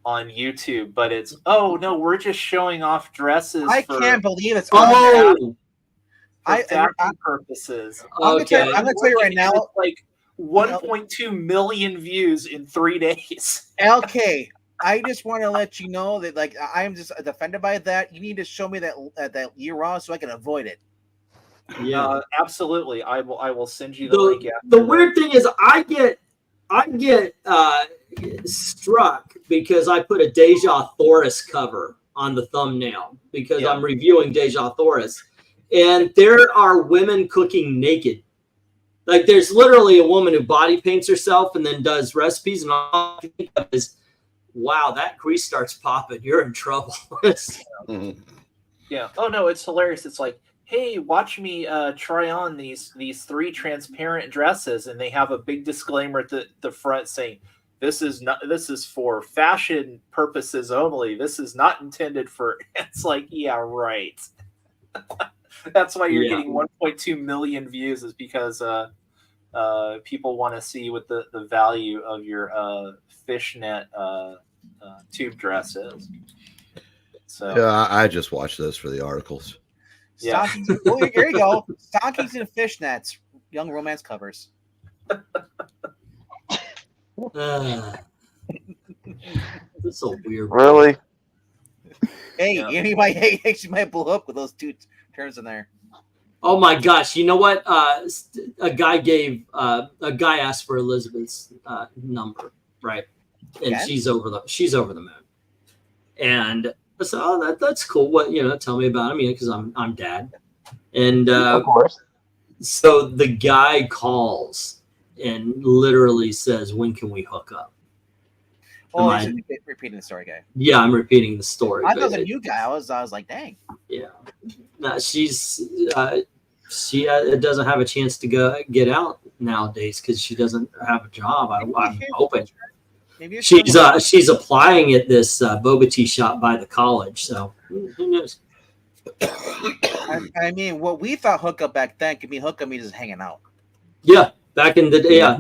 on YouTube. But it's we're just showing off dresses. I can't believe it's for fashion purposes. I'm gonna tell you right now, like 1.2 million views in 3 days. LK, I just want to let you know that, like, I'm just offended by that. You need to show me that year raw so I can avoid it. Yeah. Absolutely. I will send you the link after The weird thing is I get struck because I put a Deja Thoris cover on the thumbnail because Yeah. I'm reviewing Deja Thoris, and there are women cooking naked. Like there's literally a woman who body paints herself and then does recipes, and all I can think of is, wow, that grease starts popping. You're in trouble. Mhm. Yeah. Oh no, it's hilarious. It's like, hey, watch me try on these 3 transparent dresses, and they have a big disclaimer at the front saying, this is for fashion purposes only. This is not intended for. It's like, yeah, right. That's why you're Yeah. getting 1.2 million views, is because people want to see what the value of your fishnet tube dress is. So Yeah, I just watch those for the articles. Yeah. Stockings. Oh, here you go. Stockings and fishnets. Young romance covers. That's so weird. Really? Hey, Yeah. you might actually might blow up with those 2 terms in there. Oh my gosh! You know what? A guy asked for Elizabeth's number, right? And Okay. she's over the moon. And I said, "Oh, that's cool. What Tell me about him, because I'm dad." And Of course. so the guy calls and literally says, "When can we hook up?" Oh, Am he's repeating the story, guy. Yeah, I'm repeating the story. I thought it was but a new guy. I was like, dang. Yeah, no, she doesn't have a chance to get out nowadays because she doesn't have a job. I'm hoping Maybe she's applying at this boba tea shop by the college. So who knows? I mean, what we thought hookup back then could be hookup me just hanging out. Yeah, back in the day, yeah,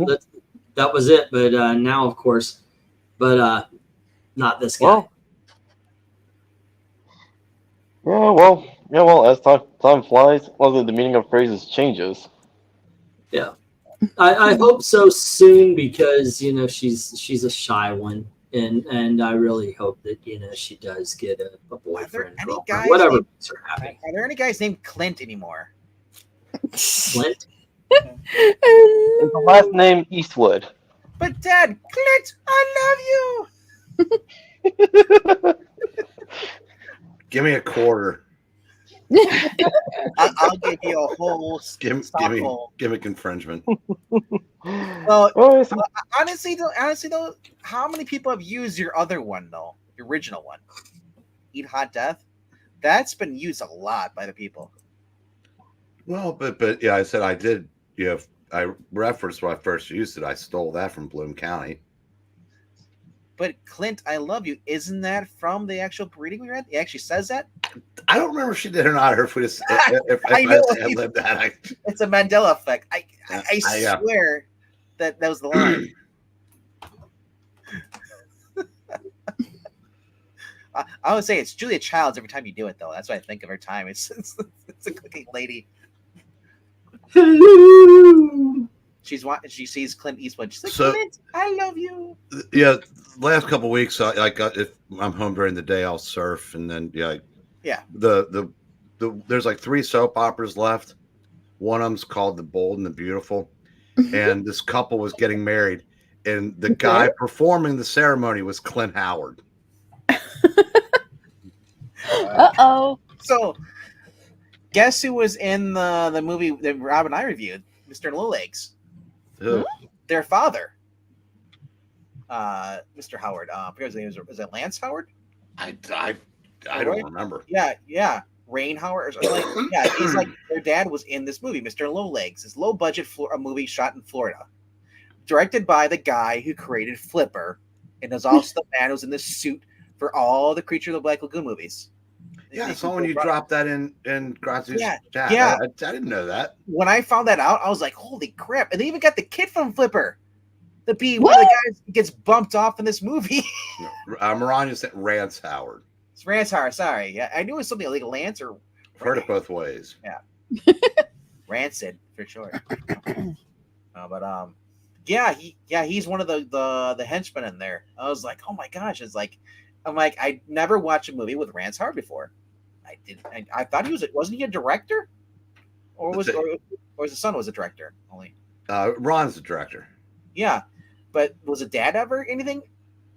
that was it. But now, of course, but not this guy. Well, as time flies, the meaning of phrases changes. Yeah, I hope so soon because she's a shy one, and I really hope that she does get a boyfriend, girlfriend, whatever makes her happy. Are there any guys named Clint anymore? Clint. Is the last name Eastwood? But Dad, Clint, I love you. Give me a quarter. I'll give you a whole gimmick infringement. Well, honestly though, how many people have used your other one though? Your original one, Eat Hot Death. That's been used a lot by the people. Well, but yeah, I said I did. I referenced when I first used it. I stole that from Bloom County. But Clint, I love you. Isn't that from the actual reading we read? It actually says that. I don't remember if she did or not, or if we just if I know I lived that. It's a Mandela effect. I swear that was the line. I would say it's Julia Childs every time you do it, though. That's what I think of her time. It's a cooking lady. Hello. She sees Clint Eastwood. She's like, So- Clint, I love you. Yeah, last couple of weeks, if I'm home during the day, I'll surf, and then Yeah. There's like 3 soap operas left. One of them's called The Bold and the Beautiful, and this couple was getting married, and the guy performing the ceremony was Clint Howard. Uh-oh. So, guess who was in the movie that Rob and I reviewed? Mr. Lowlegs. Ugh. Their father. Mr. Howard. I forget his name. Was it Lance Howard? I don't remember. Yeah. Rain Howard or something like yeah, he's like their dad was in this movie, Mr. Lowlegs, this low budget movie shot in Florida. Directed by the guy who created Flipper and is also the man who's in the suit for all the Creature of the Black Lagoon movies. Yeah, I saw when you dropped that in Grazi's chat. Yeah. I didn't know that. When I found that out, I was like, holy crap. And they even got the kid from Flipper to be one of the guys who gets bumped off in this movie. Maranya said Rance Howard. It's Rance Howard, sorry. Yeah, I knew it was something like Lance or Heard it both ways. Yeah. Rancid, for sure. But he's one of the henchmen in there. I was like, oh my gosh, I'm like, I never watched a movie with Rance Howard before. I did. I thought wasn't he a director, or was his son was a director only? Ron's the director. Yeah, but was a dad ever anything?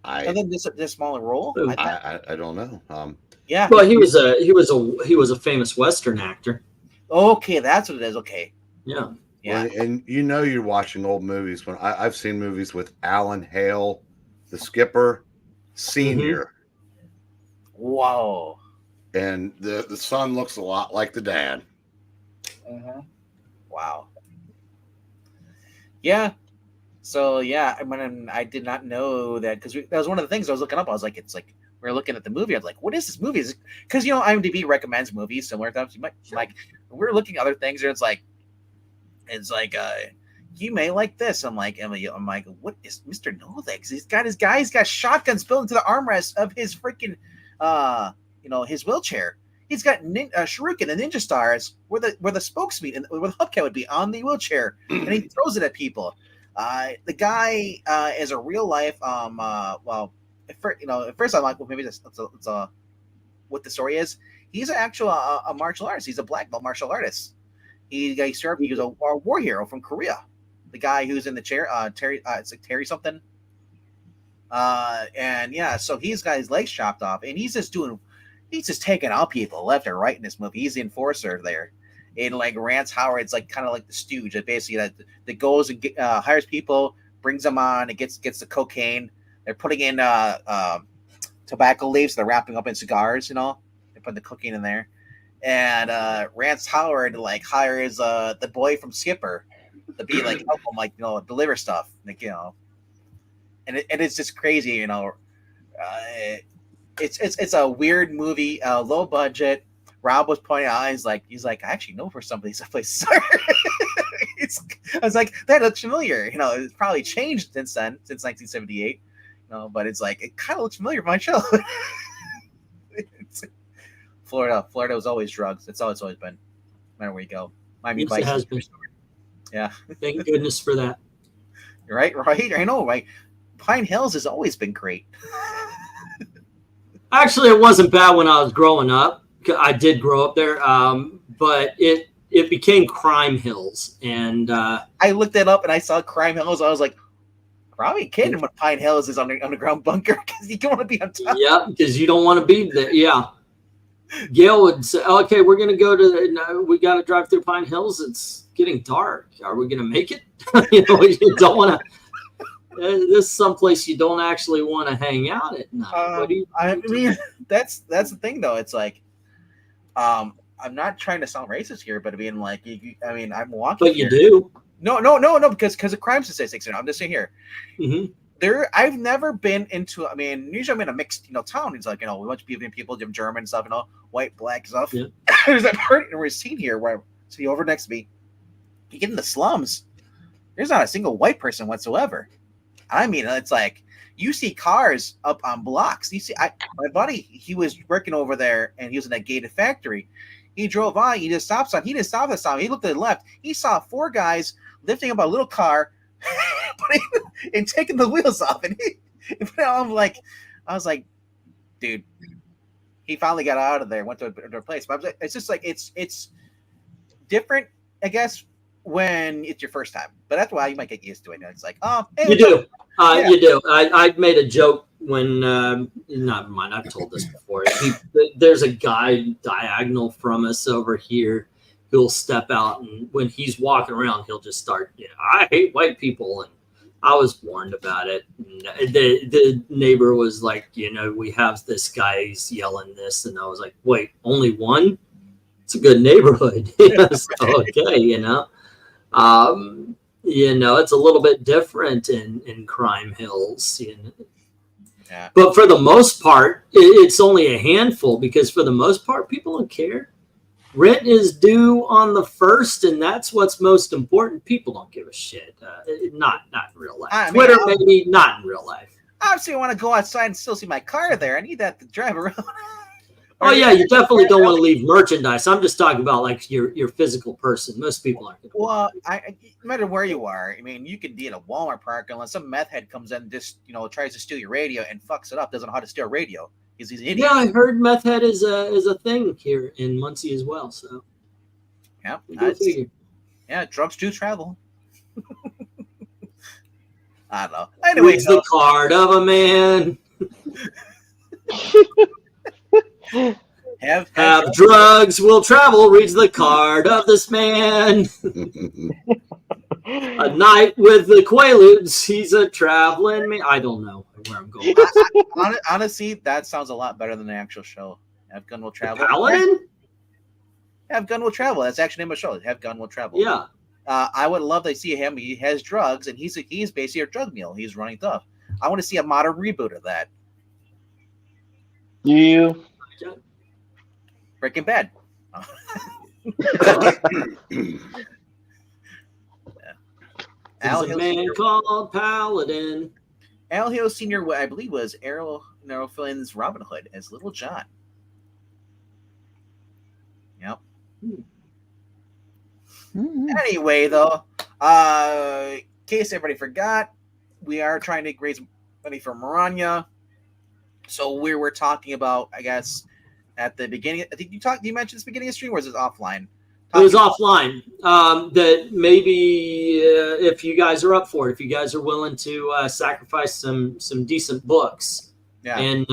And then this smaller role. I don't know. Yeah. Well, he was a famous Western actor. Okay, that's what it is. Okay. Yeah. Yeah. Well, and you're watching old movies. When I've seen movies with Alan Hale, the skipper, senior. Whoa. And the son looks a lot like the dad. Wow. Yeah. So yeah, I did not know that, because that was one of the things I was looking up. I was like, it's like we were looking at the movie. I was like, what is this movie? Because IMDb recommends movies similar to you might like. We're looking at other things, and it's like you may like this. I'm like, what is Mr. No Legs? He's got shotguns built into the armrest of his freaking his wheelchair. He's got shuriken and ninja stars where the spokes meet and where the hubcap would be on the wheelchair, and he throws it at people. The guy is a real life. At first I'm like, well, maybe it's what the story is. He's an actual a martial artist. He's a black belt martial artist. He was a war hero from Korea. The guy who's in the chair, Terry, it's like Terry something. And yeah, so he's got his legs chopped off, and he's just taking out people left and right in this movie. He's the enforcer there. And like Rance Howard's like kind of like the stooge that basically that goes and hires people, brings them on, and gets the cocaine. They're putting in tobacco leaves. They're wrapping up in cigars. They put the cocaine in there, and Rance Howard like hires the boy from Skipper to be like help him deliver stuff and it's just crazy. It's a weird movie, low budget. Rob was pointing out, he's like, I actually know where some of these places are. I was like, that looks familiar. It's probably changed since 1978. But it's like, it kind of looks familiar from my show. Florida was always drugs. It's always been. No matter where you go. Miami Yes, it has been. Yeah. Thank goodness for that. Right. I know. Right. Pine Hills has always been great. Actually, it wasn't bad when I was growing up. I did grow up there, but it became Crime Hills, and I looked it up and I saw Crime Hills. I was like, probably kidding when Pine Hills is underground bunker, because you don't want to be on top. Yeah, because you don't want to be there. Yeah. Gail would say, okay, we're going to go to we got to drive through Pine Hills. It's getting dark. Are we going to make it? You don't want to. This is someplace you don't actually want to hang out at night. I mean, that's the thing, though. It's like, I'm not trying to sound racist here, but being like, I'm walking. But you do. No, because of crime statistics. I'm just saying here. Mm-hmm. I've never been into. Usually I'm in a mixed, town. It's like, a bunch of people, German stuff, white, black stuff. Yeah. There's that part we're seeing here where see over next to me. You get in the slums. There's not a single white person whatsoever. It's like you see cars up on blocks. You see, my buddy, he was working over there, and he was in that gated factory. He drove on. He just stopped sign. He didn't stop the sign. He looked to the left. He saw 4 guys lifting up a little car and taking the wheels off. And I was like, dude, he finally got out of there, went to a place. But it's just like it's different, I guess, when it's your first time. But that's why you might get used to it. It's like, oh, hey, you do. You do. I made a joke when, not mine, I've told this before. There's a guy diagonal from us over here who'll step out, and when he's walking around, he'll just start, I hate white people. And I was warned about it. And the neighbor was like, we have this guy, he's yelling this. And I was like, wait, only one? It's a good neighborhood. Yes, okay, it's a little bit different in Crime Hills. Yeah. But for the most part, it's only a handful, because for the most part, people don't care. Rent is due on the 1st, and that's what's most important. People don't give a shit. Not in real life. Twitter, maybe, not in real life. Obviously, I want to go outside and still see my car there. I need that to drive around. Oh yeah, you definitely don't want to leave merchandise. I'm just talking about like your physical person. Most people aren't going to. Well, no matter where you are, I mean, you could be in a Walmart park unless some meth head comes in and just tries to steal your radio and fucks it up. Doesn't know how to steal a radio. He's an idiot. Yeah, I heard meth head is a thing here in Muncie as well. So yeah, drugs do travel. I don't know. Anyway, reads the card of a man. Have drugs will travel. Reads the card of this man. A night with the Quaaludes. He's a traveling man. I don't know where I'm going. Honestly, that sounds a lot better than the actual show. Have Gun Will Travel. Paladin? Have Gun Will Travel. That's actually the name of the show. Have Gun Will Travel. Yeah. I would love to see him. He has drugs, and he's basically a drug mule. He's running stuff. I want to see a modern reboot of that. You. Breaking Bad. There's a man called Paladin. Al Hill Sr., I believe, was Errol Flynn's Robin Hood as Little John. Yep. Anyway, though, in case everybody forgot, we are trying to raise money for Maranya. So we were talking about, I guess, at the beginning. I think you mentioned this beginning of the stream, or was it offline? It was offline. That maybe if you guys are up for it, if you guys are willing to sacrifice some decent books, and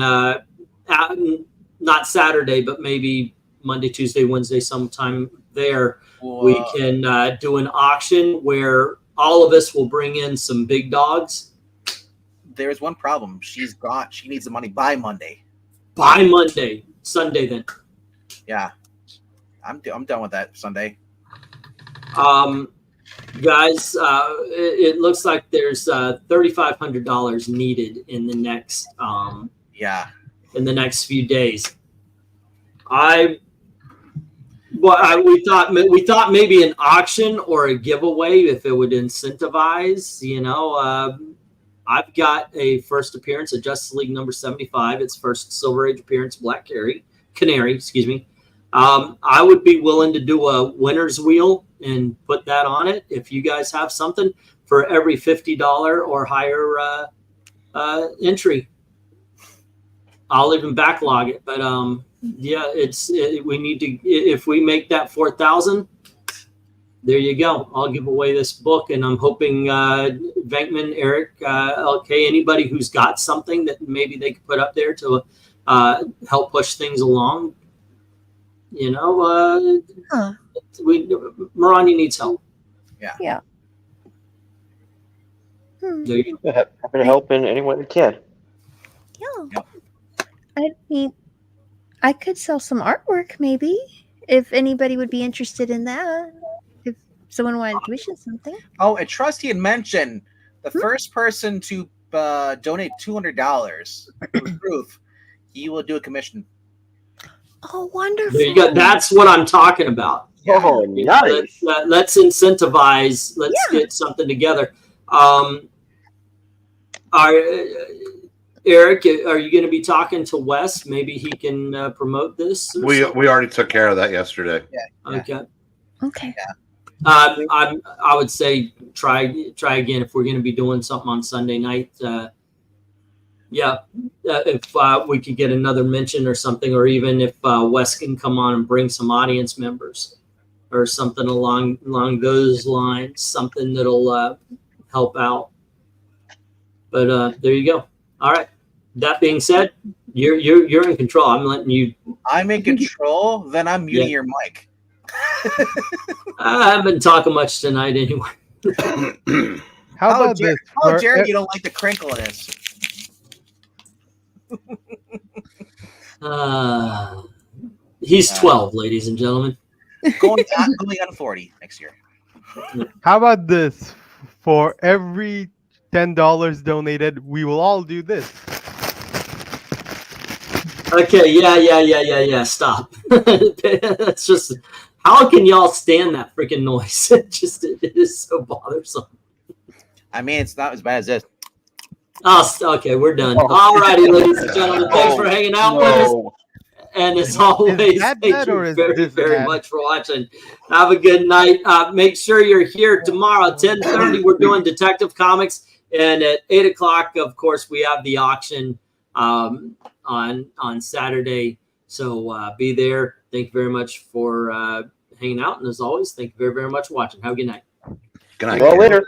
not Saturday, but maybe Monday, Tuesday, Wednesday, sometime there, we can do an auction where all of us will bring in some big dogs. There's one problem. She needs the money by Monday. By Monday, Sunday then. Yeah. I'm done with that Sunday. Guys, it looks like there's $3,500 needed in the next in the next few days. We thought maybe an auction or a giveaway if it would incentivize. I've got a first appearance at Justice League number 75. It's first Silver Age appearance, Black Canary. Excuse me. I would be willing to do a winner's wheel and put that on it. If you guys have something for every $50 or higher entry, I'll even backlog it. But we need to. If we make that 4,000, there you go. I'll give away this book, and I'm hoping Venkman, Eric, LK, anybody who's got something that maybe they could put up there to help push things along. Maranya needs help. Yeah. Happy to help in any way we can. Yeah. I mean, I could sell some artwork maybe if anybody would be interested in that. If someone wanted to commission something. Oh, and Trusty had mentioned the first person to donate $200 with proof, he will do a commission. Oh, wonderful! There you go. That's what I'm talking about. Oh, nice. Let's incentivize. Let's get something together. Eric, are you going to be talking to Wes? Maybe he can promote this. We already took care of that yesterday. Okay. Okay. I would say try again if we're going to be doing something on Sunday night. If we could get another mention or something, or even if Wes can come on and bring some audience members or something along those lines, something that'll help out. But there you go. All right. That being said, you're in control. I'm letting you. I'm in control. Then I'm muting your mic. I haven't been talking much tonight anyway. How about this? Oh, Jared, you don't like the crinkliness. He's 12, ladies and gentlemen. Going on 40 next year. How about this? For every $10 donated, we will all do this. Okay, yeah. Stop. That's just. How can y'all stand that freaking noise? It is so bothersome. I mean, it's not as bad as this. Oh, okay, we're done. All righty, ladies and gentlemen, thanks for hanging out with us. And as always, that thank bad or you is very, this very bad? much for watching. Have a good night. Make sure you're here tomorrow at 10:30. We're doing Detective Comics. And at 8 o'clock, of course, we have the auction on Saturday. So be there. Thank you very much for hanging out. And as always, thank you very, very much for watching. Have a good night. Good night. Well, kids. later.